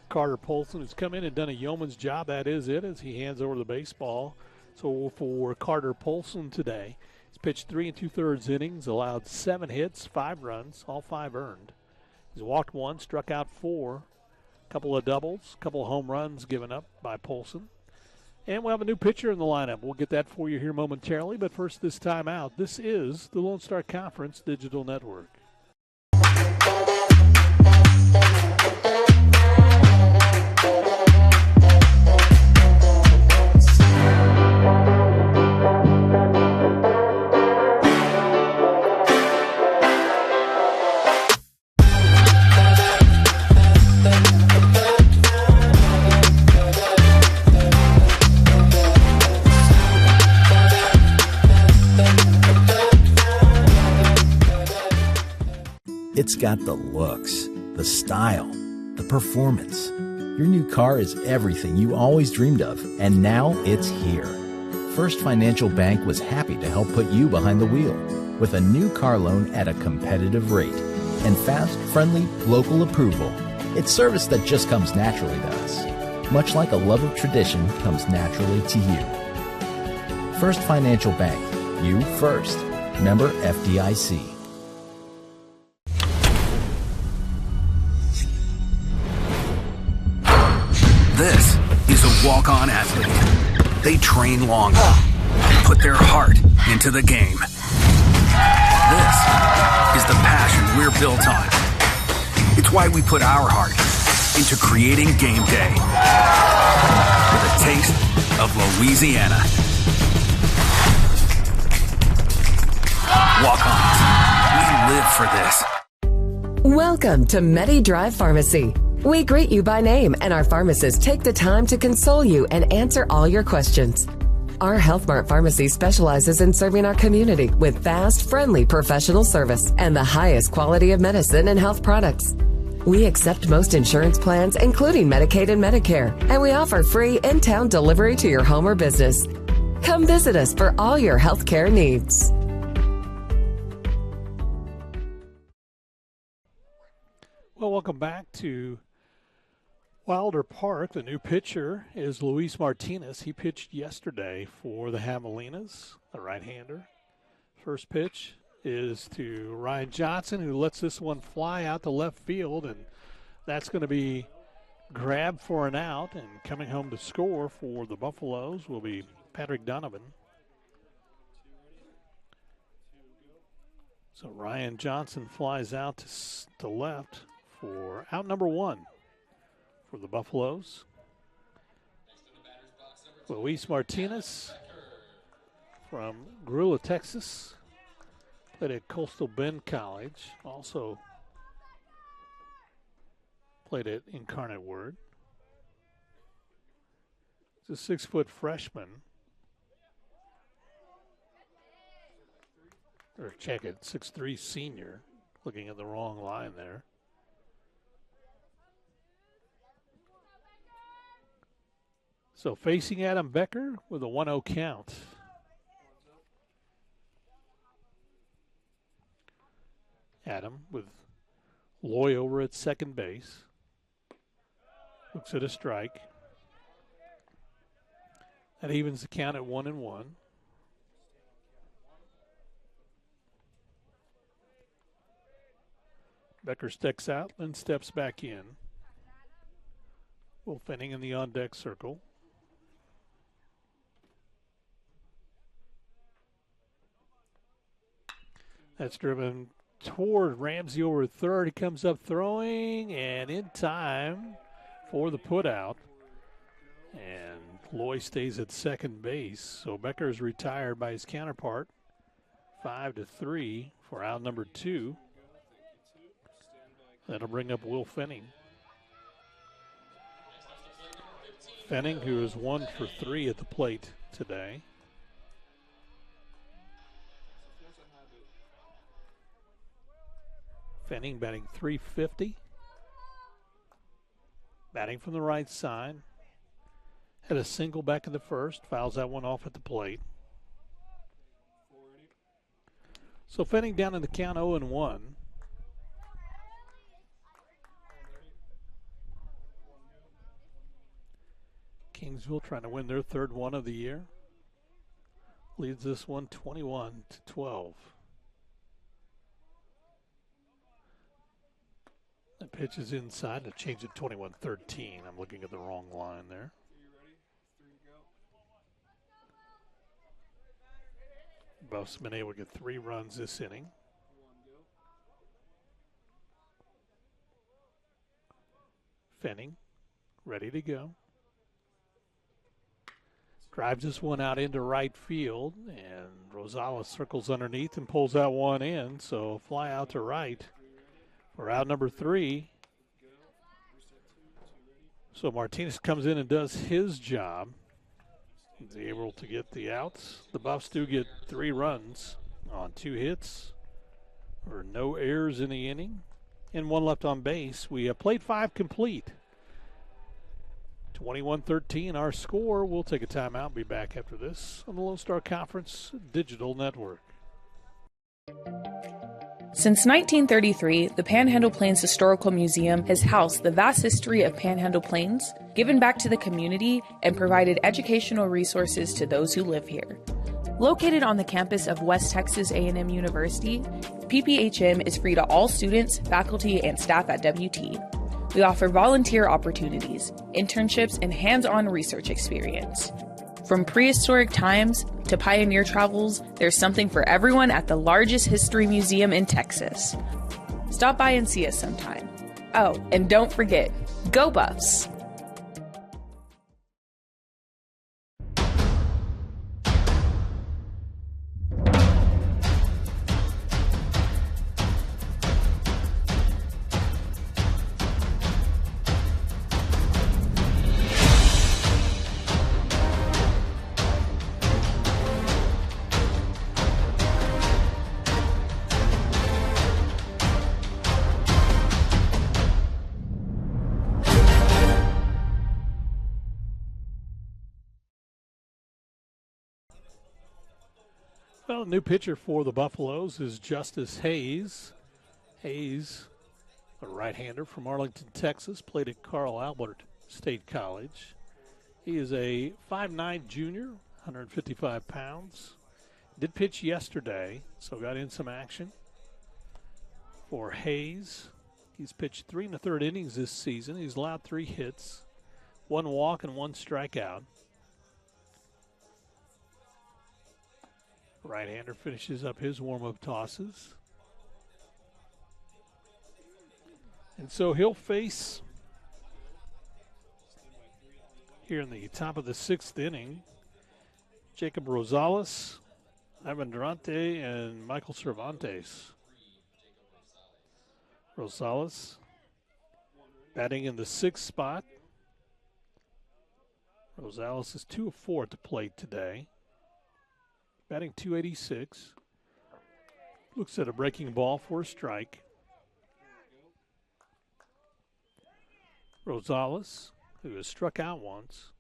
Carter Polson, who's come in and done a yeoman's job. That is it, as he hands over the baseball. So for Carter Polson today, he's pitched 3 2/3 innings, allowed 7 hits, 5 runs, all 5 earned. He's walked 1, struck out 4, a couple of doubles, a couple of home runs given up by Polson. And we'll have a new pitcher in the lineup. We'll get that for you here momentarily. But first, this time out, this is the Lone Star Conference Digital Network. It's got the looks, the style, the performance. Your new car is everything you always dreamed of, and now it's here. First Financial Bank was happy to help put you behind the wheel with a new car loan at a competitive rate and fast, friendly, local approval. It's service that just comes naturally to us, much like a love of tradition comes naturally to you. First Financial Bank, you first. Member FDIC. This is a walk-on athlete. They train long, put their heart into the game. This is the passion we're built on. It's why we put our heart into creating game day with a taste of Louisiana. Walk-ons, we live for this. Welcome to MediDrive Pharmacy. We greet you by name, and our pharmacists take the time to console you and answer all your questions. Our Health Mart Pharmacy specializes in serving our community with fast, friendly professional service and the highest quality of medicine and health products. We accept most insurance plans, including Medicaid and Medicare, and we offer free in-town delivery to your home or business. Come visit us for all your health care needs. Well, welcome back to Wilder Park. The new pitcher is Luis Martinez. He pitched yesterday for the Javelinas, the right-hander. First pitch is to Ryan Johnson, who lets this one fly out to left field, and that's going to be grabbed for an out. And coming home to score for the Buffaloes will be Patrick Donovan. So Ryan Johnson flies out to left for out number one for the Buffaloes. Luis Martinez from Grulla, Texas. Played at Coastal Bend College. Also played at Incarnate Word. He's a 6-foot freshman. Or check it, 6'3" senior. Looking at the wrong line there. So facing Adam Becker with a 1-0 count. Adam with Loy over at second base. Looks at a strike. That evens the count at 1-1. Becker sticks out and steps back in. Will Fenning in the on-deck circle. That's driven toward Ramsey over third. He comes up throwing and in time for the putout. And Loy stays at second base. So Becker is retired by his counterpart. 5-3 for out number 2. That'll bring up Will Fenning. Fenning, who is 1 for 3 at the plate today. Fenning batting .350. Batting from the right side. Had a single back in the first. Fouls that one off at the plate. So Fenning down in the count 0-1. Kingsville trying to win their third one of the year. Leads this one 21-12. That pitch is inside to change it 21-13. I'm looking at the wrong line there. Buff's been able to get 3 runs this inning. Fenning, ready to go. Drives this one out into right field, and Rosales circles underneath and pulls that one in. So fly out to right for out number 3. So Martinez comes in and does his job. He's able to get the outs. The Buffs do get 3 runs on 2 hits or no errors in the inning. and 1 left on base. We played 5 complete. 21-13 our score. We'll take a timeout. Be back after this on the Lone Star Conference Digital Network. Since 1933, the Panhandle Plains Historical Museum has housed the vast history of Panhandle Plains, given back to the community, and provided educational resources to those who live here. Located on the campus of West Texas A&M University, PPHM is free to all students, faculty, and staff at WT. We offer volunteer opportunities, internships, and hands-on research experience. From prehistoric times to pioneer travels, there's something for everyone at the largest history museum in Texas. Stop by and see us sometime. Oh, and don't forget, go Buffs! Well, new pitcher for the Buffaloes is Justice Hayes. Hayes, a right-hander from Arlington, Texas, played at Carl Albert State College. He is a 5'9" junior, 155 pounds. Did pitch yesterday, so got in some action for Hayes. He's pitched 3 1/3 innings this season. He's allowed 3 hits, 1 walk, and 1 strikeout. Right-hander finishes up his warm-up tosses. And so he'll face, here in the top of the 6th inning, Jacob Rosales, Ivan Durante, and Michael Cervantes. Rosales batting in the 6th spot. Rosales is 2 of 4 at the plate today. Batting .286. Looks at a breaking ball for a strike. Rosales, who has struck out once,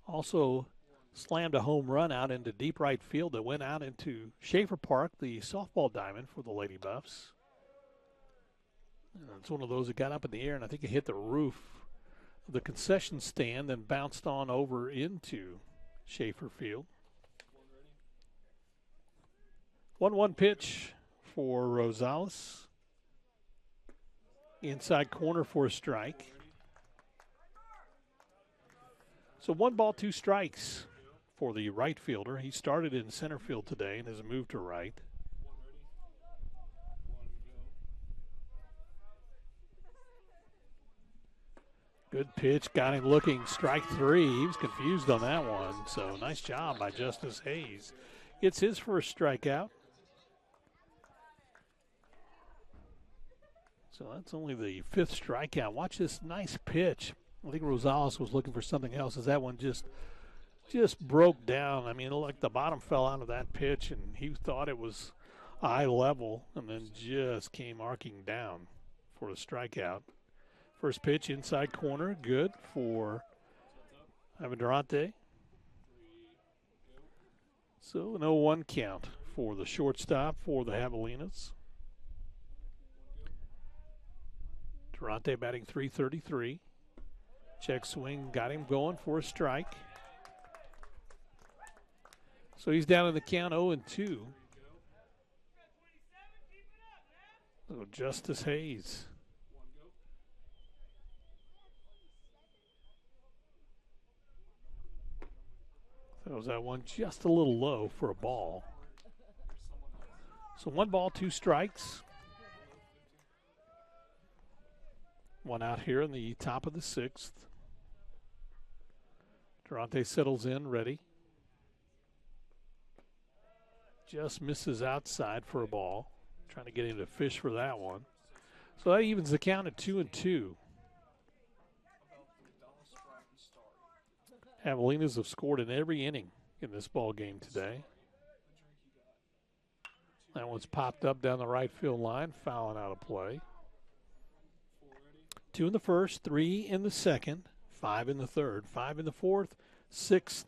also slammed a home run out into deep right field that went out into Schaefer Park, the softball diamond for the Lady Buffs. And it's one of those that got up in the air, and I think it hit the roof of the concession stand and bounced on over into Schaefer Field. 1-1 pitch for Rosales. Inside corner for a strike. So 1 ball, 2 strikes for the right fielder. He started in center field today and has moved to right. Good pitch, got him looking, strike 3. He was confused on that one, so nice job by Justice Hayes. Gets his first strikeout. So that's only the 5th strikeout. Watch this nice pitch. I think Rosales was looking for something else as that one just broke down. I mean, it looked like the bottom fell out of that pitch, and he thought it was eye level and then just came arcing down for a strikeout. First pitch inside corner, good for Ivan Durante. So an 0-1 count for the shortstop for the Javelinas. Durante batting .333. Check swing, got him going for a strike. So he's down in the count 0-2. So Justice Hayes. Throws that one just a little low for a ball. So 1 ball, 2 strikes. 1 out here in the top of the 6th. Durante settles in, ready. Just misses outside for a ball. Trying to get him to fish for that one. So that evens the count at 2-2. Javelinas have scored in every inning in this ball game today. That one's popped up down the right field line, fouling out of play. 2 in the first, 3 in the second, 5 in the third, 5 in the fourth, 6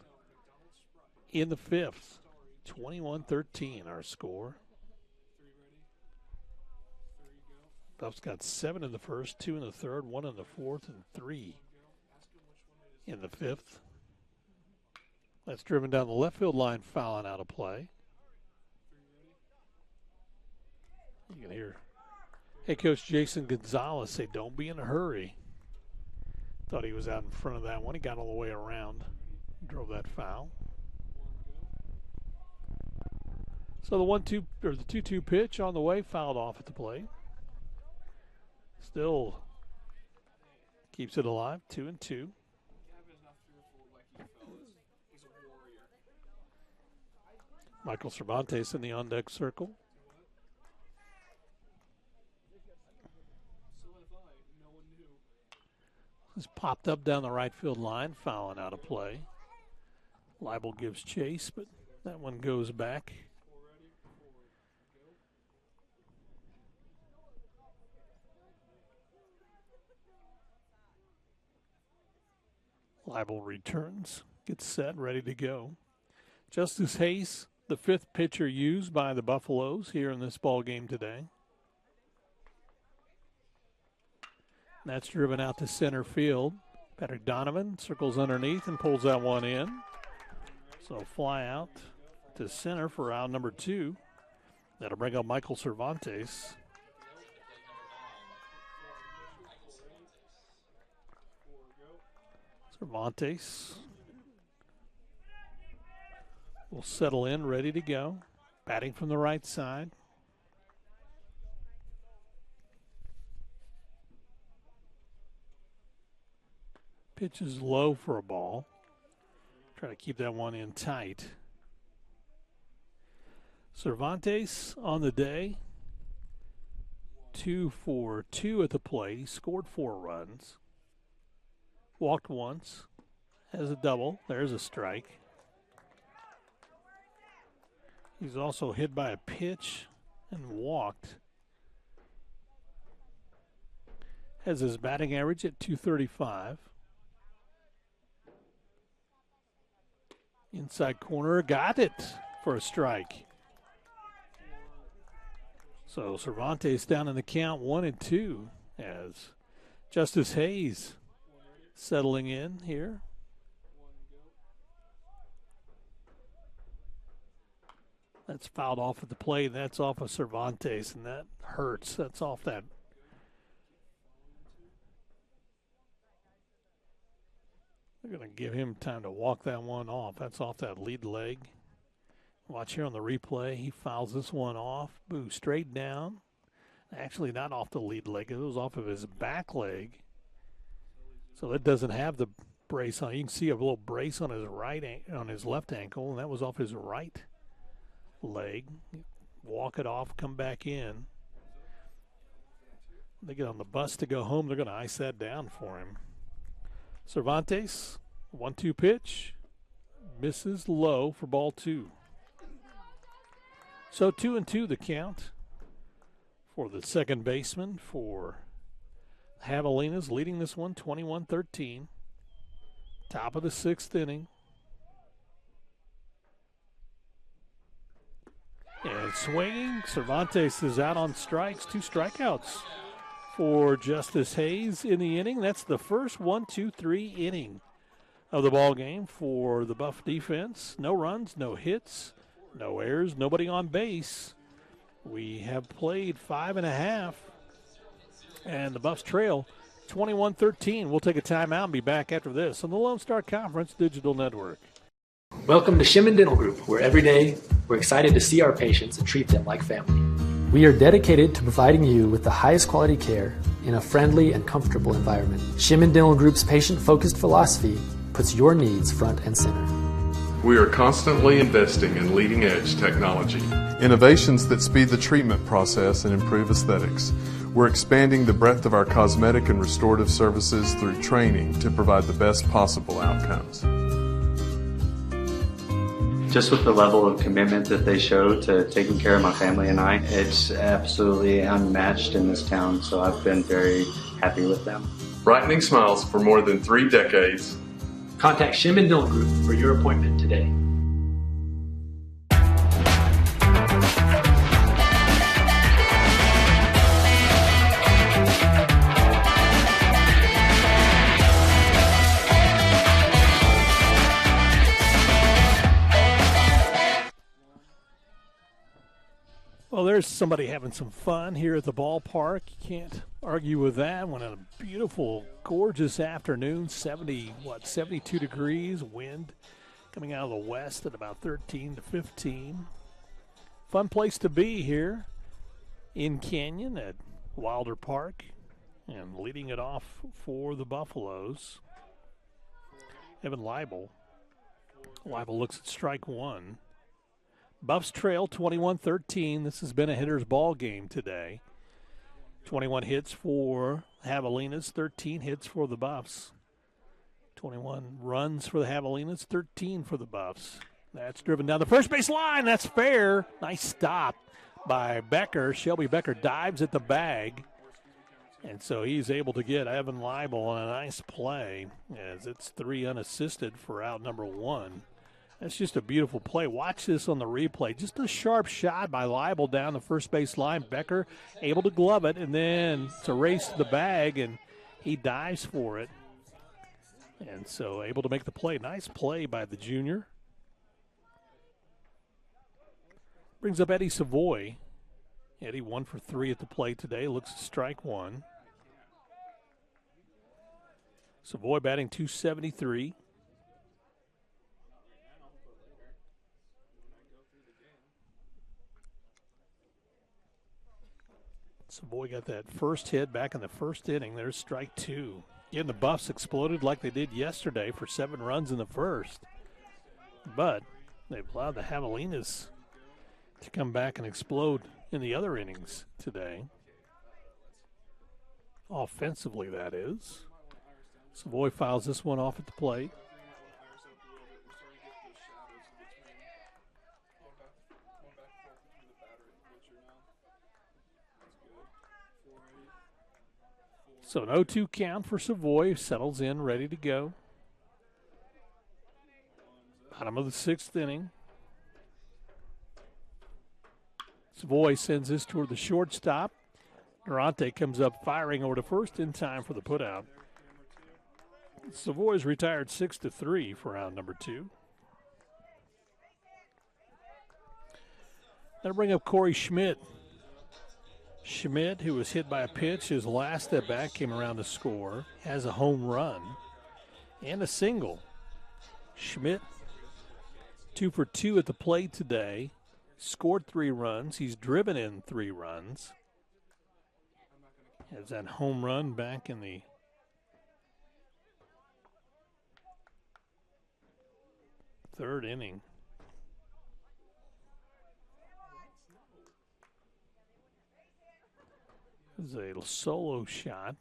in the fifth. 21-13 our score. Buffs got 7 in the first, 2 in the third, 1 in the fourth, and 3 in the fifth. That's driven down the left field line, fouling out of play. You can hear head coach Jason Gonzalez say, don't be in a hurry. Thought he was out in front of that one. He got all the way around, drove that foul. So the 1-2 or the 2-2 pitch on the way, fouled off at the plate. Still keeps it alive, 2-2. Michael Cervantes in the on-deck circle. This popped up down the right field line, fouling out of play. Leibel gives chase, but that one goes back. Leibel returns, gets set, ready to go. Justice Hayes, the fifth pitcher used by the Buffaloes here in this ball game today. That's driven out to center field. Patrick Donovan circles underneath and pulls that one in. So fly out to center for out number 2. That'll bring up Michael Cervantes. Cervantes will settle in, ready to go. Batting from the right side. Pitch is low for a ball. Try to keep that one in tight. Cervantes on the day, 2 for 2 at the plate. He scored 4 runs. Walked once, has a double. There's a strike. He's also hit by a pitch and walked. Has his batting average at .235. Inside corner, got it for a strike. So Cervantes down in the count 1-2 as Justice Hayes settling in here. That's fouled off at the plate. That's off of Cervantes, and that hurts. That's off that. They're going to give him time to walk that one off. That's off that lead leg. Watch here on the replay. He fouls this one off. Boo, straight down. Actually, not off the lead leg. It was off of his back leg. So it doesn't have the brace on. You can see a little brace on his left ankle, and that was off his right leg. Walk it off, come back in. They get on the bus to go home. They're going to ice that down for him. Cervantes, 1-2 pitch, misses low for ball 2. So 2-2 the count for the second baseman for Javelinas, leading this one 21-13. Top of the 6th inning. And swinging, Cervantes is out on strikes, 2 strikeouts for Justice Hayes in the inning. That's the first 1-2-3 inning of the ball game for the Buff defense. No runs, no hits, no errors, nobody on base. We have played 5.5, and the Buffs trail 21-13. We'll take a timeout and be back after this on the Lone Star Conference Digital Network. Welcome to Shimon Dental Group, where every day we're excited to see our patients and treat them like family. We are dedicated to providing you with the highest quality care in a friendly and comfortable environment. Shimon Dental Group's patient-focused philosophy puts your needs front and center. We are constantly investing in leading-edge technology. Innovations that speed the treatment process and improve aesthetics. We're expanding the breadth of our cosmetic and restorative services through training to provide the best possible outcomes. Just with the level of commitment that they show to taking care of my family and I, it's absolutely unmatched in this town. So I've been very happy with them. Brightening smiles for more than 3 decades. Contact Shim & Dillon Group for your appointment today. Well, there's somebody having some fun here at the ballpark. You can't argue with that. When a beautiful, gorgeous afternoon, 72 degrees, wind coming out of the west at about 13 to 15. Fun place to be here in Canyon at Wilder Park. And leading it off for the Buffaloes, Evan Leibel. Leibel looks at strike one. Buffs trail 21-13. This has been a hitter's ball game today. 21 hits for Javelinas, 13 hits for the Buffs. 21 runs for the Javelinas, 13 for the Buffs. That's driven down the first base line. That's fair. Nice stop by Becker. Shelby Becker dives at the bag. And so he's able to get Evan Leibel on a nice play as it's 3 unassisted for out number 1. That's just a beautiful play. Watch this on the replay. Just a sharp shot by Leibel down the first base line. Becker able to glove it, and then it's a race to the bag, and he dives for it. And so able to make the play. Nice play by the junior. Brings up Eddie Savoy. Eddie 1 for 3 at the plate today. Looks at strike one. Savoy batting .273. Savoy got that first hit back in the first inning. There's strike 2. Again, the Buffs exploded like they did yesterday for 7 runs in the first. But they've allowed the Javelinas to come back and explode in the other innings today. Offensively, that is. Savoy fouls this one off at the plate. So an 0-2 count for Savoy. Settles in, ready to go. Bottom of the 6th inning. Savoy sends this toward the shortstop. Durante comes up firing over to first in time for the putout. Savoy's retired 6-3 for round number 2. That'll bring up Corey Schmidt. Schmidt, who was hit by a pitch, his last at bat came around to score, has a home run and a single. Schmidt, 2 for 2 at the plate today, scored 3 runs. He's driven in 3 runs. Has that home run back in the third inning. This is a solo shot.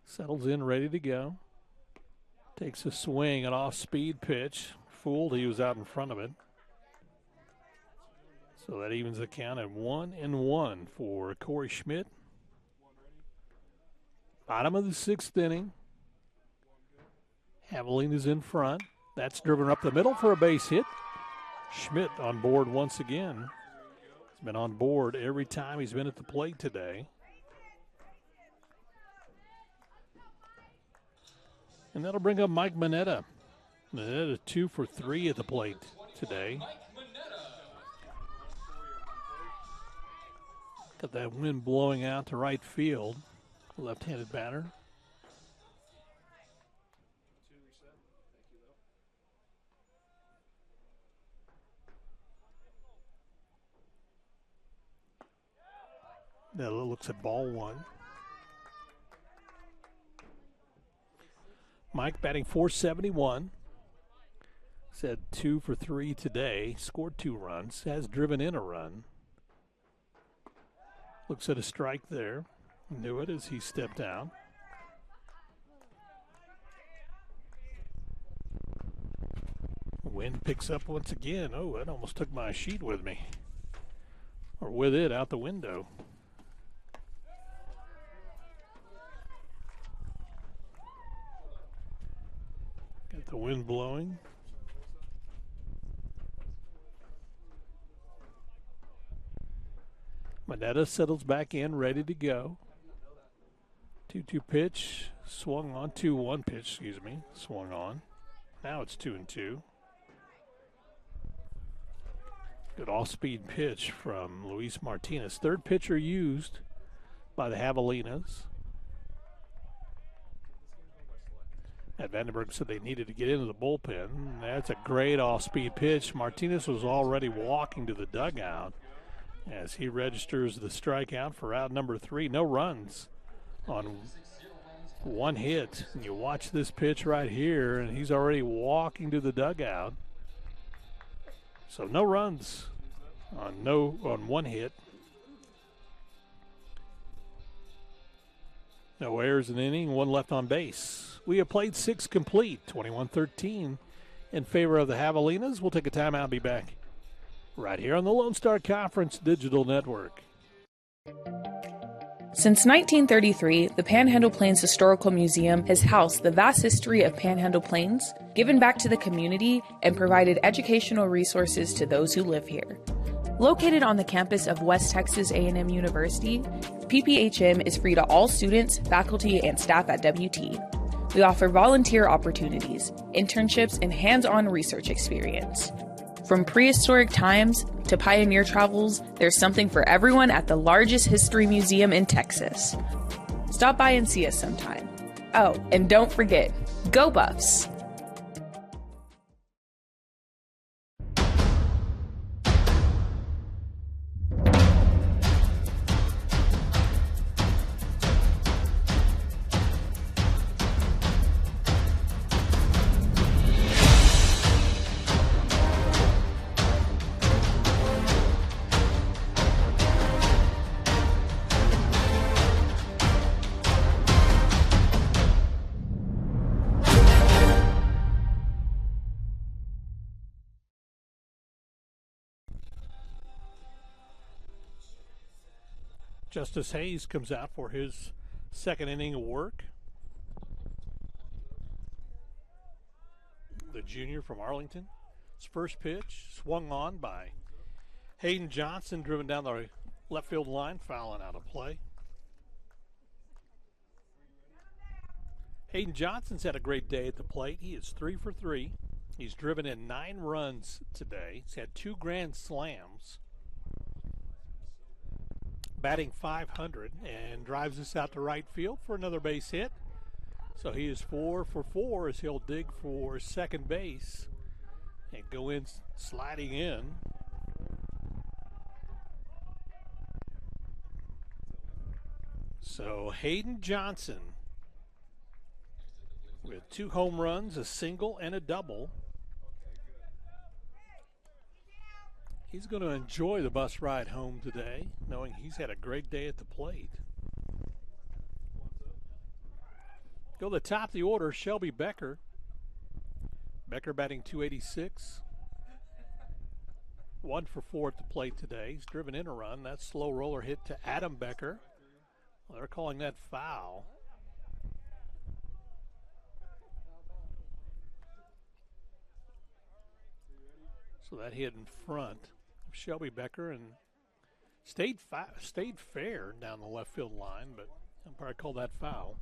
Settles in, ready to go. Takes a swing, an off-speed pitch. Fooled, he was out in front of it. So that evens the count at 1-1 for Corey Schmidt. Bottom of the 6th inning. Javelina's in front. That's driven up the middle for a base hit. Schmidt on board once again. He's been on board every time he's been at the plate today. And that'll bring up Mike Mineta. Mineta 2 for 3 at the plate today. Got that wind blowing out to right field. Left-handed batter. That looks at ball 1. Mike batting .471. Said 2 for 3 today. Scored 2 runs. Has driven in a run. Looks at a strike there. Knew it as he stepped out. Wind picks up once again. Oh, that almost took my sheet with me. Or with it out the window. The wind blowing. Moneta settles back in, ready to go. 2-2 pitch, swung on. 2-1 pitch, excuse me, swung on. Now it's 2-2. Good off-speed pitch from Luis Martinez. Third pitcher used by the Javelinas. Matt Vandenberg said they needed to get into the bullpen. That's a great off-speed pitch. Martinez was already walking to the dugout as he registers the strikeout for out number 3. No runs on one hit. And you watch this pitch right here, and he's already walking to the dugout. So no runs on one hit. No errors in the inning, 1 left on base. We have played 6 complete, 21-13 in favor of the Javelinas. We'll take a timeout and be back right here on the Lone Star Conference Digital Network. Since 1933, the Panhandle Plains Historical Museum has housed the vast history of Panhandle Plains, given back to the community, and provided educational resources to those who live here. Located on the campus of West Texas A&M University, PPHM is free to all students, faculty, and staff at WT. We offer volunteer opportunities, internships, and hands-on research experience. From prehistoric times to pioneer travels, there's something for everyone at the largest history museum in Texas. Stop by and see us sometime. Oh, and don't forget, go Buffs! Justice Hayes comes out for his second inning of work. The junior from Arlington. His first pitch swung on by Hayden Johnson, driven down the left field line, fouling out of play. Hayden Johnson's had a great day at the plate. He is 3 for 3. He's driven in 9 runs today. He's had 2 grand slams. Batting .500 and drives us out to right field for another base hit. So he is 4 for 4 as he'll dig for second base and go in sliding in. So Hayden Johnson with 2 home runs, a single and a double. He's going to enjoy the bus ride home today, knowing he's had a great day at the plate. Go to the top of the order, Shelby Becker. Becker batting .286. 1 for 4 at the plate today. He's driven in a run. That slow roller hit to Adam Becker. Well, they're calling that foul. So that hit in front of Shelby Becker and stayed fair down the left field line, but umpire called that foul.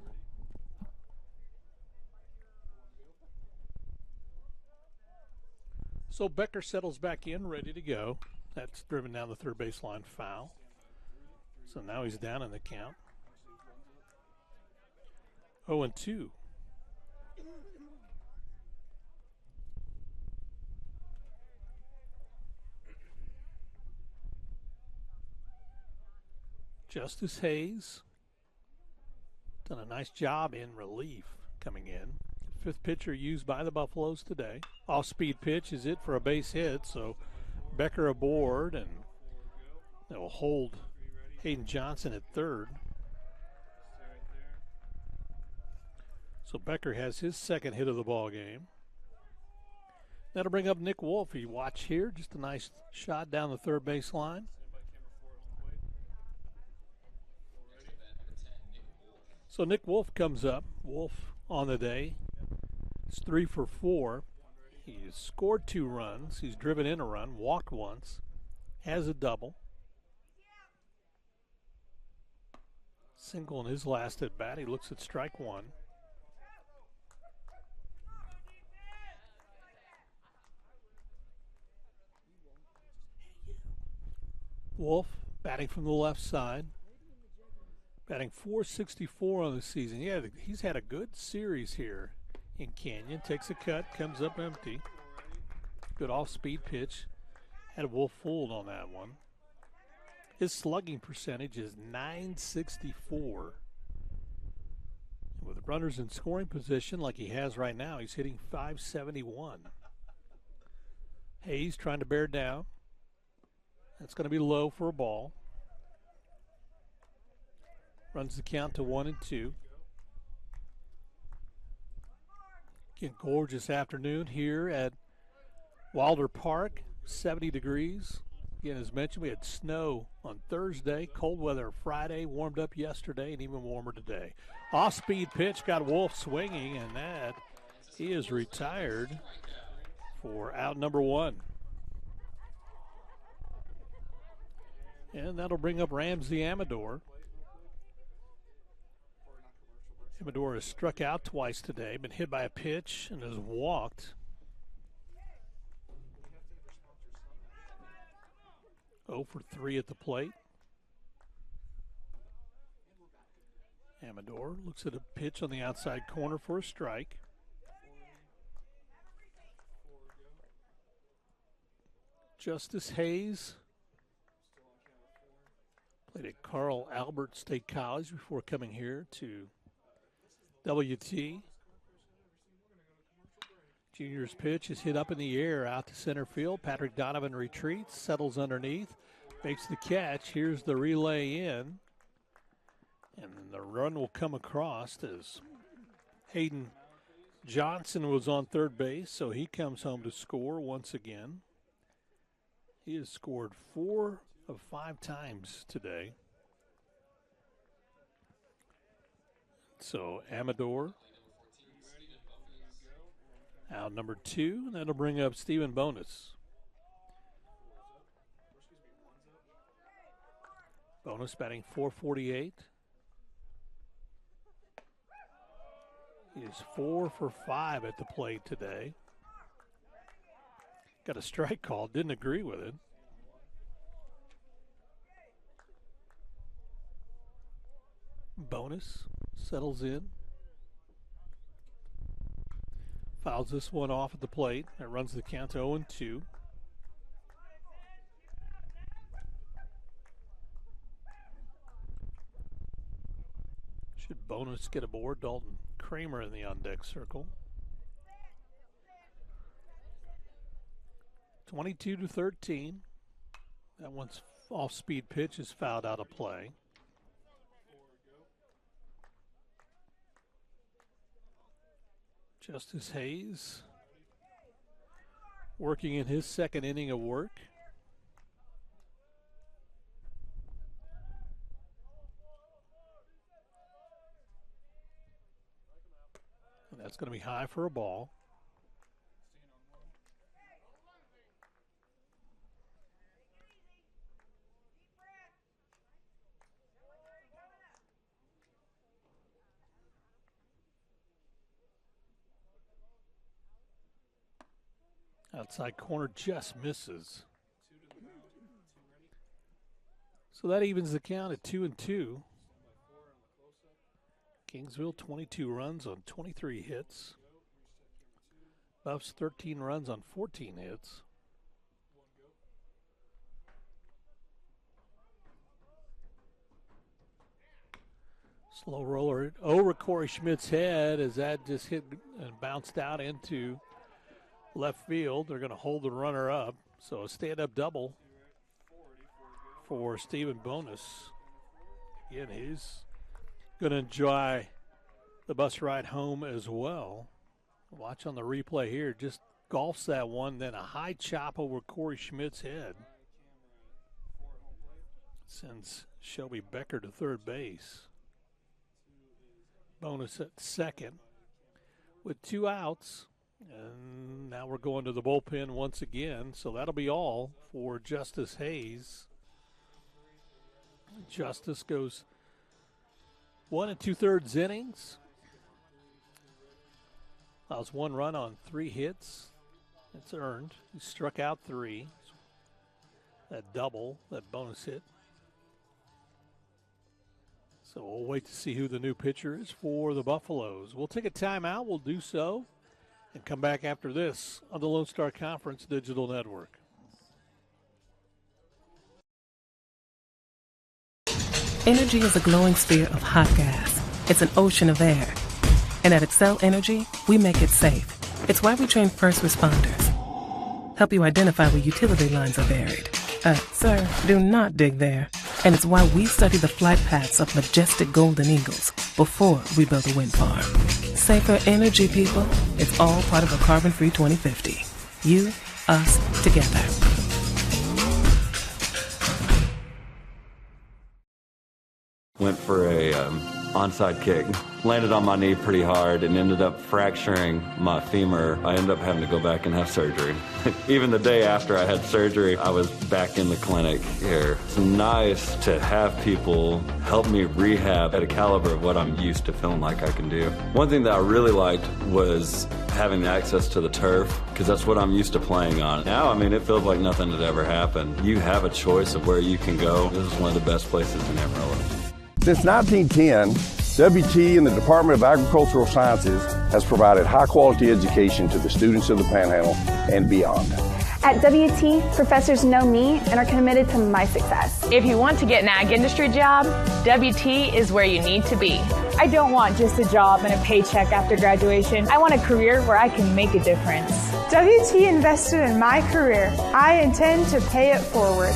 So Becker settles back in, ready to go. That's driven down the third baseline, foul. So now he's down in the count. 0-2. Justice Hayes done a nice job in relief coming in. 5th pitcher used by the Buffaloes today. Off-speed pitch is it for a base hit, so Becker aboard, and that will hold Hayden Johnson at third. So Becker has his second hit of the ball game. That'll bring up Nick Wolf. You watch here, just a nice shot down the third base line. So Nick Wolf comes up. Wolf on the day It's 3 for 4. He's scored 2 runs. He's driven in a run, walked once, has a double. Single in his last at bat. He looks at strike 1. Wolf batting from the left side. Batting .464 on the season. Yeah, he's had a good series here in Canyon. Takes a cut, comes up empty. Good off-speed pitch. Had Wolf fooled on that one. His slugging percentage is .964. With runners in scoring position like he has right now, he's hitting .571. Hayes trying to bear down. That's going to be low for a ball. Runs the count to 1-2. Again, gorgeous afternoon here at Wilder Park, 70 degrees. Again, as mentioned, we had snow on Thursday, cold weather Friday, warmed up yesterday, and even warmer today. Off-speed pitch got Wolf swinging, and that he is retired for out number 1. And that'll bring up Ramsey Amador. Amador has struck out twice today, been hit by a pitch and has walked. 0 for 3 at the plate. Amador looks at a pitch on the outside corner for a strike. Justice Hayes played at Carl Albert State College before coming here to WT. Junior's pitch is hit up in the air out to center field. Patrick Donovan retreats, settles underneath, makes the catch. Here's the relay in. And the run will come across as Hayden Johnson was on third base, so he comes home to score once again. He has scored 4 of 5 times today. So Amador out number 2, and that'll bring up Stephen Bonus. Bonus batting .448. He is 4 for 5 at the plate today. Got a strike call, didn't agree with it. Bonus settles in. Fouls this one off at the plate. That runs the count to 0-2. Should Bonus get aboard? Dalton Kramer in the on-deck circle. 22-13. That one's off-speed pitch is fouled out of play. Justice Hayes working in his second inning of work. And that's going to be high for a ball. Outside corner just misses. So that evens the count at 2-2. Kingsville 22 runs on 23 hits. Buffs 13 runs on 14 hits. Slow roller over Corey Schmidt's head as that just hit and bounced out into left field. They're going to hold the runner up. So a stand-up double for Stephen Bonus. Again, he's going to enjoy the bus ride home as well. Watch on the replay here. Just golfs that one, then a high chop over Corey Schmidt's head. Sends Shelby Becker to third base. Bonus at second with 2 outs. And now we're going to the bullpen once again. So that'll be all for Justice Hayes. Justice goes 1 2/3 innings. Allows 1 run on 3 hits. It's earned. He struck out 3. That double, that bonus hit. So we'll wait to see who the new pitcher is for the Buffaloes. We'll take a timeout. We'll do so and come back after this on the Lone Star Conference Digital Network. Energy is a glowing sphere of hot gas. It's an ocean of air. And at Excel Energy, we make it safe. It's why we train first responders. Help you identify where utility lines are buried. Sir, do not dig there. And it's why we study the flight paths of majestic golden eagles before we build a wind farm. Safer energy, people. It's all part of a carbon-free 2050. You, us, together. Went for a onside kick. Landed on my knee pretty hard and ended up fracturing my femur. I ended up having to go back and have surgery. Even the day after I had surgery, I was back in the clinic here. It's nice to have people help me rehab at a caliber of what I'm used to feeling like I can do. One thing that I really liked was having access to the turf, because that's what I'm used to playing on. Now, I mean, it feels like nothing had ever happened. You have a choice of where you can go. This is one of the best places in Amarillo. Since 1910, WT and the Department of Agricultural Sciences has provided high-quality education to the students of the Panhandle and beyond. At WT, professors know me and are committed to my success. If you want to get an ag industry job, WT is where you need to be. I don't want just a job and a paycheck after graduation. I want a career where I can make a difference. WT invested in my career. I intend to pay it forward.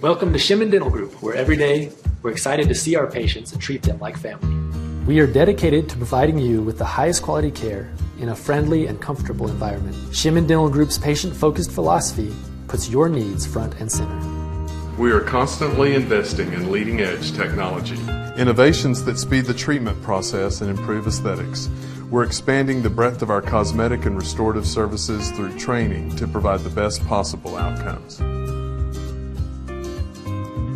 Welcome to Shimon Dental Group, where every day we're excited to see our patients and treat them like family. We are dedicated to providing you with the highest quality care in a friendly and comfortable environment. Shimon Dental Group's patient-focused philosophy puts your needs front and center. We are constantly investing in leading-edge technology. Innovations that speed the treatment process and improve aesthetics. We're expanding the breadth of our cosmetic and restorative services through training to provide the best possible outcomes.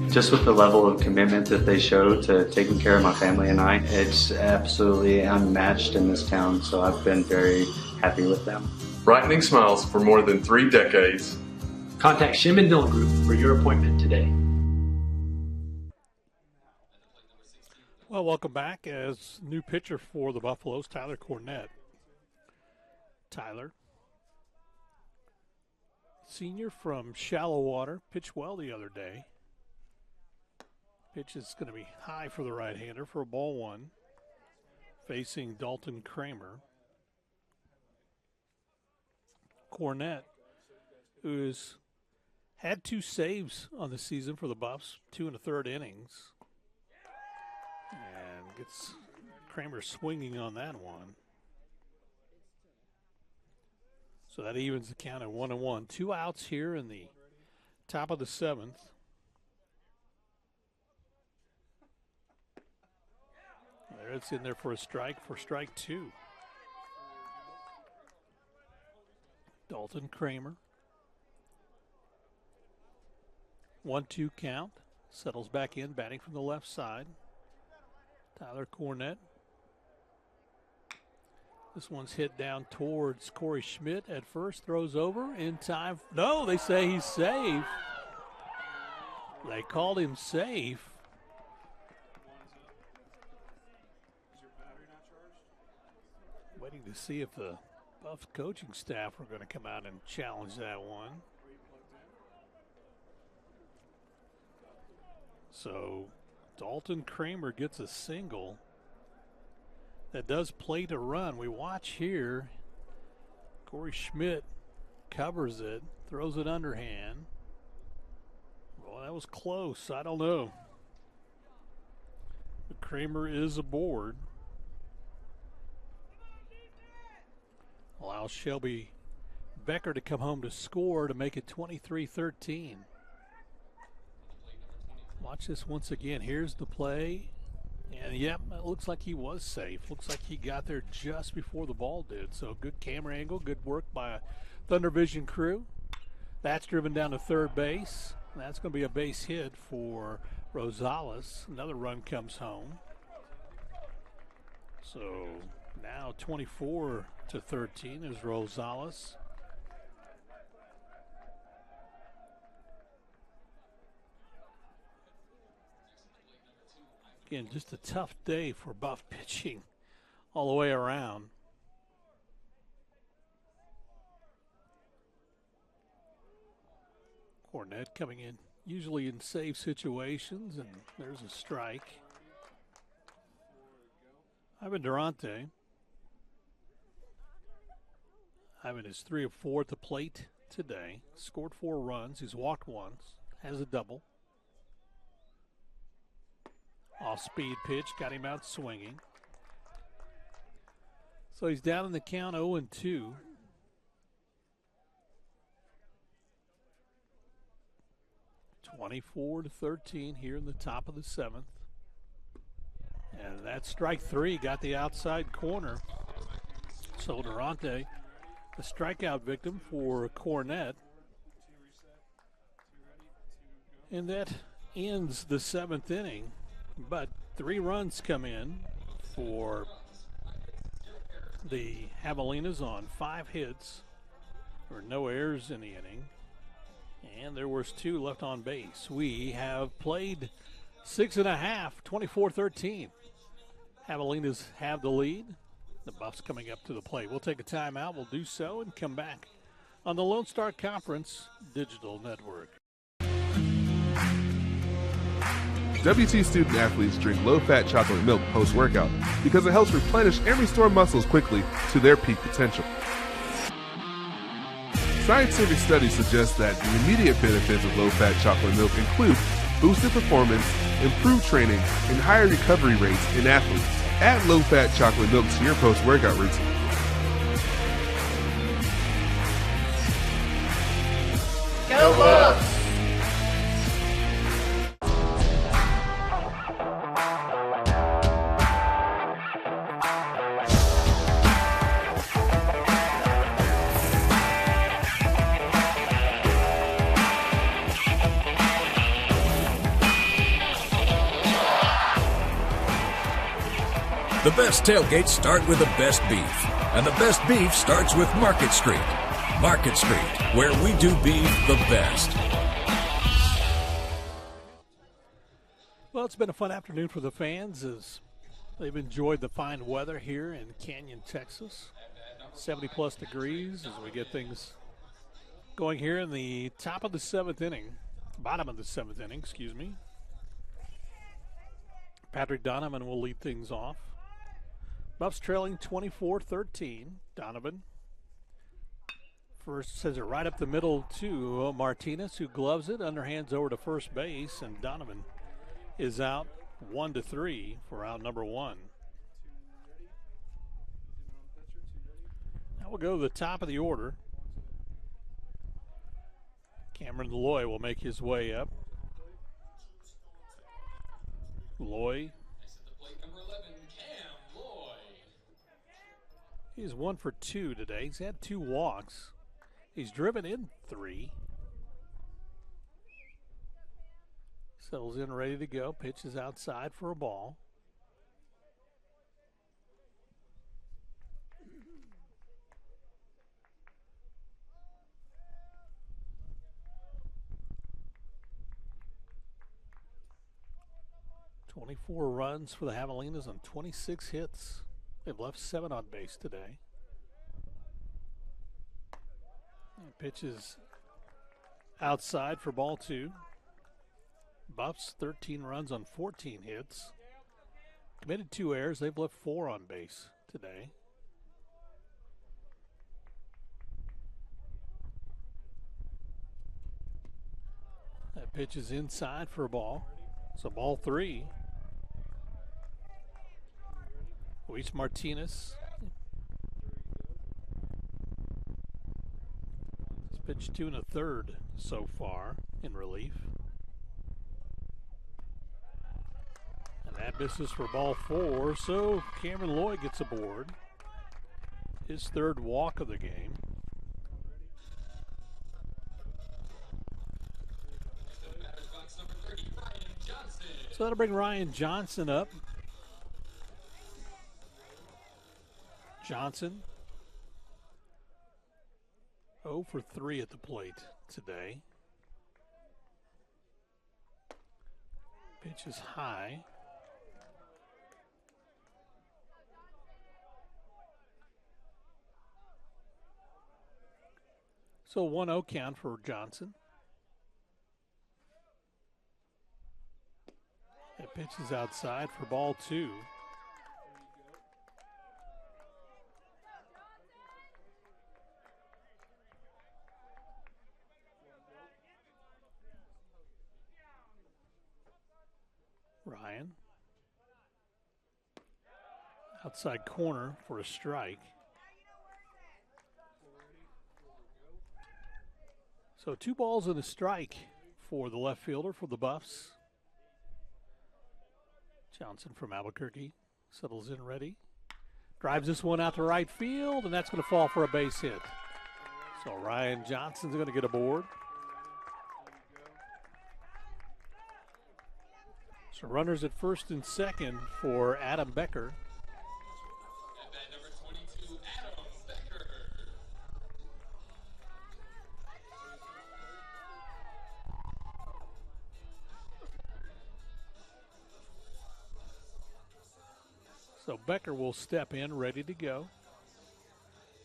Just with the level of commitment that they show to taking care of my family and I, it's absolutely unmatched in this town, so I've been very happy with them. Brightening smiles for more than 3 decades. Contact Shimon Dental Group for your appointment today. Well, welcome back as new pitcher for the Buffaloes, Tyler Cornett. Tyler, senior from Shallow Water, pitched well the other day. Pitch is going to be high for the right-hander for a ball 1, facing Dalton Kramer. Cornett, who's had 2 saves on the season for the Buffs, 2 1/3 innings. And gets Kramer swinging on that one. So that evens the count at 1-1. 2 outs here in the top of the 7th. There, it's in there for strike 2. Dalton Kramer. 1-2 count. Settles back in, batting from the left side. Tyler Cornett. This one's hit down towards Corey Schmidt at first. Throws over in time. No, they say he's safe. They called him safe. Waiting to see if the Buffs coaching staff are going to come out and challenge that one. So Dalton Kramer gets a single that does plate a run. We watch here. Corey Schmidt covers it, throws it underhand. Well, that was close. I don't know. But Kramer is aboard. Allows Shelby Becker to come home to score to make it 23-13. Watch this once again. Here's the play. And, yeah, it looks like he was safe. Looks like he got there just before the ball did. So good camera angle, good work by a Thunder Vision crew. That's driven down to third base. That's going to be a base hit for Rosales. Another run comes home. So now 24-13 is Rosales. Again, just a tough day for Buff pitching all the way around. Cornette coming in usually in safe situations, and there's a strike. Ivan Durante. Ivan is 3 of 4 at the plate today. Scored 4 runs. He's walked once. Has a double. Off-speed pitch got him out swinging. So he's down in the count 0-2. (24-13) here in the top of the 7th. And that strike 3 got the outside corner. So Durante, the strikeout victim for Cornette. And that ends the 7th inning. But 3 runs come in for the Javelinas on 5 hits. There were no errors in the inning. And there was 2 left on base. We have played 6.5, 24-13. Javelinas have the lead. The Buffs coming up to the plate. We'll take a timeout. We'll do so and come back on the Lone Star Conference Digital Network. WT student athletes drink low-fat chocolate milk post-workout because it helps replenish and restore muscles quickly to their peak potential. Scientific studies suggest that the immediate benefits of low-fat chocolate milk include boosted performance, improved training, and higher recovery rates in athletes. Add low-fat chocolate milk to your post-workout routine. Go Buffs! The best tailgates start with the best beef, and the best beef starts with Market Street. Market Street, where we do beef the best. Well, it's been a fun afternoon for the fans as they've enjoyed the fine weather here in Canyon, Texas. 70-plus degrees as we get things going here in the top of the 7th inning, bottom of the 7th inning, excuse me. Patrick Donovan will lead things off. Buffs trailing 24-13. Donovan first sends it right up the middle to Martinez, who gloves it, underhands over to first base, and Donovan is out 1-3 for out number 1. Now we'll go to the top of the order. Cameron Loy will make his way up. Loy. He's 1 for 2 today. He's had 2 walks. He's driven in 3. Settles in, ready to go. Pitches outside for a ball. "24 runs for the Javelinas on 26 hits. They've left 7 on base today." And pitches outside for ball 2. Buffs 13 runs on 14 hits. Committed 2 errors. They've left 4 on base today. That pitch is inside for a ball. So ball 3. Luis Martinez. He's pitched 2 1/3 so far in relief. And that That misses for ball 4, so Cameron Lloyd gets aboard. His third walk of the game. So that'll bring Ryan Johnson up. Johnson 0 for 3 at the plate today. Pitch is high. So 1-0 count for Johnson. That pitch is outside for ball 2. Ryan. Outside corner for a strike. So 2 balls and a strike for the left fielder for the Buffs. Johnson from Albuquerque settles in ready. Drives this one out to right field, and that's going to fall for a base hit. So Ryan Johnson's going to get aboard. So runners at first and second for Adam Becker. At bat number 22, Adam Becker. So Becker will step in, ready to go.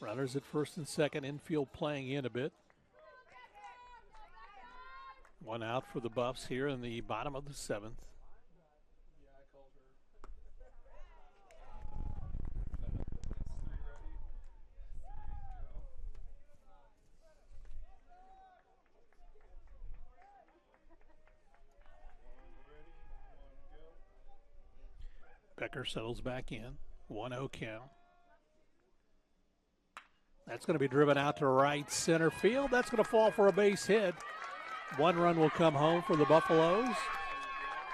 Runners at first and second, infield playing in a bit. 1 out for the Buffs here in the bottom of the 7th. Becker settles back in. 1-0 count. That's going to be driven out to right center field. That's going to fall for a base hit. 1 run will come home for the Buffaloes.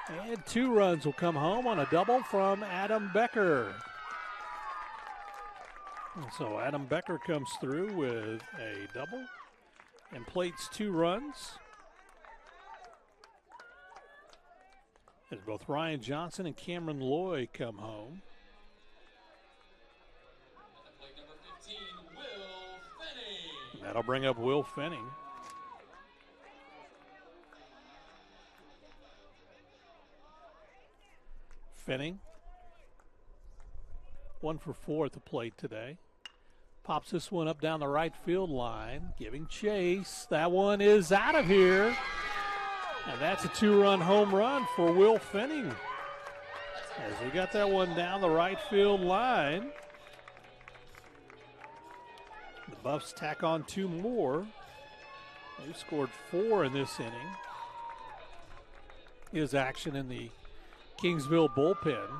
And 2 runs will come home on a double from Adam Becker. And so Adam Becker comes through with a double and plates 2 runs. As both Ryan Johnson and Cameron Lloyd come home. And that'll bring up Will Fenning. Fenning, 1 for 4 at the plate today. Pops this one up down the right field line, giving chase. That one is out of here. And that's a 2-run home run for Will Fenning. As we got that one down the right field line. The Buffs tack on 2 more. They've scored 4 in this inning. His action in the Kingsville bullpen.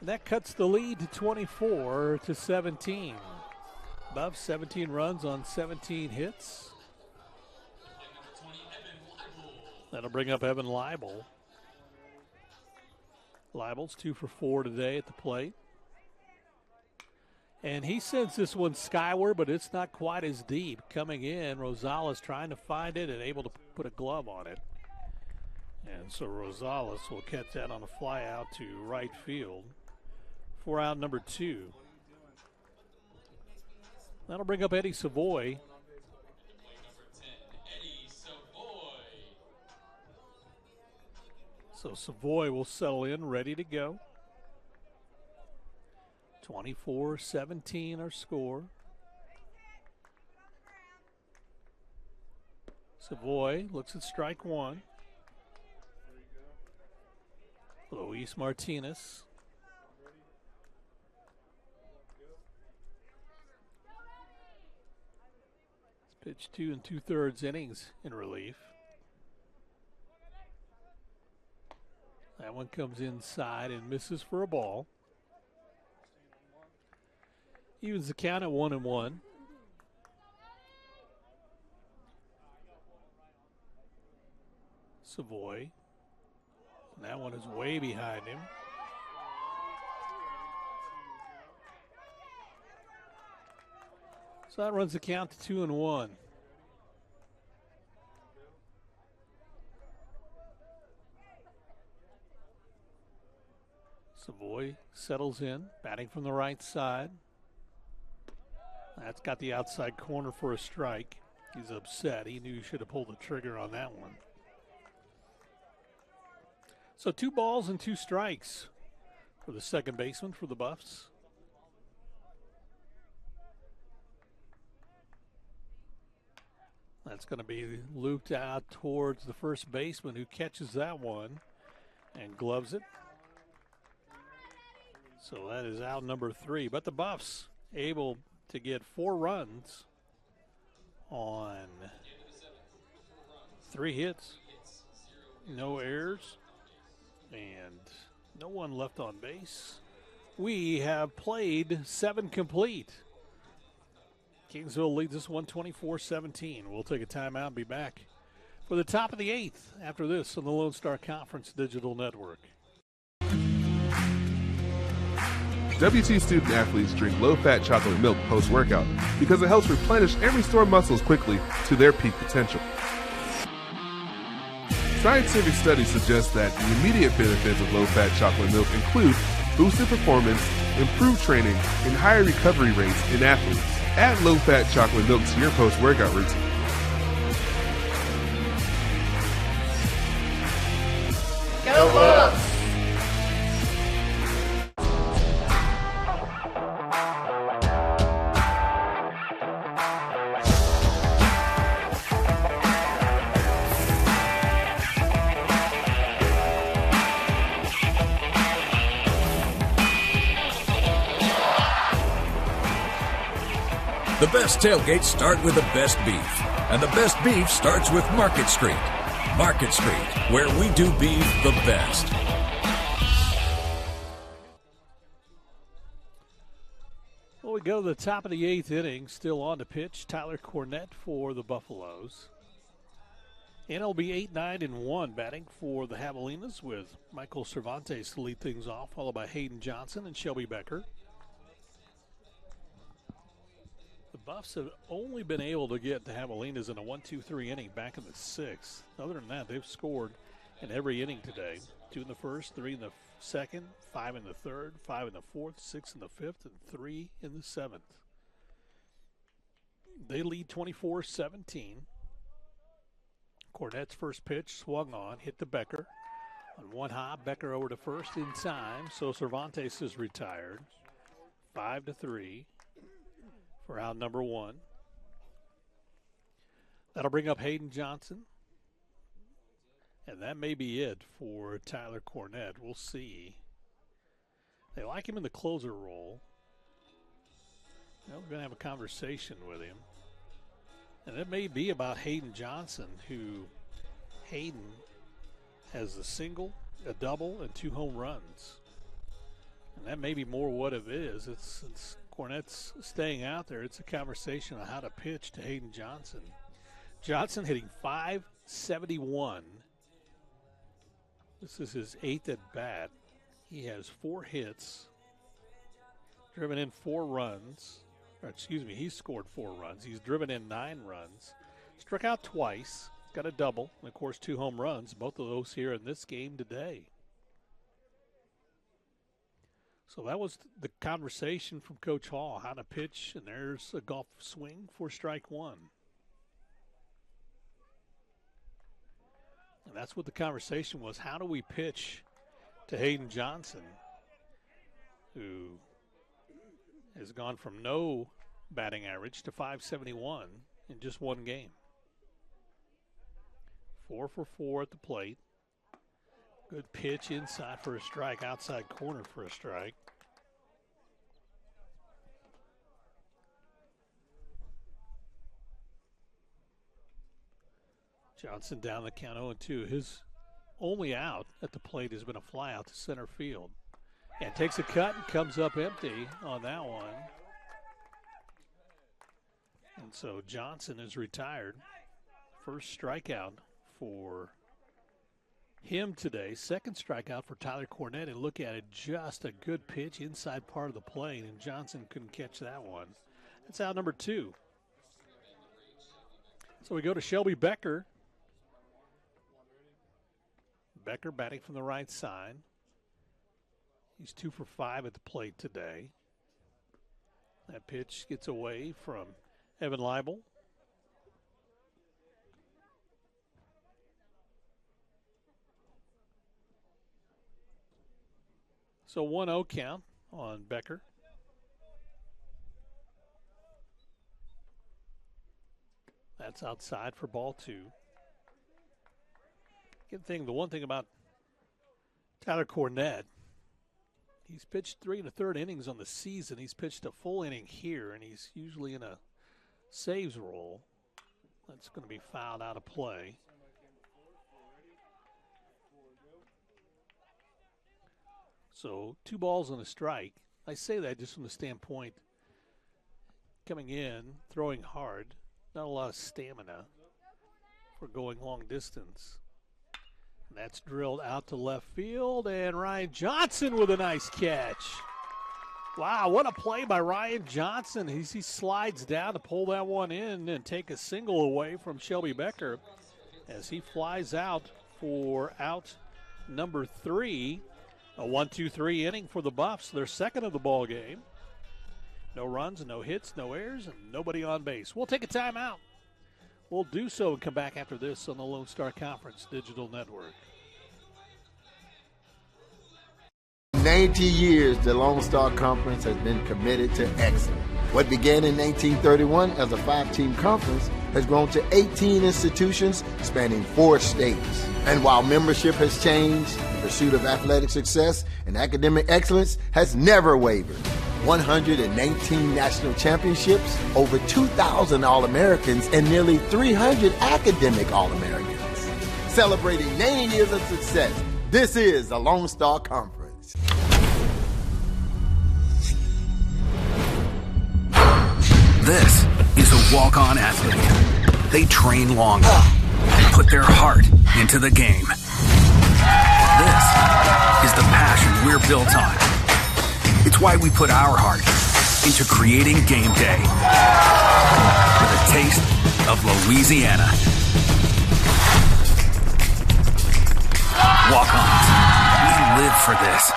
And that cuts the lead to 24-17. Buffs 17 runs on 17 hits. That'll bring up Evan Leibel. Leibel's 2 for 4 today at the plate. And he sends this one skyward, but it's not quite as deep. Coming in, Rosales trying to find it and able to put a glove on it. And so Rosales will catch that on a fly out to right field for out number 2. That'll bring up Eddie Savoy. So Savoy will settle in, ready to go. 24-17 our score. Savoy looks at strike 1. Luis Martinez. It's pitched 2 2/3 innings in relief. That one comes inside and misses for a ball. Evens the count at 1-1. Savoy And that one is way behind him. So that runs the count to 2-1. Savoy settles in, batting from the right side. That's got the outside corner for a strike. He's upset. He knew he should have pulled the trigger on that one. So 2 balls and 2 strikes for the second baseman for the Buffs. That's going to be looped out towards the first baseman, who catches that one and gloves it. So that is out number 3. But the Buffs able to get 4 runs on 3 hits, no errors, and no one left on base. We have played 7 complete. Kingsville leads this one 24-17. We'll take a timeout and be back for the top of the 8th after this on the Lone Star Conference Digital Network. WT student athletes drink low-fat chocolate milk post-workout because it helps replenish and restore muscles quickly to their peak potential. Scientific studies suggest that the immediate benefits of low-fat chocolate milk include boosted performance, improved training, and higher recovery rates in athletes. Add low-fat chocolate milk to your post-workout routine. Go Bucks! The best tailgates start with the best beef, and the best beef starts with Market Street. Market Street, where we do beef the best. Well, we go to the top of the 8th inning, still on to pitch. Tyler Cornett for the Buffaloes. And it'll be 8-9-1 batting for the Javelinas, with Michael Cervantes to lead things off, followed by Hayden Johnson and Shelby Becker. The Buffs have only been able to get the Javelinas in a 1-2-3 inning back in the 6th. Other than that, they've scored in every inning today. 2 in the first, 3 in the second, 5 in the third, 5 in the fourth, 6 in the fifth, and 3 in the 7th. They lead 24-17. Cornett's first pitch swung on, hit to Becker. On one hop, Becker over to first in time, so Cervantes is retired. 5-3 for out number 1. That'll bring up Hayden Johnson. And that may be it for Tyler Cornett. We'll see. They like him in the closer role. Well, we're going to have a conversation with him. And it may be about Hayden Johnson, who Hayden has a single, a double, and 2 home runs. And that may be more what it is. It's Cornett's staying out there. It's a conversation on how to pitch to Hayden Johnson. Johnson hitting .571. This is his 8th at bat. He has 4 hits, driven in 4 runs. He's scored 4 runs. He's driven in 9 runs. Struck out twice. Got a double. And, of course, 2 home runs. Both of those here in this game today. So that was the conversation from Coach Hall, how to pitch. And there's a golf swing for strike 1. And that's what the conversation was. How do we pitch to Hayden Johnson, who has gone from no batting average to .571 in just 1 game? 4 for 4 at the plate. Good pitch inside for a strike, outside corner for a strike. Johnson down the count 0-2. His only out at the plate has been a fly out to center field. And takes a cut and comes up empty on that one. And so Johnson is retired. First strikeout for him today. Second strikeout for Tyler Cornett, and look at it, just a good pitch inside part of the plate, and Johnson couldn't catch that one. That's out number 2. So we go to Shelby Becker. Becker batting from the right side. He's 2 for 5 at the plate today. That pitch gets away from Evan Leibel. So 1-0 count on Becker. That's outside for ball 2. The one thing about Tyler Cornett, he's pitched 3 1/3 innings on the season. He's pitched a full inning here, and he's usually in a saves role. That's going to be fouled out of play. So 2 balls and a strike. I say that just from the standpoint, coming in, throwing hard, not a lot of stamina for going long distance. And that's drilled out to left field, and Ryan Johnson with a nice catch. Wow, what a play by Ryan Johnson. He slides down to pull that one in and take a single away from Shelby Becker as he flies out for out number 3. A 1-2-3 inning for the Buffs, their second of the ball game. No runs, no hits, no errors, and nobody on base. We'll take a timeout. We'll do so and come back after this on the Lone Star Conference Digital Network. 90 years, the Lone Star Conference has been committed to excellence. What began in 1931 as a 5-team conference has grown to 18 institutions spanning 4 states. And while membership has changed, the pursuit of athletic success and academic excellence has never wavered. 119 national championships, over 2,000 All-Americans, and nearly 300 academic All-Americans. Celebrating 90 years of success, this is the Lone Star Conference. This is a walk-on athlete. They train longer and put their heart into the game. This is the passion we're built on. It's why we put our heart into creating game day with a taste of Louisiana. Walk-ons. We live for this.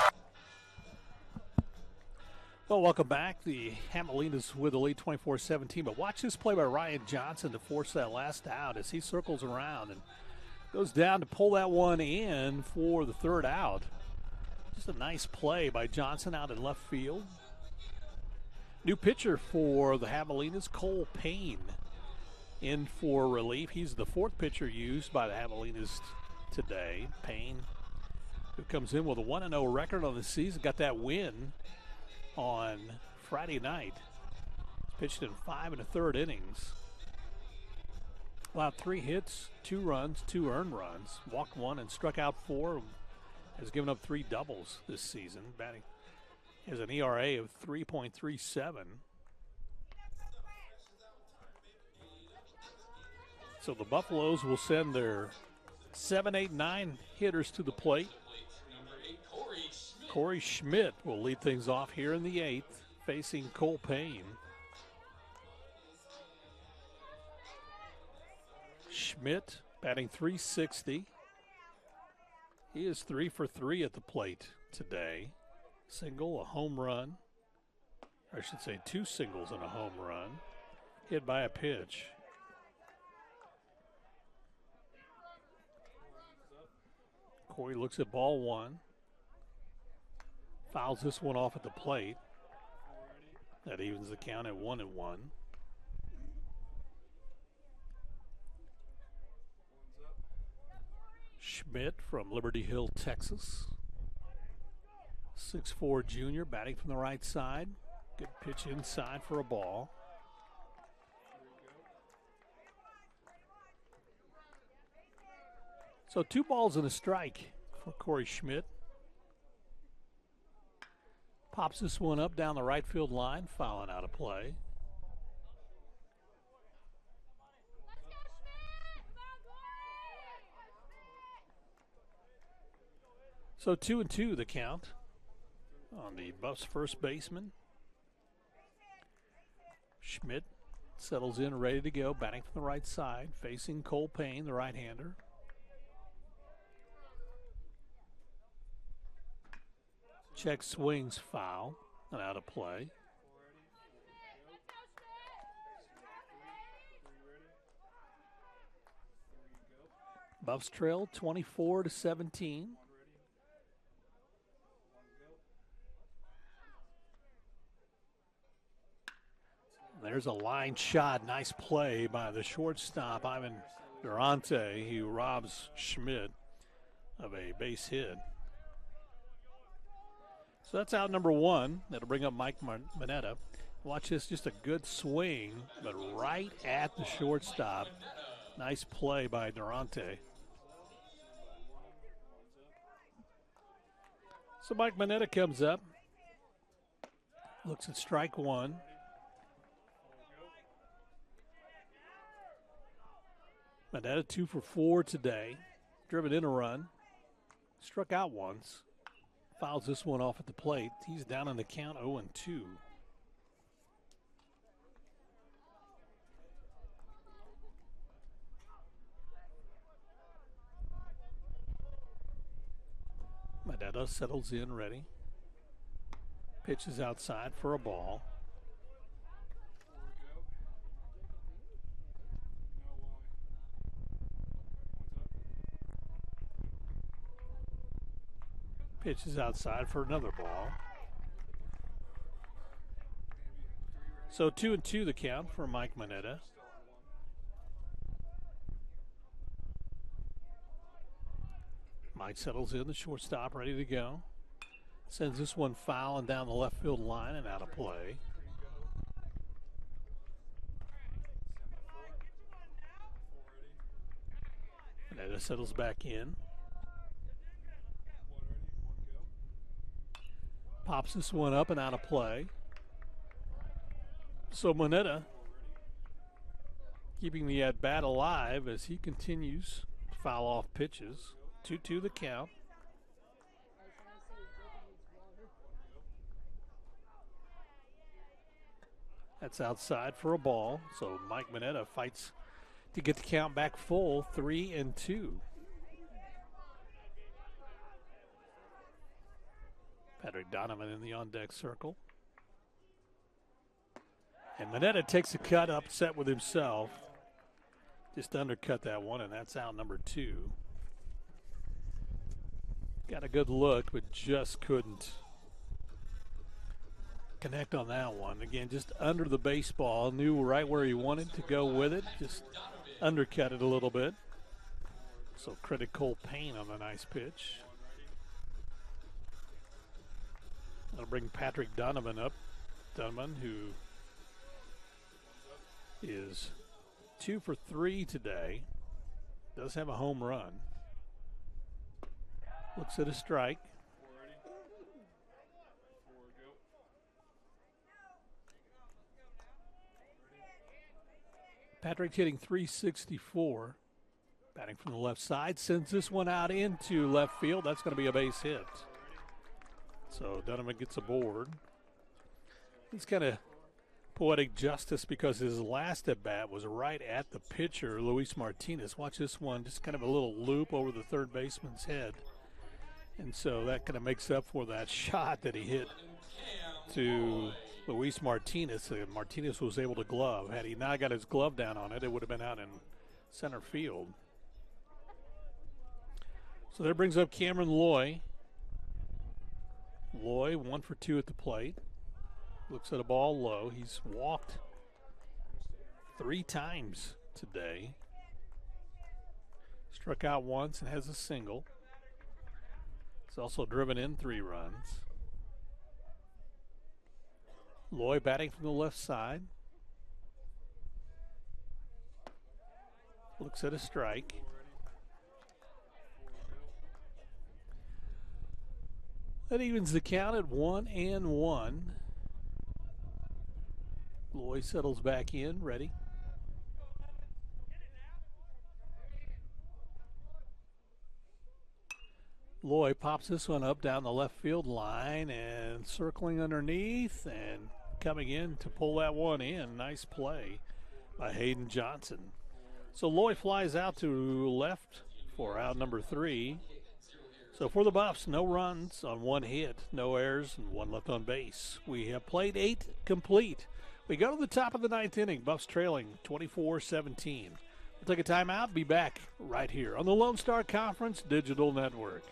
Well, welcome back. The Hamelinas with the lead 24-17. But watch this play by Ryan Johnson to force that last out as he circles around and goes down to pull that one in for the third out. Just a nice play by Johnson out in left field. New pitcher for the Hamelinas, Cole Payne, in for relief. He's the 4th pitcher used by the Hamelinas today. Payne, who comes in with a 1-0 record on the season, got that win on Friday night. He's pitched in 5 1/3 innings. Allowed 3 hits, 2 runs, 2 earned runs, walked 1 and struck out 4. Has given up 3 doubles this season. Batting has an ERA of 3.37. So the Buffaloes will send their 7, 8, 9 hitters to the plate. Corey Schmidt will lead things off here in the 8th, facing Cole Payne. Schmidt batting .360. He is 3 for 3 at the plate today. Single, a home run. Or I should say 2 singles and a home run. Hit by a pitch. Corey looks at ball 1. Fouls this one off at the plate. That evens the count at 1-1. Schmidt from Liberty Hill, Texas. 6'4" junior, batting from the right side. Good pitch inside for a ball. So 2 balls and a strike for Corey Schmidt. Pops this one up down the right field line, fouling out of play. So 2-2 the count on the Buffs first baseman. Schmidt settles in, ready to go, batting from the right side, facing Cole Payne, the right-hander. Check swings, foul, and out of play. Buffs trail 24-17. There's a line shot. Nice play by the shortstop, Ivan Durante, who robs Schmidt of a base hit. So that's out number one. That'll bring up Mike Manetta. Watch this, just a good swing, but right at the shortstop. Nice play by Durante. So Mike Manetta comes up, looks at strike one. Manetta 2 for 4 today. Driven in a run. Struck out once. Fouls this one off at the plate. He's down in the count 0-2. Manetta settles in, ready. Pitches outside for a ball. Pitches outside for another ball. So 2-2 the count for Mike Manetta. Mike settles in, the shortstop ready to go. Sends this one foul and down the left field line and out of play. Manetta settles back in. Pops this one up and out of play. So Manetta keeping the at-bat alive as he continues to foul off pitches. 2-2 the count. That's outside for a ball. So Mike Manetta fights to get the count back full, 3-2. Patrick Donovan in the on-deck circle. And Manetta takes a cut, upset with himself. Just undercut that one, and that's out number 2. Got a good look, but just couldn't connect on that one. Again, just under the baseball. Knew right where he wanted to go with it. Just undercut it a little bit. So credit Cole Payne on the nice pitch. That'll bring Patrick Donovan up. Donovan, who is 2 for 3 today, does have a home run. Looks at a strike. Patrick hitting .364. Batting from the left side, sends this one out into left field. That's going to be a base hit. So Donovan gets aboard. It's kind of poetic justice because his last at-bat was right at the pitcher, Luis Martinez. Watch this one, just kind of a little loop over the third baseman's head. And so that kind of makes up for that shot that he hit to Luis Martinez. Martinez was able to glove. Had he not got his glove down on it, it would have been out in center field. So that brings up Cameron Loy. Loy, 1 for 2 at the plate. Looks at a ball low. He's walked 3 times today. Struck out once and has a single. He's also driven in 3 runs. Loy batting from the left side. Looks at a strike. That evens the count at 1-1. Loy settles back in, ready. Loy pops this one up down the left field line and circling underneath and coming in to pull that one in. Nice play by Hayden Johnson. So Loy flies out to left for out number 3. So for the Buffs, no runs on 1 hit, no errors, and 1 left on base. We have played 8 complete. We go to the top of the 9th inning. Buffs trailing 24-17. We'll take a timeout. Be back right here on the Lone Star Conference Digital Network.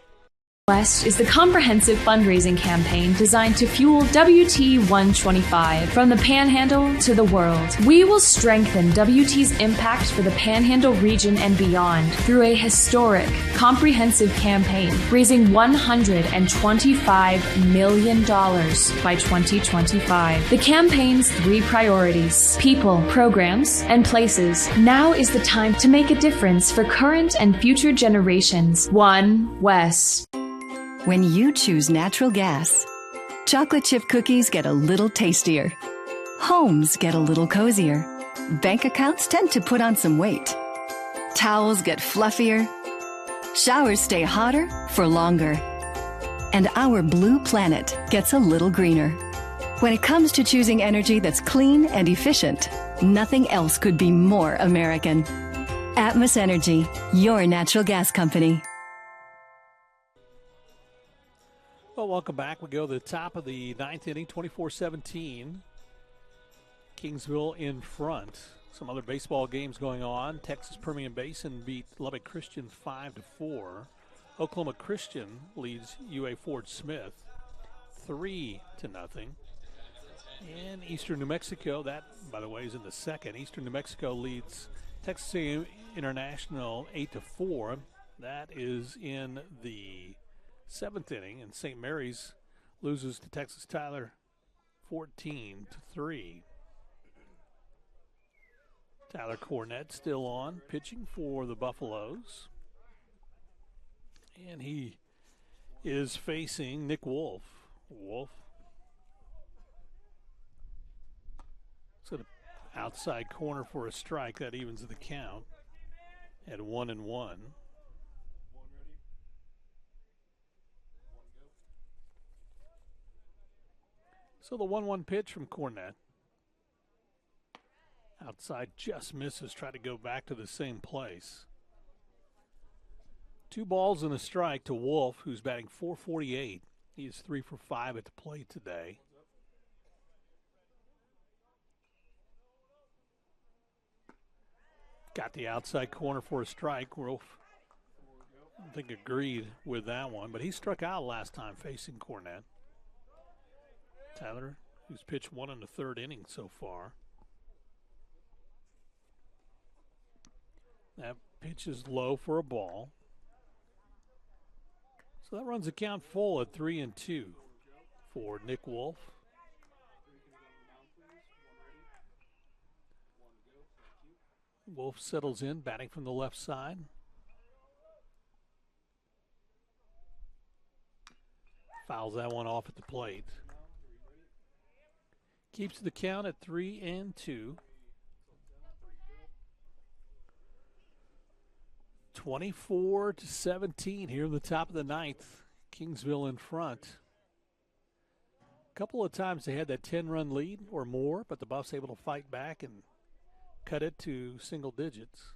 West is the comprehensive fundraising campaign designed to fuel WT 125 from the Panhandle to the world. We will strengthen WT's impact for the Panhandle region and beyond through a historic, comprehensive campaign, raising $125 million by 2025. The campaign's 3 priorities: people, programs, and places. Now is the time to make a difference for current and future generations. One West. When you choose natural gas, chocolate chip cookies get a little tastier. Homes get a little cozier. Bank accounts tend to put on some weight. Towels get fluffier. Showers stay hotter for longer. And our blue planet gets a little greener. When it comes to choosing energy that's clean and efficient, nothing else could be more American. Atmos Energy, your natural gas company. Well, welcome back. We go to the top of the 9th inning, 24-17. Kingsville in front. Some other baseball games going on. Texas Permian Basin beat Lubbock Christian 5-4. Oklahoma Christian leads UA Fort Smith 3-0. And Eastern New Mexico, that, by the way, is in the second. Eastern New Mexico leads Texas A&M International 8-4. That is in the 7th inning, and St. Mary's loses to Texas Tyler 14-3. Tyler Cornett still on, pitching for the Buffaloes. And he is facing Nick Wolf. Wolf. So the outside corner for a strike. That evens the count at 1-1. So the 1-1 pitch from Cornett. Outside just misses, try to go back to the same place. 2 balls and a strike to Wolf, who's batting .448. He is 3 for 5 at the plate today. Got the outside corner for a strike. Wolf, I don't think, agreed with that one, but he struck out last time facing Cornett. Tyler, who's pitched 1 in the 3rd inning so far. That pitch is low for a ball. So that runs the count full at 3-2 for Nick Wolf. Wolf settles in, batting from the left side. Fouls that one off at the plate. Keeps the count at 3-2. 24-17 here in the top of the 9th. Kingsville in front. A couple of times they had that 10-run lead or more, but the Buffs able to fight back and cut it to single digits.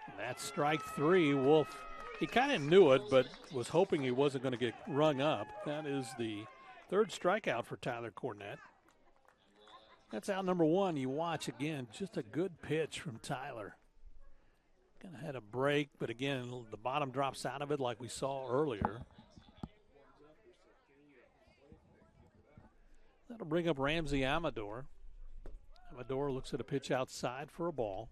And that's strike 3. Wolf, he kind of knew it, but was hoping he wasn't going to get rung up. That is the 3rd strikeout for Tyler Cornett. That's out number 1. You watch again, just a good pitch from Tyler. Kind of had a break, but again, the bottom drops out of it like we saw earlier. That'll bring up Ramsey Amador. Amador looks at a pitch outside for a ball.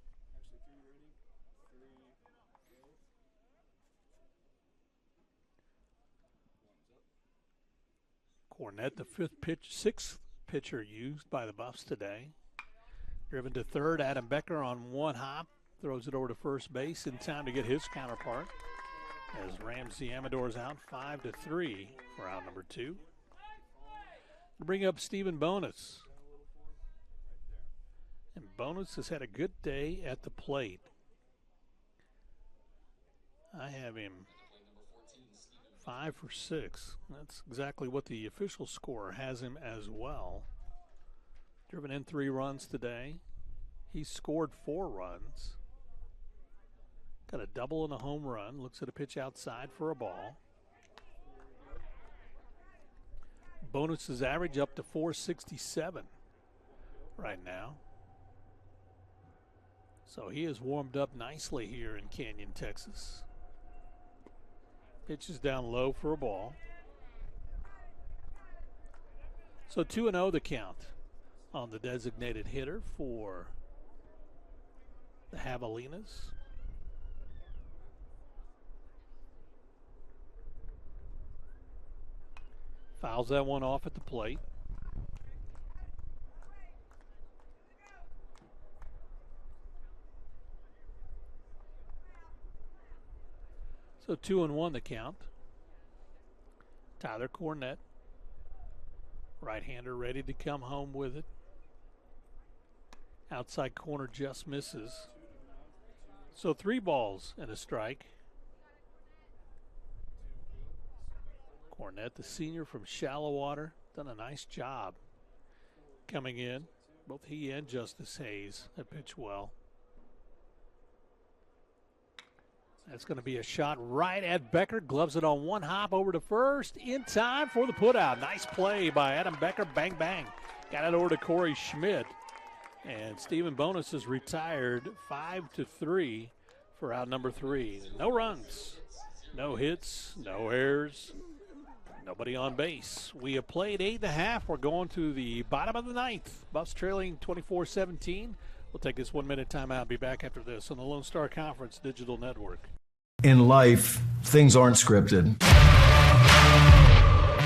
Cornett, the 6th pitcher used by the Buffs today. Driven to 3rd, Adam Becker on 1 hop. Throws it over to first base in time to get his counterpart. As Ramsey Amador's out 5-3 for out number 2. We'll bring up Stephen Bonus. And Bonus has had a good day at the plate. I have him 5 for 6. That's exactly what the official score has him as well. Driven in 3 runs today. He scored 4 runs. Got a double and a home run. Looks at a pitch outside for a ball. Bonus's average up to 467 right now. So he has warmed up nicely here in Canyon, Texas. Pitch is down low for a ball. So 2-0 the count on the designated hitter for the Javelinas. Fouls that one off at the plate. So 2-1 the count. Tyler Cornett, right-hander, ready to come home with it. Outside corner just misses. So 3 balls and a strike. Cornett, the senior from Shallow Water, done a nice job coming in. Both he and Justice Hayes have pitched well. That's going to be a shot right at Becker. Gloves it on one hop over to first. In time for the putout. Nice play by Adam Becker. Bang, bang. Got it over to Corey Schmidt. And Stephen Bonus is retired 5-3 for out number 3. No runs, no hits, no errors, nobody on base. We have played 8.5. We're going to the bottom of the 9th. Buffs trailing 24-17. We'll take this 1-minute timeout. Be back after this on the Lone Star Conference Digital Network. In life, things aren't scripted.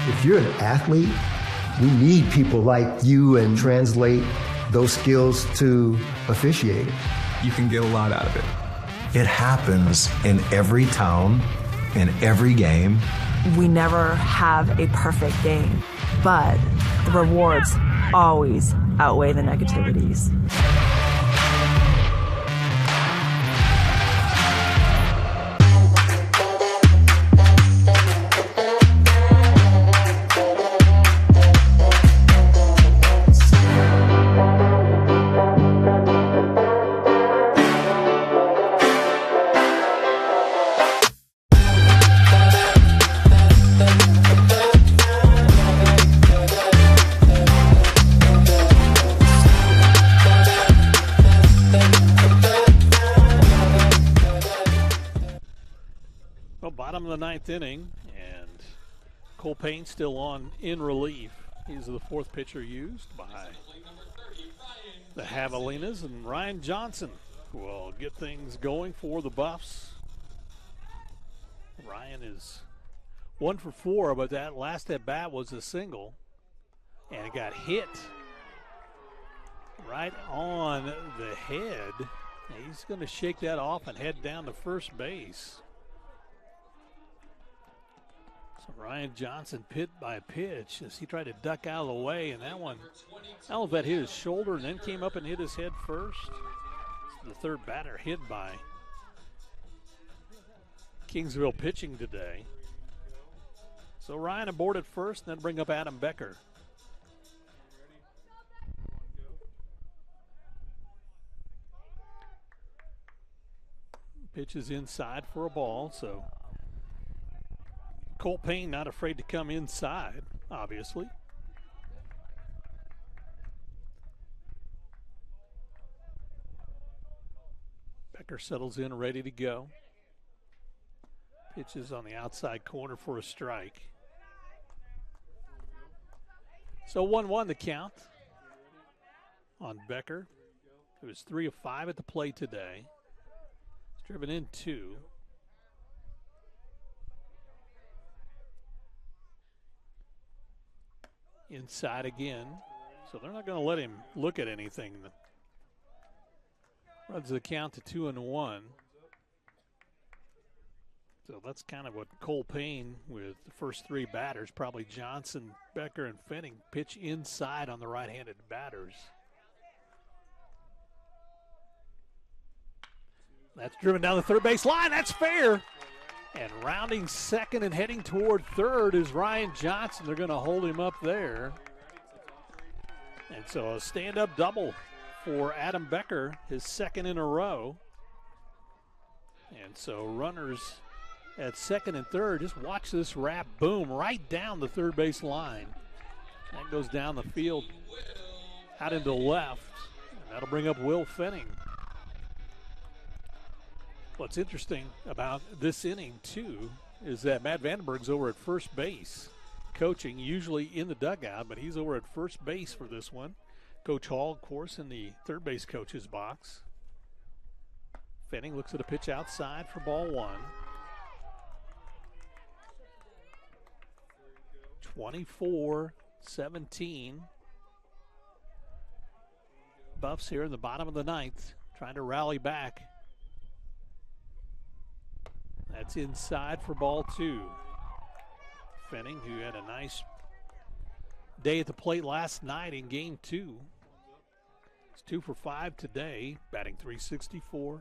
If you're an athlete, we need people like you and translate those skills to officiating. You can get a lot out of it. It happens in every town, in every game. We never have a perfect game, but the rewards always outweigh the negativities. Bottom of the 9th inning, and Cole Payne still on in relief. He's the 4th pitcher used by the Javelinas, and Ryan Johnson will get things going for the Buffs. Ryan is 1 for 4, but that last at bat was a single, and it got hit right on the head. He's going to shake that off and head down to first base. So Ryan Johnson hit by a pitch as he tried to duck out of the way, and that one, hit his shoulder and then came up and hit his head first. The 3rd batter hit by Kingsville pitching today. So Ryan aboard at first, and then bring up Adam Becker. Pitch is inside for a ball, so Cole Payne not afraid to come inside, obviously. Becker settles in, ready to go. Pitches on the outside corner for a strike. So 1-1 the count on Becker, who is 3 of 5 at the plate today. He's driven in 2. Inside again, so they're not going to let him look at anything. Runs the count to 2-1. So that's kind of what Cole Payne with the first 3 batters, probably Johnson, Becker, and Fenning, pitch inside on the right-handed batters. That's driven down the third base line. That's fair. And rounding second and heading toward third is Ryan Johnson. They're going to hold him up there. And so a stand-up double for Adam Becker, his second in a row. And so runners at second and third, just watch this wrap, boom, right down the third base line. That goes down the field out into left. And that'll bring up Will Fenning. What's interesting about this inning, too, is that Matt Vandenberg's over at first base, coaching, usually in the dugout, but he's over at first base for this one. Coach Hall, of course, in the third base coach's box. Fenning looks at a pitch outside for ball one. 24-17. Buffs here in the bottom of the ninth, trying to rally back. That's inside for ball two. Fenning, who had a nice day at the plate last night in game two. He's 2 for 5 today, batting .364.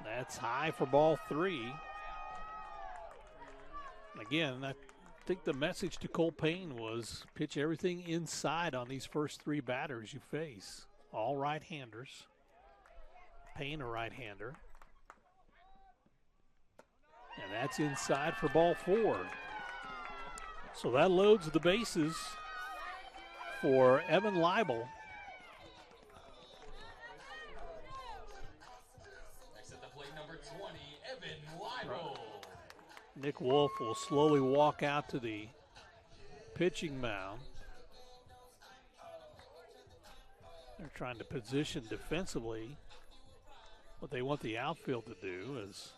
That's high for ball three. Again, I think the message to Cole Payne was pitch everything inside on these first three batters you face. All right-handers. Payne a right-hander. And that's inside for ball four. So that loads the bases for Evan Leibel. Next at the plate, number 20, Evan Leibel. Nick Wolf will slowly walk out to the pitching mound. They're trying to position defensively. What they want the outfield to do is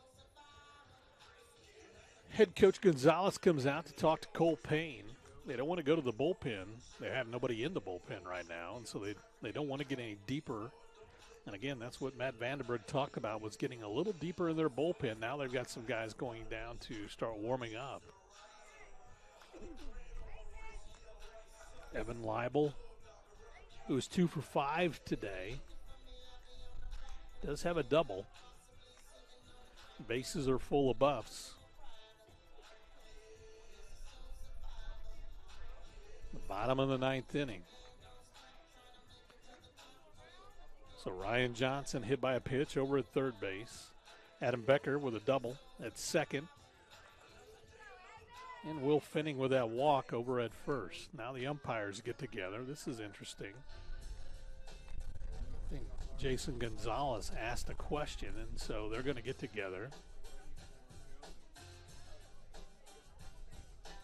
head coach Gonzalez comes out to talk to Cole Payne. They don't want to go to the bullpen. They have nobody in the bullpen right now, and so they don't want to get any deeper. And again, that's what Matt Vandenberg talked about, was getting a little deeper in their bullpen. Now they've got some guys going down to start warming up. Evan Leibel, who is 2 for 5 today, does have a double. Bases are full of Buffs. The bottom of the ninth inning. So Ryan Johnson hit by a pitch over at third base. Adam Becker with a double at second. And Will Fenning with that walk over at first. Now the umpires get together. This is interesting. I think Jason Gonzalez asked a question, and so they're going to get together.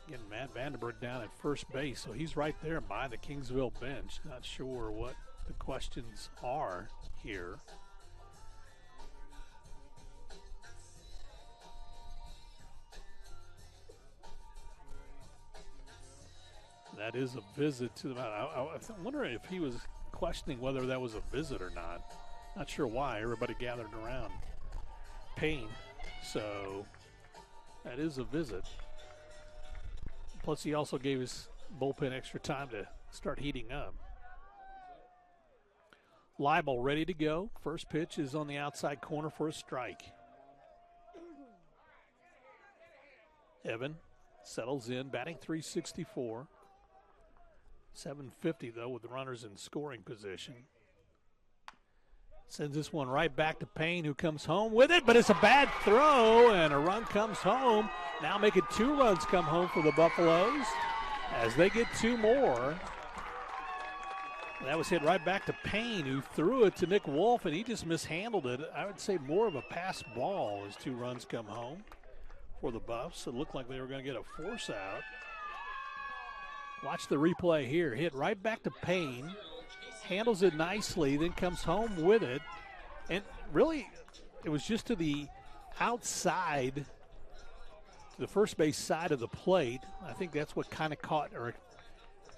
Again, Matt Vandenberg down at first base, so he's right there by the Kingsville bench. Not sure what the questions are here. That is a visit to the mound. I wonder if he was questioning whether that was a visit or not. Not sure why. Everybody gathered around Payne. So that is a visit. Plus, he also gave his bullpen extra time to start heating up. Leibel ready to go. First pitch is on the outside corner for a strike. Evan settles in, batting .364. 750 though, with the runners in scoring position. Sends this one right back to Payne, who comes home with it, but it's a bad throw, and a run comes home. Now making 2 runs come home for the Buffaloes as they get 2 more. That was hit right back to Payne, who threw it to Nick Wolf, and he just mishandled it. I would say more of a pass ball as 2 runs come home for the Buffs. It looked like they were going to get a force out. Watch the replay here. Hit right back to Payne. Handles it nicely, then comes home with it. And really, it was just to the outside, to the first base side of the plate. I think that's what kind of caught, or,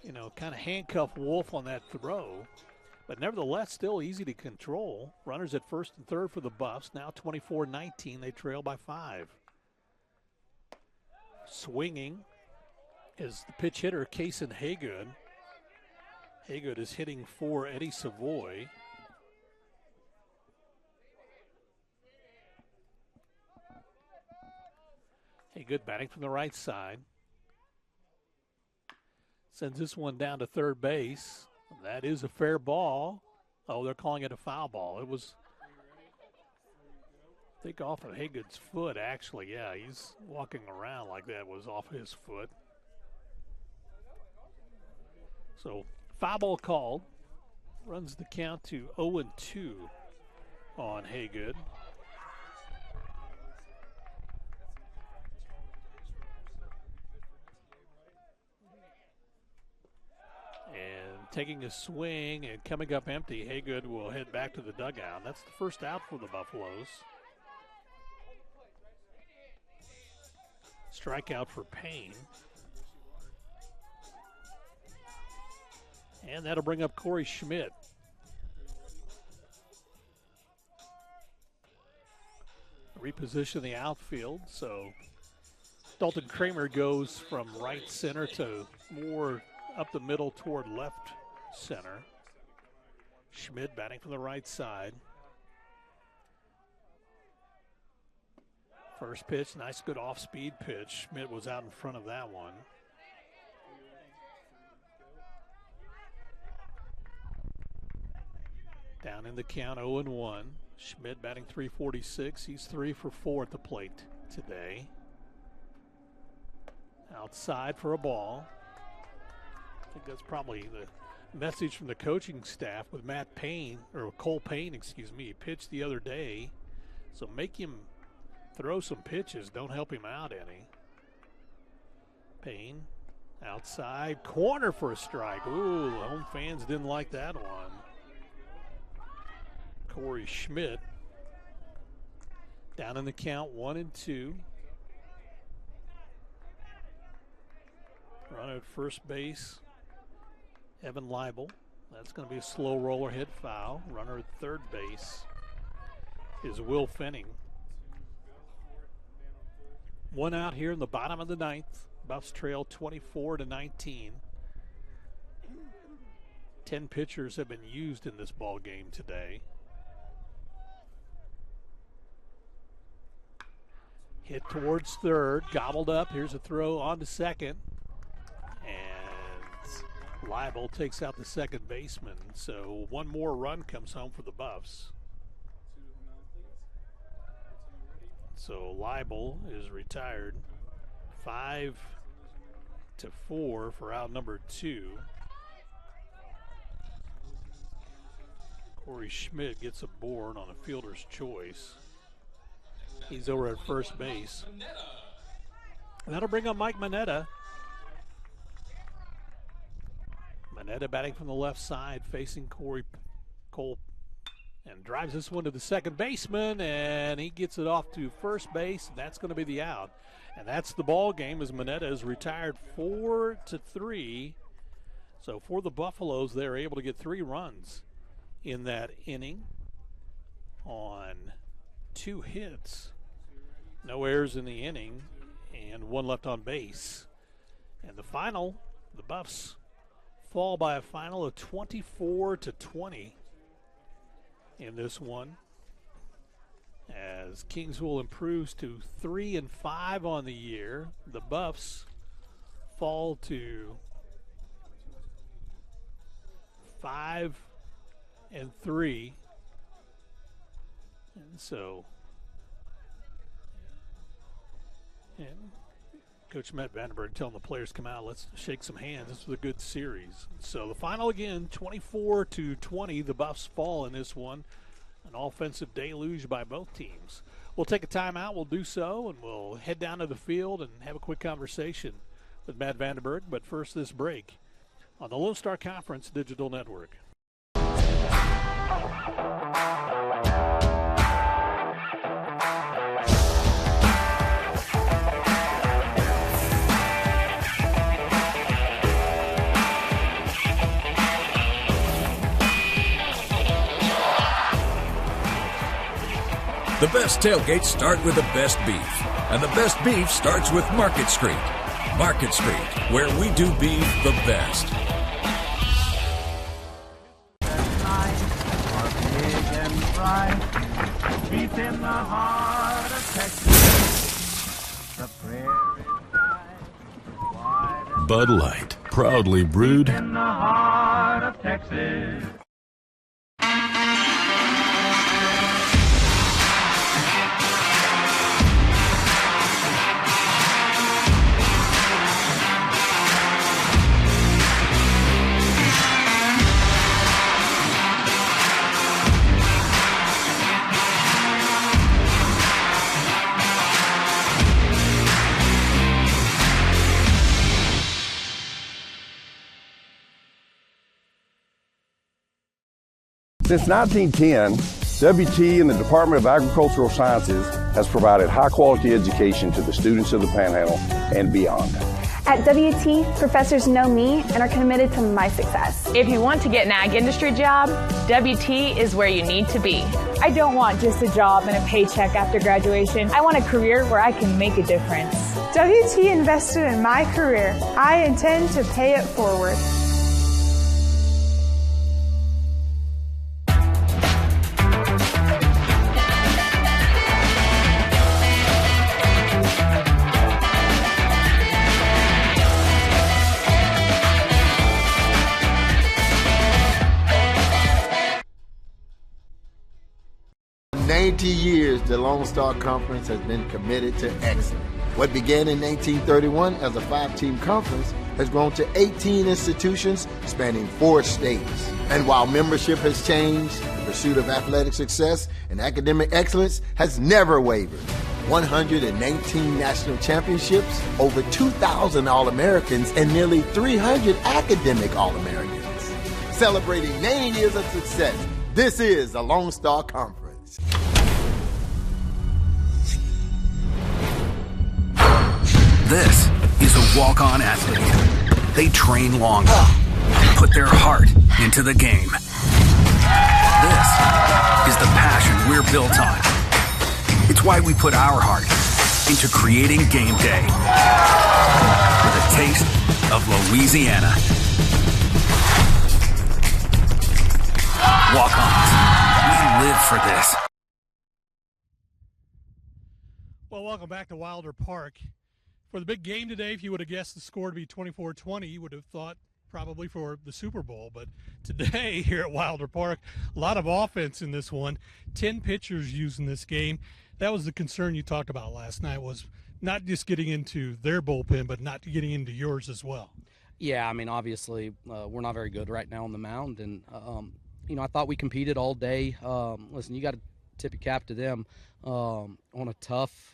you know, kind of handcuffed Wolf on that throw. But nevertheless, still easy to control. Runners at first and third for the Buffs. Now 24-19. They trail by 5. Swinging is the pitch hitter, Kason Haygood. Haygood is hitting for Eddie Savoy. Haygood batting from the right side. Sends this one down to third base. That is a fair ball. Oh, they're calling it a foul ball. It was, I think, off of Haygood's foot, actually. Yeah, he's walking around like that was off his foot. So, foul ball called. Runs the count to 0-2 on Haygood. And taking a swing and coming up empty, Haygood will head back to the dugout. That's the first out for the Buffaloes. Strikeout for Payne. And that'll bring up Corey Schmidt. Reposition the outfield, so Dalton Kramer goes from right center to more up the middle toward left center. Schmidt batting from the right side. First pitch, nice good off-speed pitch. Schmidt was out in front of that one. Down in the count, 0-1. Schmidt batting .346. He's 3 for 4 at the plate today. Outside for a ball. I think that's probably the message from the coaching staff with Matt Payne, or Cole Payne, excuse me. He pitched the other day. So make him throw some pitches. Don't help him out any. Payne outside, corner for a strike. Ooh, the home fans didn't like that one. Corey Schmidt down in the count, 1-2. Runner at first base, Evan Leibel. That's going to be a slow roller hit foul. Runner at third base is Will Fenning. One out here in the bottom of the ninth. Buffs trail 24-19. 10 pitchers have been used in this ball game today. Hit towards third, gobbled up. Here's a throw on to second. And Leibel takes out the second baseman. So one more run comes home for the Buffs. So Leibel is retired. 5-4 for out number 2. Corey Schmidt gets a board on a fielder's choice. He's over at first base. And that'll bring up Mike Manetta. Manetta batting from the left side, facing Cole, and drives this one to the second baseman, and he gets it off to first base, and that's going to be the out. And that's the ball game as Manetta is retired 4-3. So for the Buffaloes, they're able to get 3 runs in that inning on 2 hits. No errors in the inning, and 1 left on base. And the final, the Buffs fall by a final of 24-20 in this one, as Kingsville improves to 3-5 on the year. The Buffs fall to 5-3, and so. And Coach Matt Vandenberg telling the players, come out, let's shake some hands. This was a good series. So the final again, 24-20. The Buffs fall in this one. An offensive deluge by both teams. We'll take a timeout. We'll do so, and we'll head down to the field and have a quick conversation with Matt Vandenberg. But first, this break on the Lone Star Conference Digital Network. The best tailgates start with the best beef, and the best beef starts with Market Street. Market Street, where we do beef the best. Bud Light, proudly brewed in the heart of Texas. Since 1910, WT and the Department of Agricultural Sciences has provided high-quality education to the students of the Panhandle and beyond. At WT, professors know me and are committed to my success. If you want to get an ag industry job, WT is where you need to be. I don't want just a job and a paycheck after graduation. I want a career where I can make a difference. WT invested in my career. I intend to pay it forward. For 90 years, the Lone Star Conference has been committed to excellence. What began in 1931 as a 5-team conference has grown to 18 institutions spanning 4 states. And while membership has changed, the pursuit of athletic success and academic excellence has never wavered. 119 national championships, over 2,000 All-Americans, and nearly 300 academic All-Americans. Celebrating 90 years of success, this is the Lone Star Conference. This is a walk-on athlete. They train long, put their heart into the game. This is the passion we're built on. It's why we put our heart into creating game day with a taste of Louisiana. Walk-ons, we live for this. Well, welcome back to Wilder Park. For the big game today, if you would have guessed the score to be 24-20, you would have thought probably for the Super Bowl. But today here at Wilder Park, a lot of offense in this one. 10 pitchers used in this game. That was the concern you talked about last night, was not just getting into their bullpen, but not getting into yours as well. Yeah, I mean, obviously, we're not very good right now on the mound. And, I thought we competed all day. Listen, you got to tip your cap to them on a tough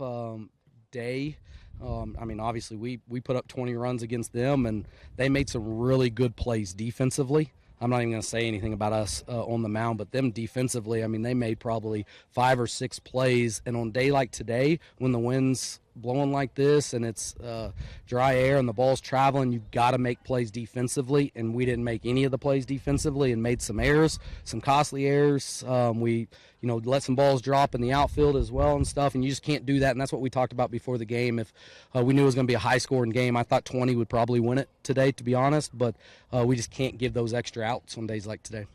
day. Obviously, we put up 20 runs against them, and they made some really good plays defensively. I'm not even going to say anything about us on the mound, but them defensively, they made probably 5 or 6 plays. And on a day like today, when the wind's blowing like this and it's dry air and the ball's traveling, you've got to make plays defensively. And we didn't make any of the plays defensively and made some errors, some costly errors. We let some balls drop in the outfield as well and stuff, and you just can't do that. And that's what we talked about before the game. If we knew it was going to be a high-scoring game, I thought 20 would probably win it today, to be honest. But we just can't give those extra outs on days like today.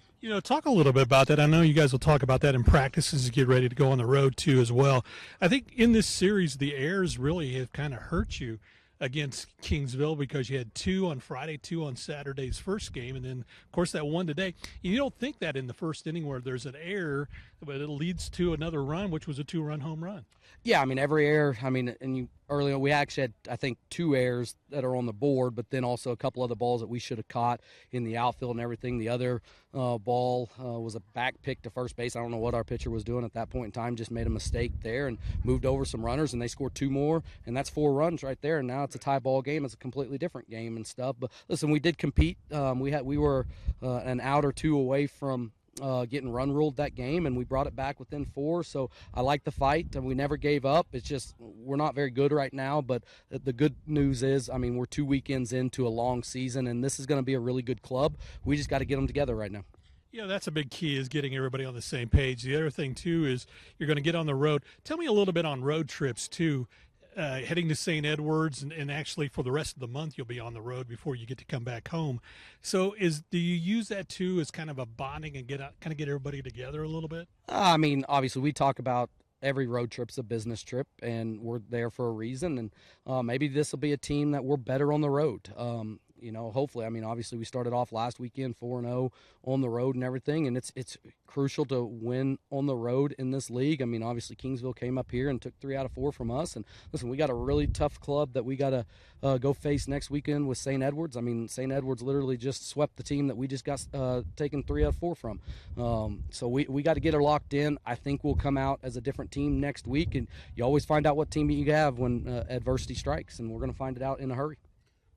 Talk a little bit about that. I know you guys will talk about that in practice as you get ready to go on the road, too, as well. I think in this series, the errors really have kind of hurt you against Kingsville because you had 2 on Friday, 2 on Saturday's first game, and then, of course, that one today. You don't think that in the first inning where there's an error, but it leads to another run, which was a 2-run home run. Yeah, every error, earlier we actually had, I think, 2 errors that are on the board, but then also a couple other balls that we should have caught in the outfield and everything. The other ball was a back pick to first base. I don't know what our pitcher was doing at that point in time, just made a mistake there and moved over some runners, and they scored 2 more, and that's 4 runs right there. And now it's a tie ball game. It's a completely different game and stuff. But listen, we did compete. We were an out or 2 away from getting run ruled that game, and we brought it back within 4. So I like the fight, and we never gave up. It's just we're not very good right now, but the good news is, we're 2 weekends into a long season, and this is going to be a really good club. We just got to get them together right now. That's a big key, is getting everybody on the same page. The other thing, too, is you're going to get on the road. Tell me a little bit on road trips, too. Heading to St. Edwards, and actually for the rest of the month you'll be on the road before you get to come back home. So do you use that too as kind of a bonding and get everybody together a little bit? Obviously we talk about every road trip's a business trip, and we're there for a reason. And maybe this will be a team that we're better on the road. Hopefully. I mean, obviously we started off last weekend 4-0 on the road and everything, and it's crucial to win on the road in this league. I mean, obviously Kingsville came up here and took 3 out of 4 from us. And listen, we got a really tough club that we got to go face next weekend with St. Edwards. I mean, St. Edwards literally just swept the team that we just got taken 3 out of 4 from. So we got to get her locked in. I think we'll come out as a different team next week, and you always find out what team you have when adversity strikes, and we're going to find it out in a hurry.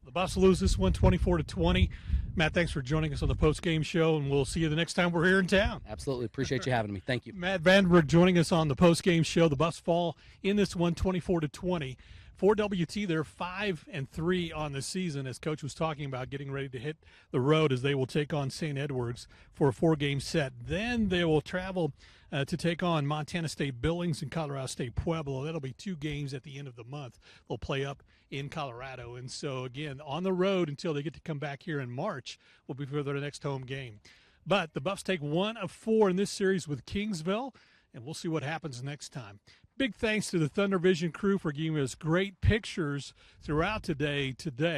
The Buffs lose this one 24-20. Matt, thanks for joining us on the post-game show, and we'll see you the next time we're here in town. Absolutely. Appreciate you having me. Thank you. Matt Vandenberg joining us on the post-game show. The Buffs fall in this one 24-20. For WT, they're 5-3 on the season, as Coach was talking about getting ready to hit the road as they will take on St. Edwards for a 4-game set. Then they will travel to take on Montana State Billings and Colorado State Pueblo. That'll be 2 games at the end of the month. They'll play up in Colorado. And so, again, on the road until they get to come back here in March will be for their next home game. But the Buffs take 1 of 4 in this series with Kingsville, and we'll see what happens next time. Big thanks to the Thunder Vision crew for giving us great pictures throughout today.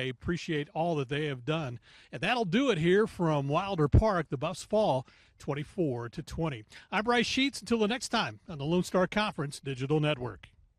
Appreciate all that they have done. And that'll do it here from Wilder Park. The Buffs fall 24-20. I'm Bryce Sheets. Until the next time on the Lone Star Conference Digital Network.